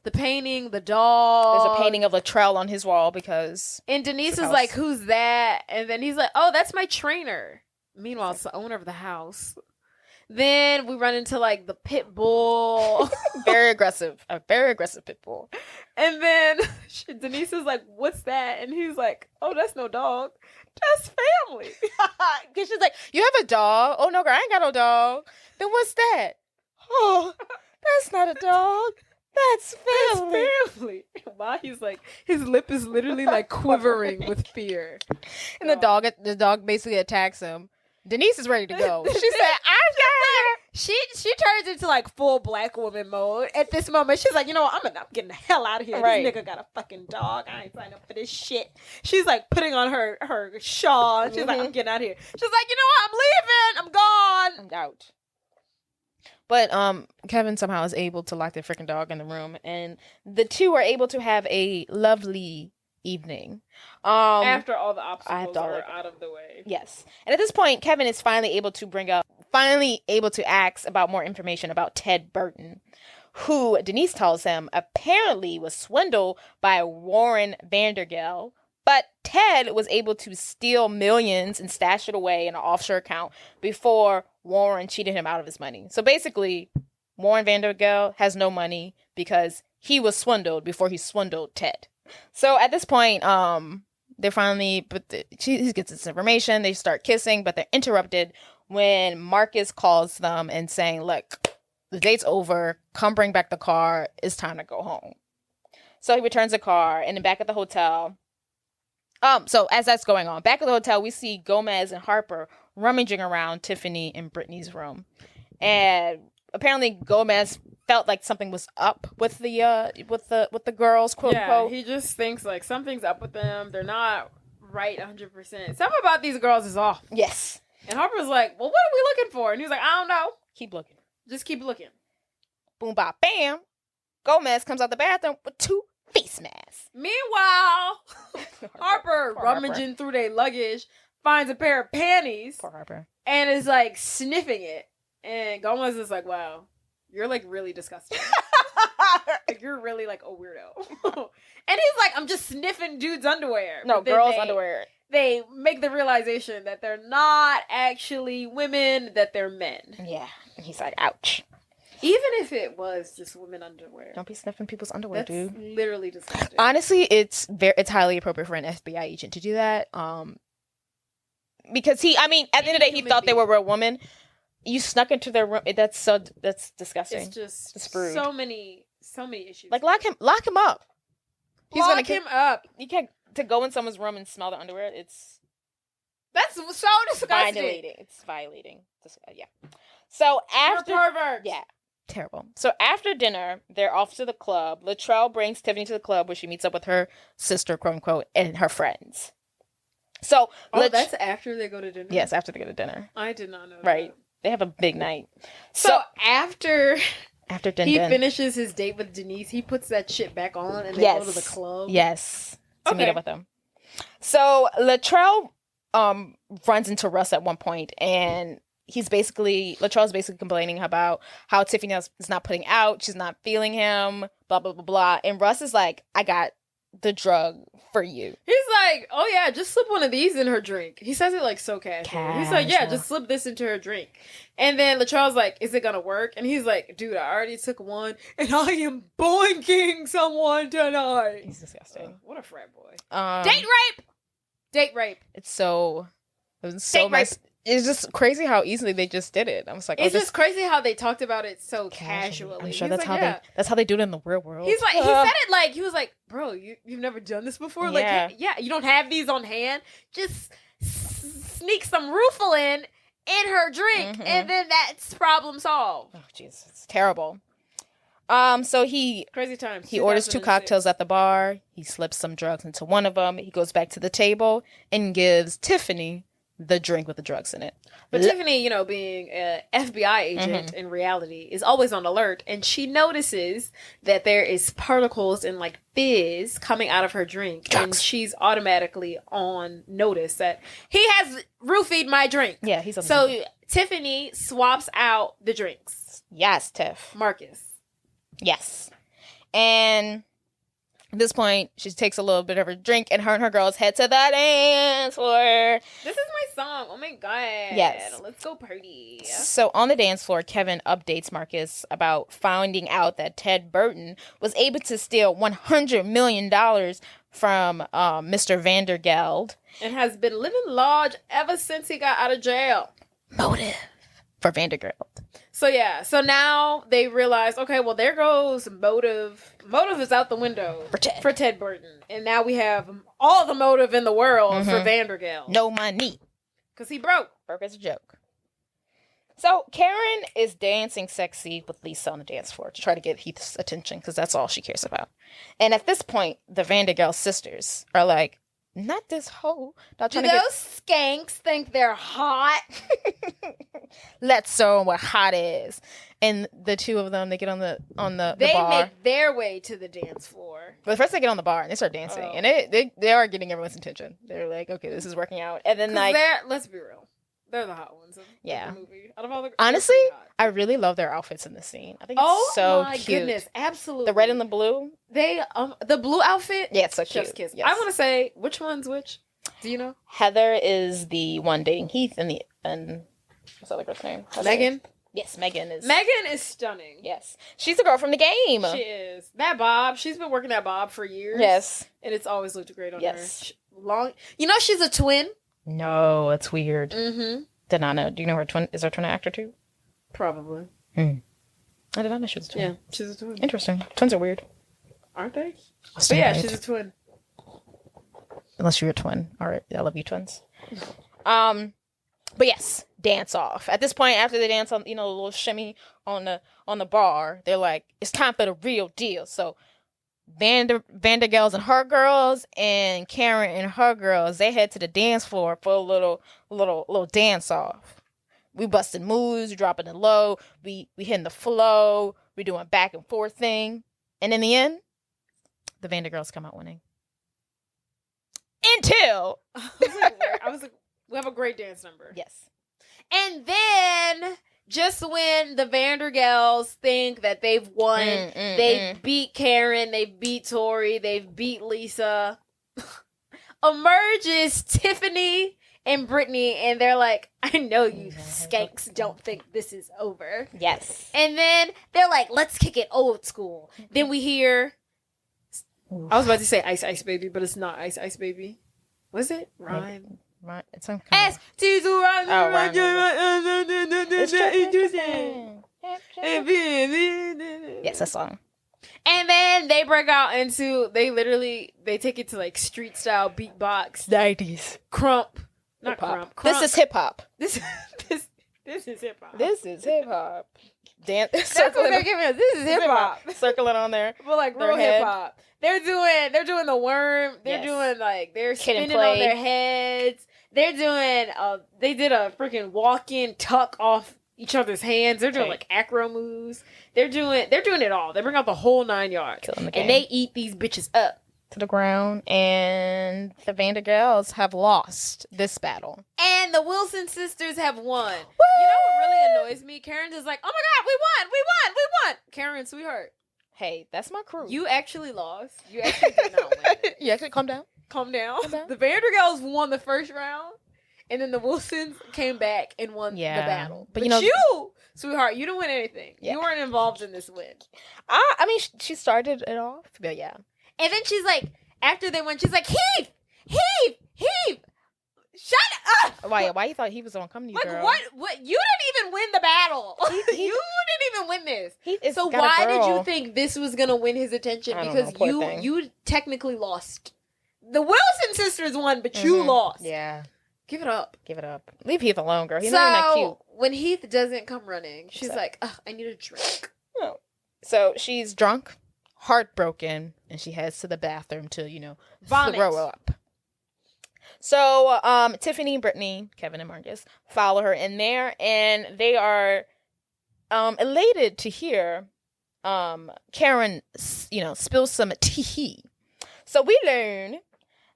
The painting, the dog. There's a painting of Latrell on his wall because. And Denise is like, who's that? And then he's like, oh, that's my trainer. Meanwhile, it's the owner of the house. Then we run into like the pit bull. A very aggressive pit bull. And then Denise is like, what's that? And he's like, oh, that's no dog. That's family. Because she's like, you have a dog? Oh, no, girl, I ain't got no dog. Then what's that? Oh, that's not a dog. That's family. That's family. Wow, he's like, his lip is literally like quivering with fear. And the dog basically attacks him. Denise is ready to go. She said, I'm tired. She turns into like full black woman mode at this moment. She's like, you know what? I'm getting the hell out of here. Right. This nigga got a fucking dog. I ain't signed up for this shit. She's like putting on her shawl. She's like, I'm getting out of here. She's like, you know what? I'm leaving. I'm gone. I'm out. But Kevin somehow is able to lock the freaking dog in the room, and the two are able to have a lovely evening. After all the obstacles are out of the way. Yes. And at this point, Kevin is finally able to ask about more information about Ted Burton, who Denise tells him apparently was swindled by Warren Vandergel. But Ted was able to steal millions and stash it away in an offshore account before Warren cheated him out of his money. So basically, Warren Vandergel has no money because he was swindled before he swindled Ted. So at this point, he gets this information. They start kissing, but they're interrupted when Marcus calls them and saying, look, the date's over. Come bring back the car. It's time to go home. So he returns the car, and then back at the hotel. So as that's going on, back at the hotel, we see Gomez and Harper rummaging around Tiffany and Brittany's room. And apparently Gomez felt like something was up with the girls, quote unquote. He just thinks like something's up with them. They're not right 100%. Something about these girls is off. Yes. And Harper's like, well, what are we looking for? And he's like, I don't know. Keep looking. Just keep looking. Boom, bop, bam. Gomez comes out the bathroom with 2 face masks. Meanwhile, Harper rummaging through their luggage finds a pair of panties. Poor Harper. And is like sniffing it. And Gomez is like, wow, you're like really disgusting. Like you're really like a weirdo. And he's like, I'm just sniffing dudes' underwear. No, girls' underwear. They make the realization that they're not actually women, that they're men. Yeah. And he's like, ouch. Even if it was just women underwear. Don't be sniffing people's underwear, dude. That's literally disgusting. Honestly, it's highly appropriate for an FBI agent to do that. Because at the end of the day, he thought they were real women. You snuck into their room. That's disgusting. It's just it's rude. so many issues. Like lock him up. Lock him up. You can't to go in someone's room and smell the underwear. That's so disgusting. Violating. It's violating. Yeah. So after you're a pervert. Yeah. Terrible. So after dinner, they're off to the club. Latrell brings Tiffany to the club where she meets up with her sister, quote unquote, and her friends. So that's after they go to dinner? Yes, after they go to dinner. I did not know right. that. They have a big night. So after he finishes his date with Denise, he puts that shit back on and they go to the club. Yes. To meet up with them. So Latrell runs into Russ at one point, and Latrell's basically complaining about how Tiffany is not putting out, she's not feeling him, blah, blah, blah, blah. And Russ is like, I got the drug for you. He's like, oh yeah, just slip one of these in her drink. He says it like so casual. He's like, yeah, just slip this into her drink. And then Latrell's like, is it gonna work? And he's like, dude, I already took one and I am boinking someone tonight. He's disgusting. What a frat boy. Date rape! Date rape. It's so messed It's just crazy how easily they just did it. I was like, it's just crazy how they talked about it so casually. I'm sure that's how they do it in the real world. He's like, he said it like, he was like, bro, you've never done this before? Yeah. Like, you don't have these on hand? Just sneak some Rufalin in her drink, and then that's problem solved. Oh, jeez, it's terrible. So crazy times. He orders 2 cocktails at the bar. He slips some drugs into one of them. He goes back to the table and gives Tiffany the drink with the drugs in it. But Tiffany, being an FBI agent in reality, is always on alert, and she notices that there is particles and like fizz coming out of her drink, drugs. And she's automatically on notice that he has roofied my drink. Yeah, he's on. So Tiffany swaps out the drinks. Yes, Tiff. Marcus. Yes, and at this point, she takes a little bit of her drink, and her girls head to the dance floor. This is my song. Oh my god. Yes. Let's go party. So on the dance floor, Kevin updates Marcus about finding out that Ted Burton was able to steal $100 million from Mr. Vandergeld. And has been living large ever since he got out of jail. Motive for Vandergeld. So now they realize, okay, well, there goes motive. Motive is out the window for Ted Burton. And now we have all the motive in the world for Vandergeld. No money. Because he broke. Broke as a joke. So Karen is dancing sexy with Lisa on the dance floor to try to get Heath's attention because that's all she cares about. And at this point, the Vandergeld sisters are like, not this hoe. Do those skanks think they're hot? Let's show them what hot is. And the two of them, they get on the bar. They make their way to the dance floor. But first they get on the bar and they start dancing. And they are getting everyone's attention. They're like, okay, this is working out. And then let's be real. They're the hot ones of the movie. Out of all honestly, I really love their outfits in this scene. I think it's so cute. Oh my goodness, absolutely. The red and the blue. The blue outfit. Yeah, it's so cute. Chef's kiss. Yes. I want to say which one's which. Do you know? Heather is the one dating Heath, and what's the other girl's name? Megan. Yes, Megan is stunning. Yes, she's the girl from the game. She is. That bob. She's been working that bob for years. Yes, and it's always looked great on her. Long. She's a twin. No, that's weird. Mm-hmm. Did not know. Do you know her twin? Is her twin an actor too? Probably. I did not know she was a twin. Yeah, she's a twin. Interesting. Twins are weird. Aren't they? But yeah, she's a twin. Unless you're a twin. All right. I love you, twins. But yes, dance off. At this point, after they dance on, a little shimmy on the bar, they're like, it's time for the real deal. So Vandergels and her girls and Karen and her girls, they head to the dance floor for a little dance off. We busting moves, dropping it low, we hitting the flow, we doing back and forth thing. And in the end, the Vandergirls come out winning. Until I was like, we have a great dance number. Yes. And then just when the Vandergels think that they've won, they beat Karen, they beat Tori, they've beat Lisa, emerges Tiffany and Brittany, and they're like, I know you skanks don't think this is over. Yes. And then they're like, let's kick it old school. Then we hear, I was about to say Ice Ice Baby, but it's not Ice Ice Baby. Was it? Rhyme. Right. It's some kind of... Yes, that song. And then they break out into, they take it to like street style beatbox. 90s. Crump. Not crump. This is hip hop. This is hip hop. This is hip hop. Dance. That's what they're giving us. This is hip hop. Circling on there. But like real hip hop. They're doing the worm. They're doing like they're spinning on their heads. They're doing they did a freaking walk-in tuck off each other's hands. They're doing like acro moves. They're doing it all. They bring out the whole 9 yards. And they eat these bitches up to the ground, and the Vandergirls have lost this battle. And the Wilson sisters have won. Woo! You know what really annoys me? Karen's is like, oh my God, we won. Karen, sweetheart. Hey, that's my crew. You actually lost. You actually did not win. You actually calm down. Calm down. The Vandergirls won the first round, and then the Wilsons came back and won the battle. But you, sweetheart, you didn't win anything. Yeah. You weren't involved in this win. I mean, she started it off. But yeah. And then she's like, after they won, she's like, Heath! Shut up. Why you thought he was gonna come to you, Like, girl? what? You didn't even win the battle. You didn't even win this. So why did you think this was gonna win his attention? Because you technically lost. The Wilson sisters won, but you lost. Yeah. Give it up. Leave Heath alone, girl. He's not even that cute. When Heath doesn't come running, she's like, I need a drink. Oh. So she's drunk, heartbroken, and she heads to the bathroom to, vomit. Throw up. So Tiffany, Brittany, Kevin, and Marcus follow her in there, and they are elated to hear Karen, spill some tea. So we learn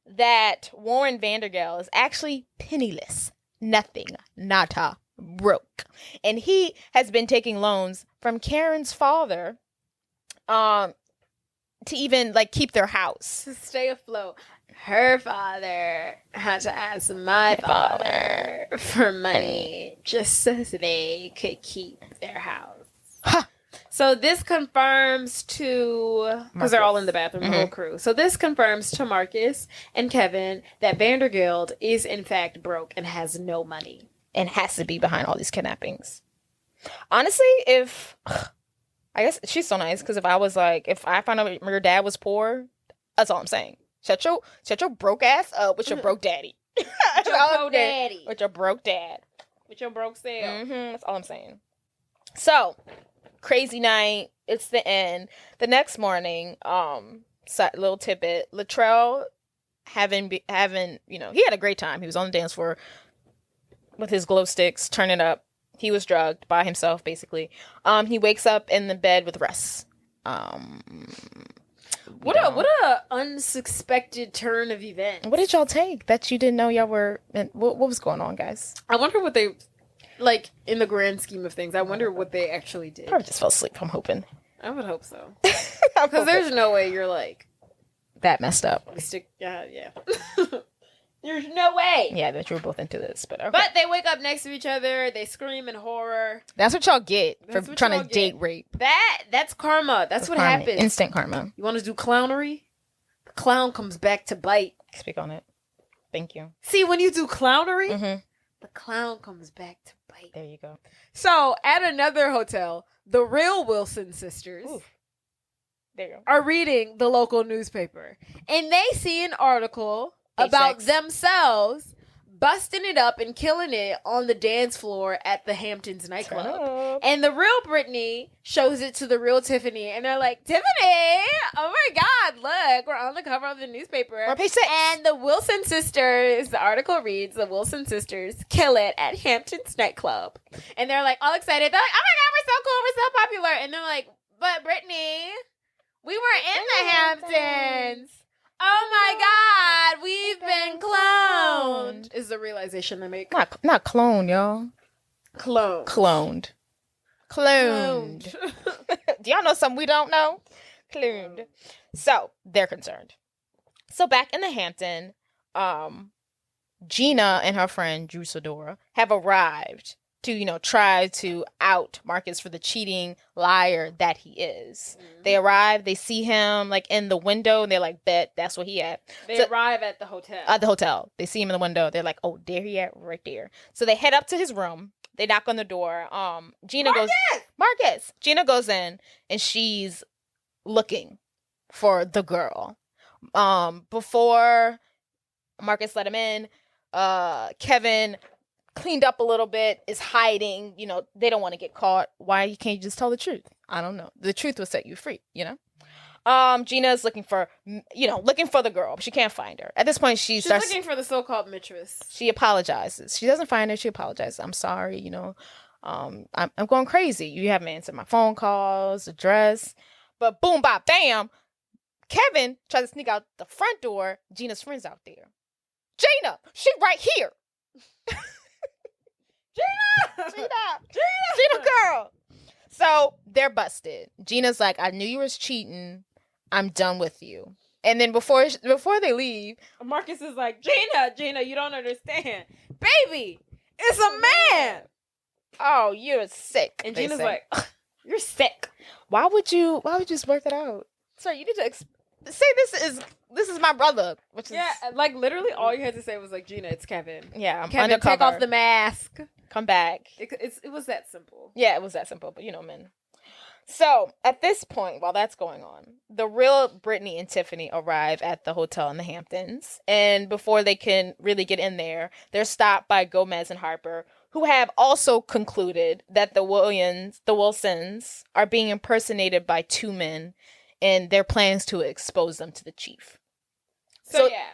that Warren Vandergeld is actually penniless, nothing, nada, broke, and he has been taking loans from Karen's father to even keep their house, to stay afloat. Her father had to ask my father for money just so they could keep their house. Huh. So this confirms to, because they're all in the bathroom, the whole crew. So this confirms to Marcus and Kevin that Vandergeld is in fact broke and has no money. And has to be behind all these kidnappings. Honestly, I guess she's so nice, because if I found out your dad was poor, that's all I'm saying. Shut your broke ass up with your broke daddy. With your broke daddy. With your broke dad. With your broke self. That's all I'm saying. So, crazy night. It's the end. The next morning, little tidbit, Latrell having he had a great time. He was on the dance floor with his glow sticks, turning up. He was drugged by himself, basically. He wakes up in the bed with Russ. What a unsuspected turn of events. What did y'all take that you didn't know y'all were? What was going on, guys? I wonder what they, in the grand scheme of things, I wonder what they actually did. Probably just fell asleep, I'm hoping. I would hope so. Because there's no way you're that messed up. Yeah. There's no way. Yeah, that you were both into this, but okay. But they wake up next to each other. They scream in horror. That's what y'all get for trying to date rape. That's karma. That's what happens. Instant karma. You want to do clownery? The clown comes back to bite. Speak on it. Thank you. See, when you do clownery, the clown comes back to bite. There you go. So, at another hotel, the real Wilson sisters there you go. are reading the local newspaper. And they see an article about themselves busting it up and killing it on the dance floor at the Hamptons nightclub. And the real Brittany shows it to the real Tiffany, and they're like, Tiffany, oh my God, look, we're on the cover of the newspaper. We're on page 6. And the Wilson sisters, the article reads, the Wilson sisters kill it at Hamptons nightclub. And they're like all excited. They're like, oh my God, we're so cool, we're so popular. And they're like, but Brittany, we were in the Hamptons. Oh my God, we've been cloned. Is the realization they make. Not clone, y'all. Cloned. Do y'all know something we don't know? Cloned. So, they're concerned. So, back in the Hampton, Gina and her friend, Drew Sidora, have arrived to, try to out Marcus for the cheating liar that he is. They arrive, they see him, in the window, and they're like, bet, that's where he at. They arrive at the hotel. At the hotel. They see him in the window. They're like, oh, there he at, right there. So they head up to his room. They knock on the door. Gina goes, Marcus! Gina goes in, and she's looking for the girl. Before Marcus let him in, Kevin cleaned up a little bit, is hiding, they don't want to get caught. Why can't you just tell the truth? I don't know. The truth will set you free, Gina's looking for the girl, but she can't find her. At this point, she's looking for the so-called mistress. She apologizes. She doesn't find her. She apologizes. I'm sorry, I'm going crazy. You haven't answered my phone calls, address. But boom, bop, bam. Kevin tries to sneak out the front door. Gina's friend's out there. Gina, she right here. Gina girl. So they're busted. Gina's like, I knew you was cheating. I'm done with you. And then before they leave, Marcus is like, Gina, you don't understand. Baby, it's a man. Oh, you're sick. And Gina's like, you're sick. Why would you just work it out? Sir, you need to say this is this is my brother. Which is, like literally all you had to say was like, Gina, it's Kevin. Yeah, I'm Kevin, undercover. take off the mask. Come back. It was that simple. Yeah, it was that simple, but men. So, at this point, while that's going on, the real Brittany and Tiffany arrive at the hotel in the Hamptons. And before they can really get in there, they're stopped by Gomez and Harper, who have also concluded that the Wilsons are being impersonated by two men, and their plans to expose them to the chief.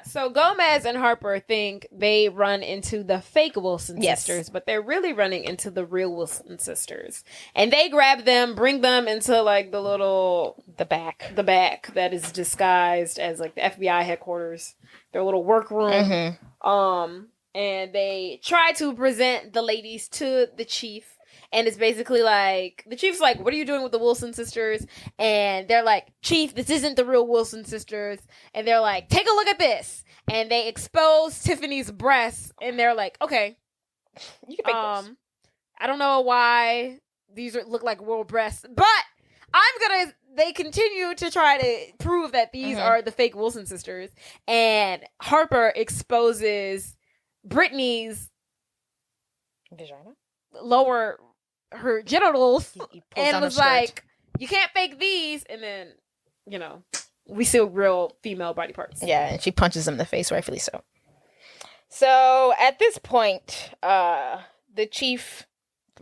So Gomez and Harper think they run into the fake Wilson sisters, but they're really running into the real Wilson sisters. And they grab them, bring them into like the back that is disguised as like the FBI headquarters, their little workroom. And they try to present the ladies to the chief. And it's basically like, the chief's like, what are you doing with the Wilson sisters? And they're like, Chief, this isn't the real Wilson sisters. And they're like, take a look at this. And they expose Tiffany's breasts. And they're like, okay. You can make this. I don't know why these look like real breasts. But they continue to try to prove that these are the fake Wilson sisters. And Harper exposes Brittany's vagina? her genitals he and was like, you can't fake these. And then, we see real female body parts. Yeah, and she punches him in the face, rightfully so. So at this point, the chief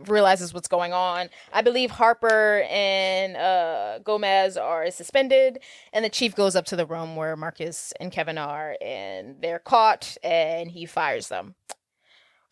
realizes what's going on. I believe Harper and Gomez are suspended, and the chief goes up to the room where Marcus and Kevin are, and they're caught, and he fires them.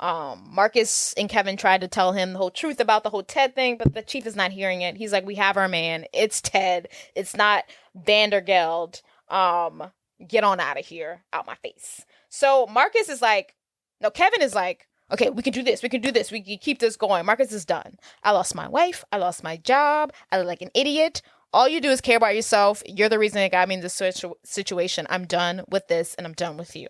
Marcus and Kevin tried to tell him the whole truth about the whole Ted thing, but the chief is not hearing it. He's like, we have our man. It's Ted. It's not Vandergeld. Get on out of here. Out my face. So Marcus is like, no, Kevin is like, okay, we can do this. We can keep this going. Marcus is done. I lost my wife. I lost my job. I look like an idiot. All you do is care about yourself. You're the reason that got me in this situation. I'm done with this, and I'm done with you.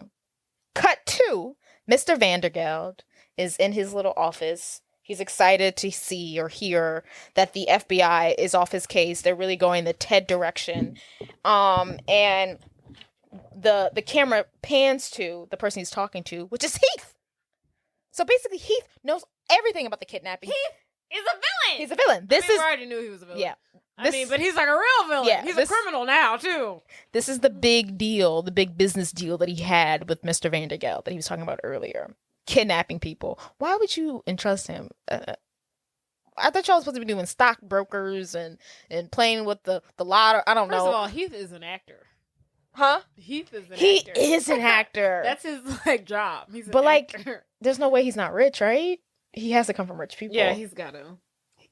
Cut to Mr. Vandergeld is in his little office. He's excited to see or hear that the FBI is off his case. They're really going the Ted direction. And the camera pans to the person he's talking to, which is Heath. So basically, Heath knows everything about the kidnapping. Heath is a villain. He's a villain. We already knew he was a villain. Yeah. But he's like a real villain. Yeah, he's a criminal now, too. This is the big deal, the big business deal that he had with Mr. Vandergeld that he was talking about earlier. Kidnapping people. Why would you entrust him? I thought y'all was supposed to be doing stockbrokers and playing with the lotto. I don't know. First of all, Heath is an actor. Huh? Heath is an actor. He is an actor. That's his job. He's an actor. There's no way he's not rich, right? He has to come from rich people. Yeah, he's got to.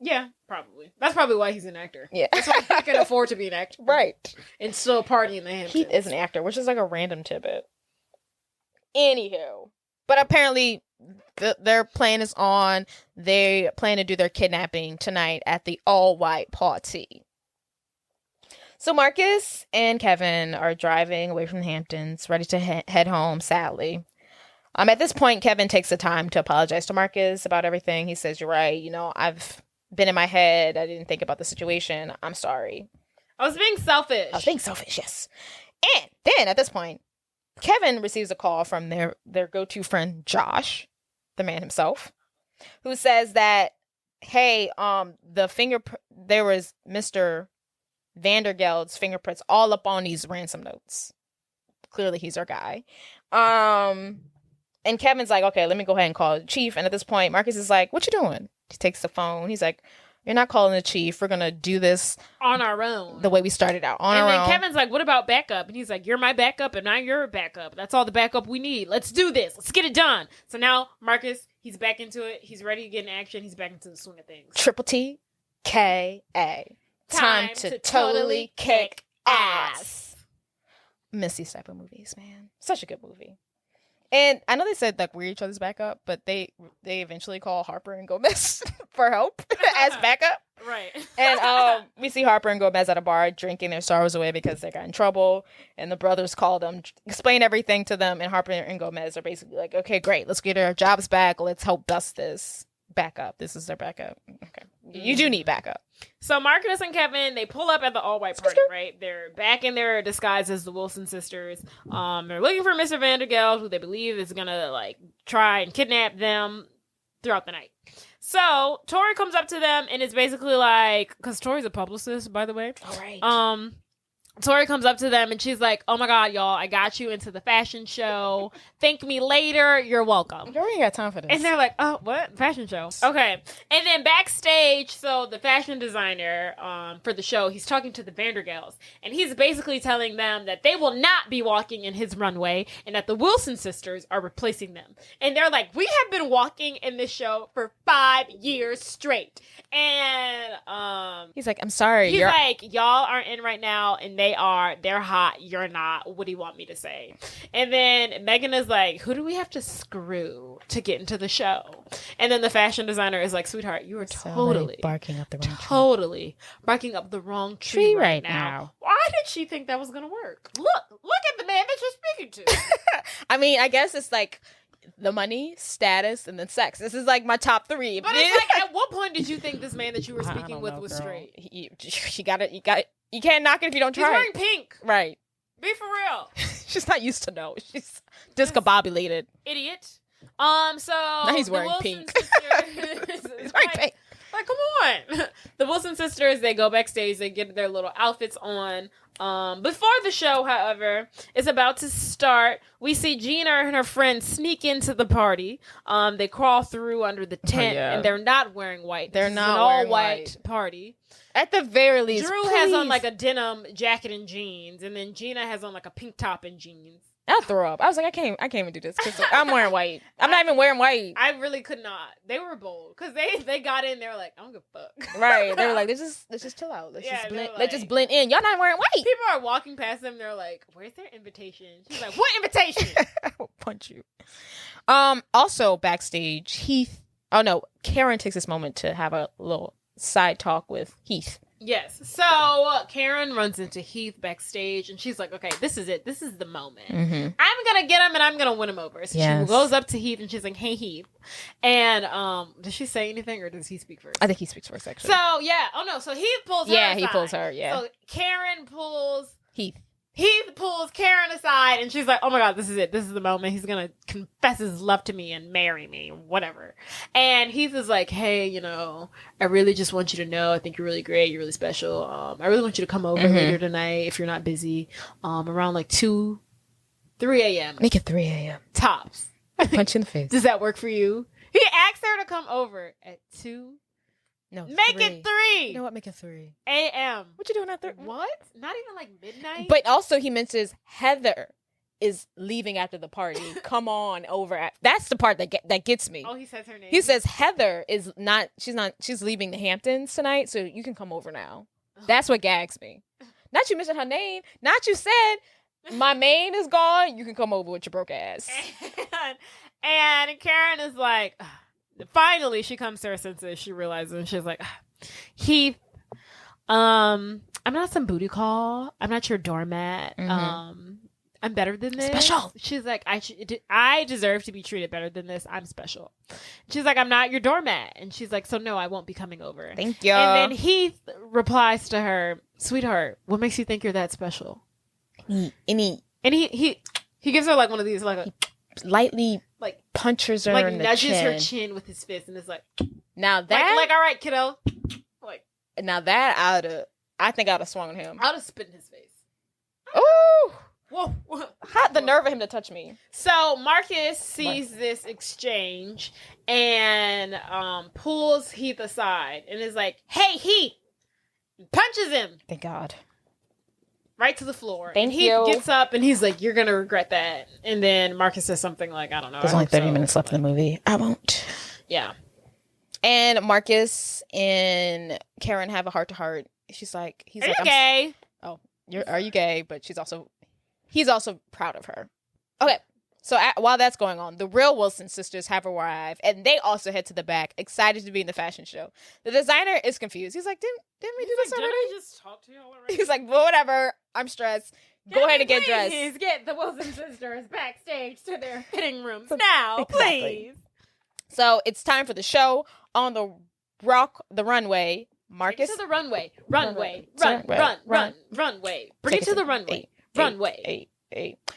Yeah, probably. That's probably why he's an actor. Yeah. That's why he can afford to be an actor. Right. And still party in the Hamptons. He is an actor, which is like a random tidbit. Anywho. But apparently, their plan is on. They plan to do their kidnapping tonight at the all-white party. So Marcus and Kevin are driving away from the Hamptons, ready to head home, sadly. At this point, Kevin takes the time to apologize to Marcus about everything. He says, you're right. I've been in my head. I didn't think about the situation. I'm sorry. I was being selfish. Yes. And then at this point, Kevin receives a call from their go-to friend, Josh, the man himself, who says that, hey, there was Mr. Vandergeld's fingerprints all up on these ransom notes. Clearly he's our guy. And Kevin's like, okay, let me go ahead and call the chief. And at this point, Marcus is like, what you doing? He takes the phone. He's like, you're not calling the chief. We're going to do this on our own. The way we started out, on our own. And then Kevin's like, what about backup? And he's like, you're my backup and I'm your backup. That's all the backup we need. Let's do this. Let's get it done. So now Marcus, he's back into it. He's ready to get in action. He's back into the swing of things. Triple T-K-A. Time to totally kick ass. Miss these type of movies, man. Such a good movie. And I know they said like we're each other's backup, but they eventually call Harper and Gomez for help as backup. Right. And we see Harper and Gomez at a bar drinking their sorrows away because they got in trouble. And the brothers call them, explain everything to them. And Harper and Gomez are basically like, okay, great. Let's get our jobs back. Let's help dust this backup. This is their backup. Okay. You do need backup. So Marcus and Kevin, they pull up at the all-white party, right? They're back in their disguise as the Wilson sisters. They're looking for Mr. Vandergeld, who they believe is gonna like try and kidnap them throughout the night. So Tori comes up to them and is basically like, because Tori's a publicist, by the way. All right. Tori comes up to them and she's like, oh my God, y'all, I got you into the fashion show. Thank me later. You're welcome. Girl, you ain't got time for this. And they're like, oh, what? Fashion show? Okay. And then backstage, so the fashion designer for the show, he's talking to the Vandergelds. And he's basically telling them that they will not be walking in his runway and that the Wilson sisters are replacing them. And they're like, we have been walking in this show for 5 years straight. And he's like, I'm sorry. He's like, y'all aren't in right now, and they're hot, you're not. What do you want me to say? And then Megan is like, who do we have to screw to get into the show? And then the fashion designer is like, sweetheart, you are totally barking up the wrong tree. Totally barking up the wrong tree right now. Why did she think that was gonna work? Look at the man that you're speaking to. I mean, I guess it's like the money, status, and then sex. This is like my top 3. But it's like, at what point did you think this man that you were speaking with was straight? You can't knock it if you don't try. He's wearing pink. Right. Be for real. She's not used to know. She's discombobulated. Idiot. So now he's wearing pink. He's wearing pink. Like, come on. The Wilson sisters, they go backstage, they get their little outfits on. Before the show, however, is about to start, we see Gina and her friends sneak into the party. They crawl through under the tent, and they're not wearing white. They're not wearing all-white party. At the very least, Drew has on like a denim jacket and jeans, and then Gina has on like a pink top and jeans. I'll throw up. I was like, I can't even do this because I'm wearing white. I'm not even wearing white. I really could not. They were bold because they got in. They were like, I don't give a fuck. Right. They were like, let's just chill out. Let's just blend in. Y'all not wearing white. People are walking past them. They're like, where's their invitation? She's like, what invitation? I will punch you. Also backstage, Karen takes this moment to have a little side talk with Heath. Yes. So Karen runs into Heath backstage and she's like, okay, this is it. This is the moment. Mm-hmm. I'm going to get him and I'm going to win him over. So she goes up to Heath and she's like, hey, Heath. And does she say anything or does he speak first? I think he speaks first, actually. So, yeah. Oh, no. So Heath pulls her aside. He pulls her, yeah. So Karen pulls Heath pulls Karen aside and she's like, oh my God, this is it. This is the moment. He's going to confess his love to me and marry me, whatever. And Heath is like, hey, I really just want you to know, I think you're really great. You're really special. I really want you to come over later tonight if you're not busy, around like 2, 3 a.m. Make it 3 a.m. Tops. Punch you in the face. Does that work for you? He asked her to come over at 2. No, Make 3. it 3. You know what? Make it 3 a.m. What you doing at 3? What? Not even like midnight? But also he mentions Heather is leaving after the party. Come on over. That's the part that gets me. Oh, he says her name. He says Heather is not. She's leaving the Hamptons tonight, so you can come over now. That's what gags me. Not you mentioned her name. Not you said my main is gone. You can come over with your broke ass. And Karen is like. Finally, she comes to her senses. She realizes, and she's like, Heath, I'm not some booty call. I'm not your doormat. Mm-hmm. I'm better than this. Special. She's like, I deserve to be treated better than this. I'm special. She's like, I'm not your doormat. And she's like, so no, I won't be coming over. Thank you. And then Heath replies to her, sweetheart, what makes you think you're that special? And he gives her like one of these, like a lightly like punches her in the nudges chin. her chin with his fist and is like, now that like all right, kiddo. Like now that I think I'd have swung on him. I'd have spit in his face. Ooh. Whoa. The nerve of him to touch me. So Marcus sees this exchange and pulls Heath aside and is like, hey, Heath! Punches him. Thank God. Right to the floor. Thank and you. Heath gets up and he's like, you're going to regret that. And then Marcus says something like, I don't know. There's only 30 minutes left in the movie. I won't. Yeah. And Marcus and Karen have a heart-to-heart. She's like, Are you gay? Are you gay? But he's also proud of her. Okay. So while that's going on, the real Wilson sisters have arrived, and they also head to the back, excited to be in the fashion show. The designer is confused. He's like, didn't we do this already? Didn't I just talk to you already? He's like, well, whatever. I'm stressed. Go ahead and get dressed. Please get the Wilson sisters backstage to their fitting rooms now, Exactly. please. So it's time for the show. On the walk the runway. Marcus to the runway. Run. Bring it to the runway. Runway.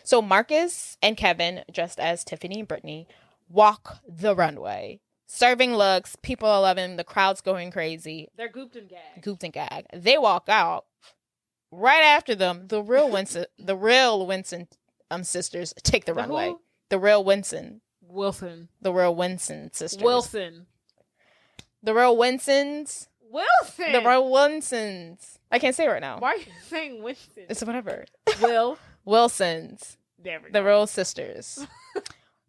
So Marcus and Kevin, dressed as Tiffany and Brittany, walk the runway. Serving looks, people are loving, the crowd's going crazy. They're gooped and gagged. They walk out. Right after them, the real Winston sisters take the runway. Who? The real Winston. Wilson. The real Winston sisters. Wilson. The real Winsons. Wilson. The real Winsons. I can't say it right now. Why are you saying Winston? It's whatever. Wilsons. There we go. The real sisters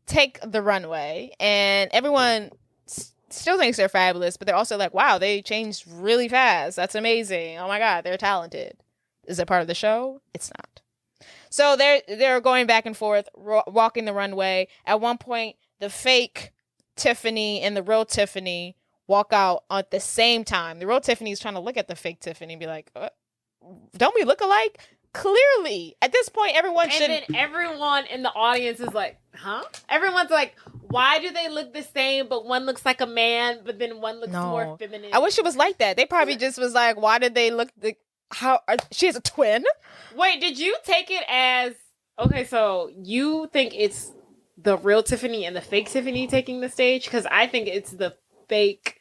take the runway, and everyone still thinks they're fabulous, but they're also like, wow, they changed really fast. That's amazing. Oh my God, they're talented. Is it part of the show? It's not. So they're going back and forth, walking the runway. At one point, the fake Tiffany and the real Tiffany walk out at the same time. The real Tiffany is trying to look at the fake Tiffany and be like, don't we look alike? Clearly. At this point, everyone should... And then everyone in the audience is like, huh? Everyone's like, why do they look the same, but one looks like a man, but then one looks more feminine? I wish it was like that. They probably just was like, why did they look... she has a twin? Wait, did you take it as... Okay, so you think it's the real Tiffany and the fake Tiffany taking the stage? Because I think it's the fake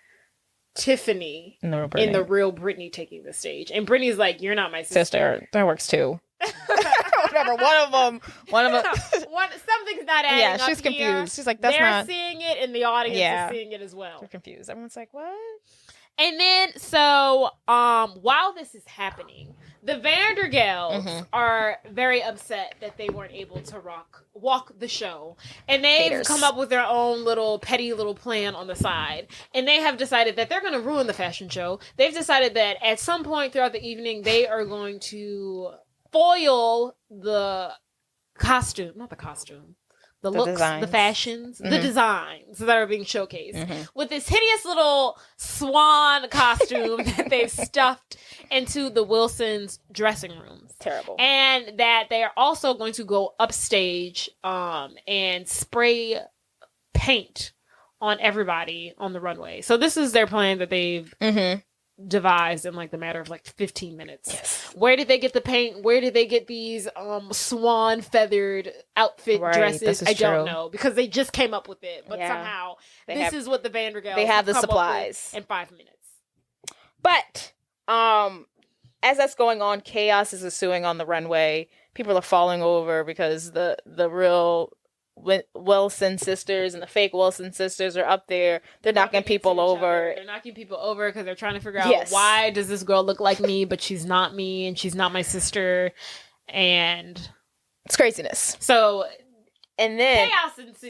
Tiffany and the real Brittany taking the stage. And Brittany's like, you're not my sister. That works too. Whatever. One of them. Something's not adding up. Yeah, she's confused. Here. She's like, that's They're not... seeing it, and the audience is seeing it as well. They're confused. Everyone's like, what? And then, so, while this is happening, the Vandergels are very upset that they weren't able to walk the show. And they've come up with their own petty little plan on the side. And they have decided that they're going to ruin the fashion show. They've decided that at some point throughout the evening, they are going to foil the costume, not the costume. The looks, designs. The fashions, the designs that are being showcased with this hideous little swan costume that they've stuffed into the Wilsons' dressing rooms. Terrible. And that they are also going to go upstage and spray paint on everybody on the runway. So this is their plan that they've devised in the matter of 15 minutes. Yes. Where did they get the paint? Where did they get these swan feathered outfit dresses? I don't know, because they just came up with it. But somehow this is what the Vandergels have the supplies in 5 minutes. But as that's going on, chaos is ensuing on the runway. People are falling over because the real Wilson sisters and the fake Wilson sisters are up there. They're knocking people over. They're knocking people over because they're trying to figure out why does this girl look like me, but she's not me, and she's not my sister, and it's craziness. So, and then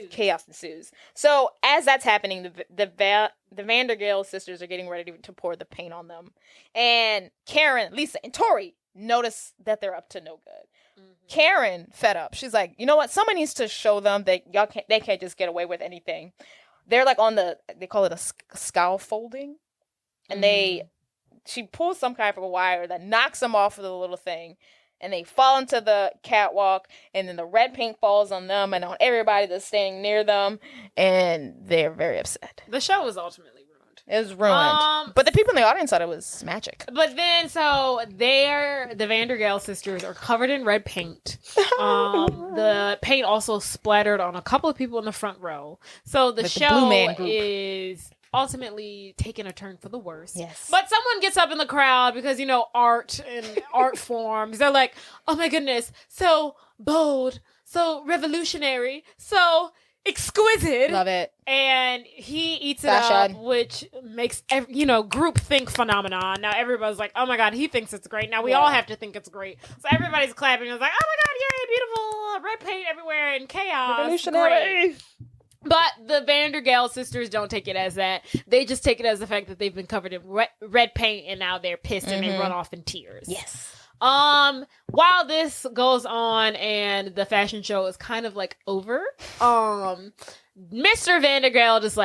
chaos ensues. So as that's happening, the Vandergels sisters are getting ready to pour the paint on them, and Karen, Lisa, and Tori notice that they're up to no good. Karen, fed up, she's like, you know what? Someone needs to show them that they can't just get away with anything. They're on they call it a scaffolding, and she pulls some kind of a wire that knocks them off of the little thing, and they fall into the catwalk, and then the red paint falls on them and on everybody that's standing near them, and they're very upset. The show was ultimately ruined. It was ruined. But the people in the audience thought it was magic. But then, so the Vandergel sisters are covered in red paint. The paint also splattered on a couple of people in the front row. So the show is ultimately taking a turn for the worse. Yes. But someone gets up in the crowd because, art and art forms. They're like, oh my goodness, so bold, so revolutionary, so exquisite. Love it. And he eats it up, which makes group think phenomenon. Now everybody's like, oh my God, he thinks it's great. Now we all have to think it's great. So everybody's clapping. It's like, oh my God, yay, beautiful, red paint everywhere and chaos. Revolutionary. Great. But the Vandergel sisters don't take it as that. They just take it as the fact that they've been covered in red paint, and now they're pissed and they run off in tears. Yes. While this goes on and the fashion show is kind of over, Mr. Vandergel just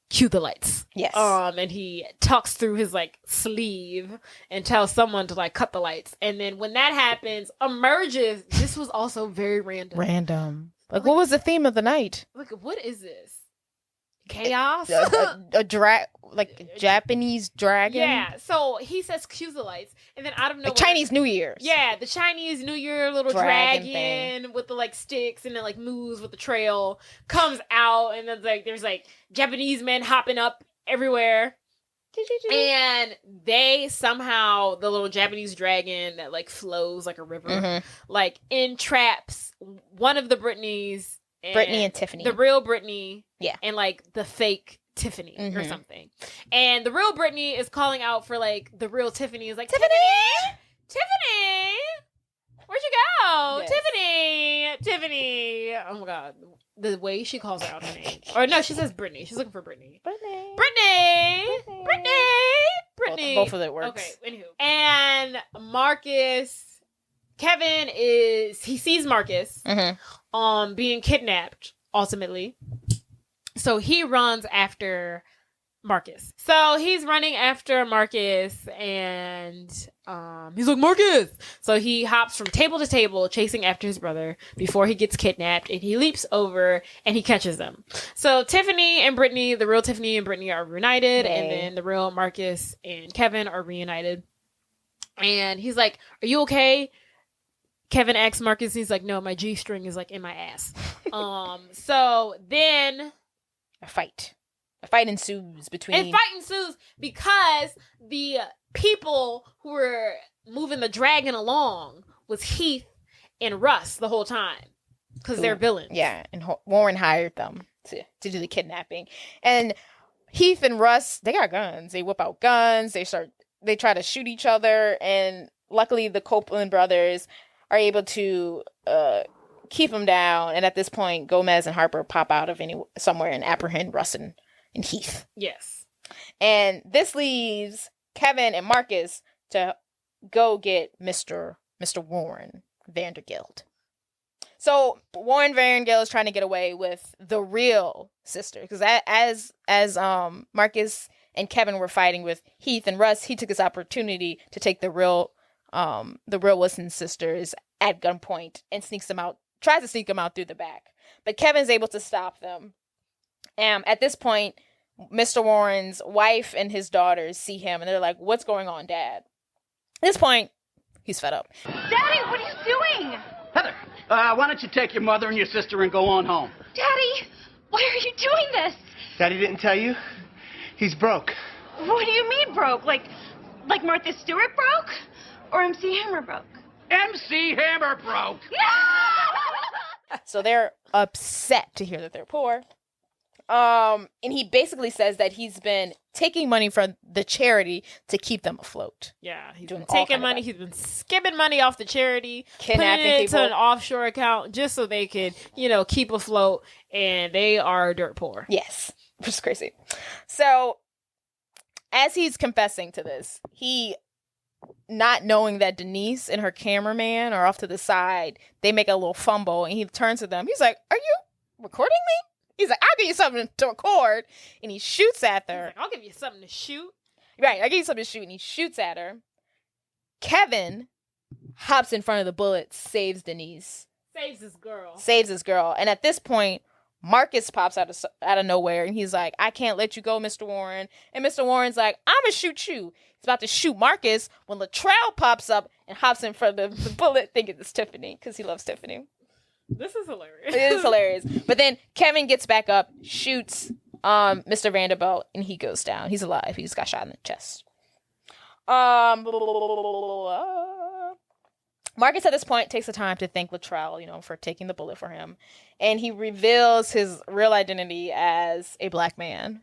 cue the lights. Yes. And he talks through his sleeve and tells someone to cut the lights. And then when that happens, emerges, this was also very random. What was the theme of the night? What is this? chaos. a Japanese dragon. Yeah. So he says cue the lights, and then out of nowhere, Chinese New Year's. Yeah, the Chinese New Year little dragon with the like sticks and then like moves with the trail comes out, and then like there's like Japanese men hopping up everywhere. And they somehow, the little Japanese dragon that like flows like a river, like entraps one of the Britneys, Brittany and Tiffany, the real Brittany, yeah, and like the fake Tiffany or something. And the real Brittany is calling out for like the real Tiffany is like Tiffany, where'd you go, Tiffany? Oh my god, the way she calls out her name, or no, she says Brittany. She's looking for Brittany. Brittany. Both of it works. Okay. Anywho, and Kevin he sees Marcus being kidnapped ultimately, so he runs after Marcus. So he's running after Marcus, and he's like, Marcus! So he hops from table to table chasing after his brother before he gets kidnapped, and he leaps over and he catches them. So Tiffany and Brittany, the real Tiffany and Brittany, are reunited, and then the real Marcus and Kevin are reunited. And he's like, are you okay? Kevin asks Marcus, he's like, no, my G-string is like in my ass. So then a fight ensues because the people who were moving the dragon along was Heath and Russ the whole time because they're villains. Yeah, and Warren hired them to do the kidnapping. And Heath and Russ, they got guns. They whip out guns. They try to shoot each other, and luckily the Copeland brothers are able to keep them down. And at this point, Gomez and Harper pop out of somewhere and apprehend Russ and Heath. Yes. And this leaves Kevin and Marcus to go get Mr. Warren Vandergilt. So Warren Vandergilt is trying to get away with the real sister, because as Marcus and Kevin were fighting with Heath and Russ, he took his opportunity to take the real Wilson sisters at gunpoint and tries to sneak them out through the back. But Kevin's able to stop them. At this point, Mr. Warren's wife and his daughters see him, and they're like, what's going on, Dad? At this point, he's fed up. Daddy, what are you doing? Heather, why don't you take your mother and your sister and go on home? Daddy, why are you doing this? Daddy didn't tell you? He's broke. What do you mean broke? Like Martha Stewart broke? Or MC Hammer broke? MC Hammer broke! No! So they're upset to hear that they're poor. And he basically says that he's been taking money from the charity to keep them afloat. Yeah, he's been taking money. He's been skimming money off the charity, kidnapping it people to an offshore account just so they could, keep afloat. And they are dirt poor. Yes, which is crazy. So as he's confessing to this, he, not knowing that Denise and her cameraman are off to the side, they make a little fumble, and he turns to them. He's like, "Are you recording me?" He's like, "I'll give you something to record," and he shoots at her. Like, I'll give you something to shoot. Right, I'll give you something to shoot, and he shoots at her. Kevin hops in front of the bullet, saves Denise. Saves his girl. And at this point, Marcus pops out of nowhere, and he's like, "I can't let you go, Mr. Warren." And Mr. Warren's like, "I'm going to shoot you." He's about to shoot Marcus when Latrell pops up and hops in front of the bullet, thinking it's Tiffany, because he loves Tiffany. This is hilarious. It is hilarious. But then Kevin gets back up, shoots Mr. Vanderbilt, and he goes down. He's alive. He just got shot in the chest. Marcus at this point takes the time to thank Latrell, for taking the bullet for him. And he reveals his real identity as a black man.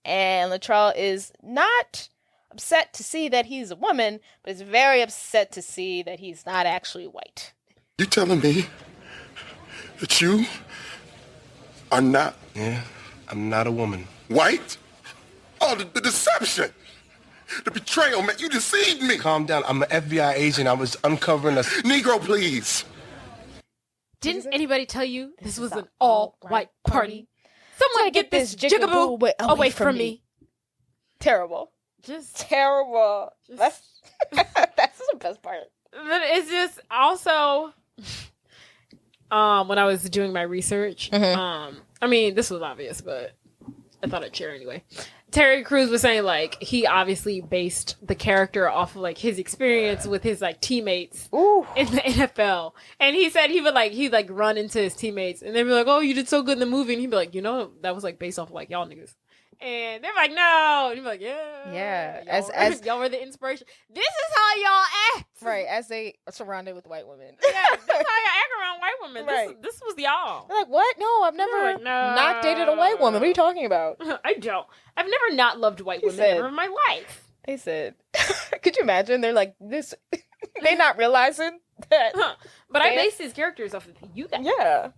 And Latrell is not upset to see that he's a woman, but is very upset to see that he's not actually white. You telling me that you are not... Yeah, I'm not a woman. White? Oh, the deception! The betrayal, man. You deceived me. Calm down. I'm an FBI agent. I was uncovering a... Negro, please. Didn't anybody tell you this was an all-white party? Someone get this jigaboo away from me. Terrible. Just terrible. That's the best part. But it's just also... when I was doing my research, I mean, this was obvious, but I thought I'd share anyway. Terry Crews was saying, like, he obviously based the character off of, like, his experience with his, like, teammates in the NFL. And he said he'd run into his teammates and they'd be like, oh, you did so good in the movie. And he'd be like, that was, like, based off of, like, y'all niggas. And they're like, no. And he'd be like, yeah. Yeah. As y'all were the inspiration. This is how y'all act. Right. As they are surrounded with white women. Yeah. This is how y'all act around white women. Right. This was y'all. They're like, what? No, I've never not dated a white woman. What are you talking about? I don't. I've never not loved white women ever in my life. They said, could you imagine? They're like, this, they not realizing that. But I based these characters off of you guys. Yeah.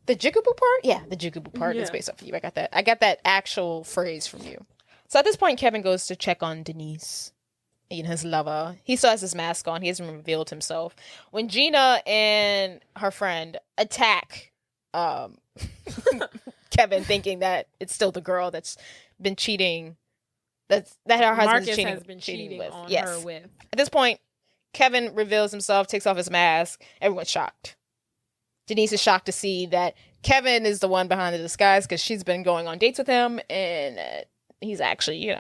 The jigaboo part? Yeah, the jigaboo part is based off of you. I got that actual phrase from you. So at this point, Kevin goes to check on Denise, his lover. He still has his mask on. He hasn't revealed himself. When Gina and her friend attack Kevin, thinking that it's still the girl that's been cheating, that her husband has been cheating with. On her with. At this point, Kevin reveals himself, takes off his mask. Everyone's shocked. Denise is shocked to see that Kevin is the one behind the disguise because she's been going on dates with him, and he's actually,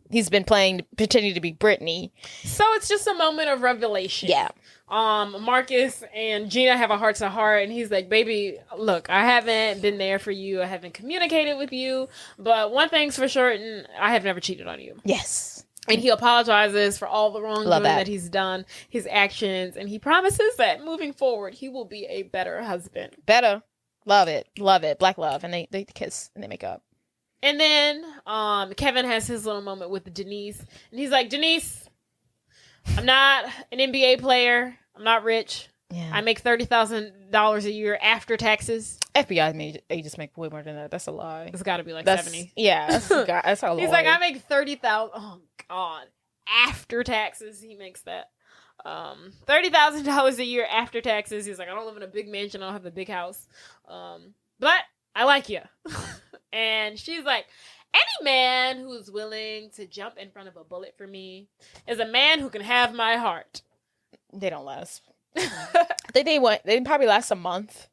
he's been pretending to be Brittany. So it's just a moment of revelation. Yeah. Marcus and Gina have a heart-to-heart, and he's like, baby, look, I haven't been there for you. I haven't communicated with you, but one thing's for certain, I have never cheated on you. Yes. And he apologizes for all the wrongdoing that he's done, his actions, and he promises that moving forward, he will be a better husband. Better. Love it. Love it. Black love. And they kiss and they make up. And then Kevin has his little moment with Denise. And he's like, Denise, I'm not an NBA player. I'm not rich. Yeah. I make $30,000 a year after taxes. FBI agents make way more than that. That's a lie. It's got to be like 70. Yeah, that's how. He's like, I make $30,000. Oh God, after taxes, he makes that $30,000 a year after taxes. He's like, I don't live in a big mansion. I don't have a big house, but I like you. And she's like, any man who's willing to jump in front of a bullet for me is a man who can have my heart. They don't last. They probably last a month.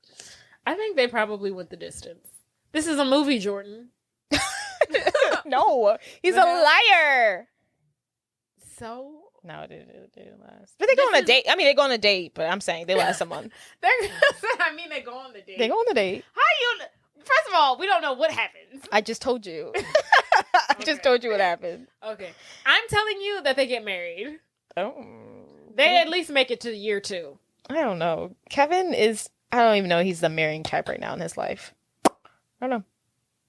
I think they probably went the distance. This is a movie, Jordan. No, he's a liar. So no, they didn't last. But they go on a date. I mean, they go on a date, but I'm saying they last a month. They go on the date. They go on the date. How you? First of all, we don't know what happens. I just told you. I just told you what happened. Okay, I'm telling you that they get married. Oh. They at least make it to year 2. I don't know. Kevin is, I don't even know he's the marrying type right now in his life. I don't know.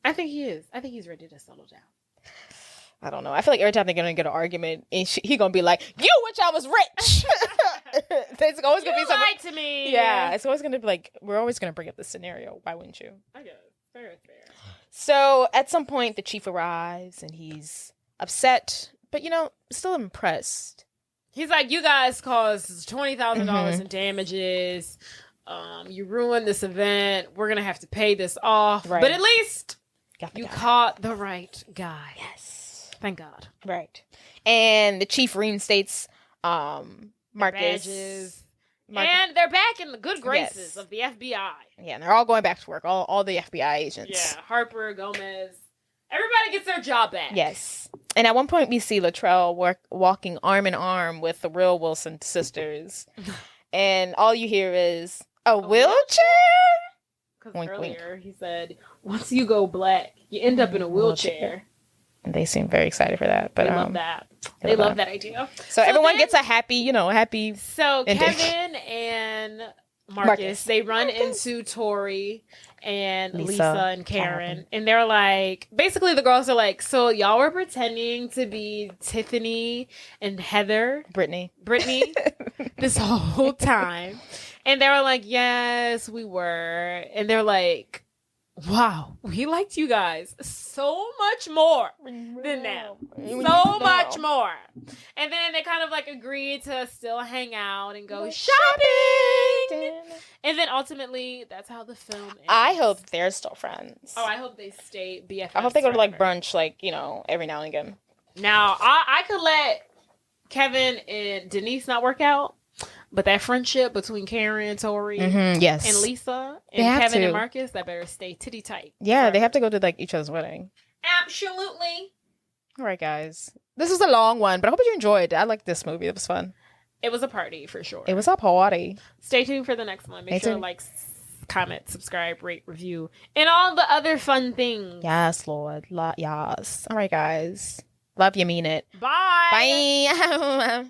I think he is. I think he's ready to settle down. I don't know. I feel like every time they're going to get an argument, he's going to be like, you wish I was rich. There's always going to be something. Lied to me. Yeah. It's always going to be like, we're always going to bring up this scenario. Why wouldn't you? I guess. Fair. So at some point, the chief arrives and he's upset, but still impressed. He's like, you guys caused $20,000 in damages. You ruined this event. We're going to have to pay this off. Right. But at least you caught the right guy. Yes. Thank God. Right. And the chief reinstates Marcus. Badges. And they're back in the good graces of the FBI. Yeah, and they're all going back to work. All the FBI agents. Yeah, Harper, Gomez. Everybody gets their job back. Yes. And at one point, we see Latrell walking arm in arm with the real Wilson sisters. And all you hear is, a wheelchair? Because earlier he said, once you go black, you end up in a wheelchair. And they seem very excited for that. But they love that. They love that idea. So everyone gets a happy So ending. Kevin and Marcus, they run into Tori and Lisa and Karen. And they're like, basically the girls are like, so y'all were pretending to be Tiffany and Heather. Brittany. This whole time. And they were like, yes, we were. And they're like, wow, we liked you guys so much more than them. So much more. And then they kind of like agreed to still hang out and go shopping. And then ultimately, that's how the film ends. I hope they're still friends. Oh, I hope they stay BFFs. I hope they go to like brunch, like, every now and again. Now, I could let Kevin and Denise not work out, But that friendship between Karen, Tori, yes, and Lisa, and Kevin and Marcus, that better stay titty tight. Yeah, forever. They have to go to like each other's wedding. Absolutely. All right, guys. This was a long one, but I hope you enjoyed it. I liked this movie. It was fun. It was a party for sure. It was a party. Stay tuned for the next one. Make sure to like, comment, subscribe, rate, review, and all the other fun things. Yes, Lord. Yes. All right, guys. Love you, mean it. Bye. Bye.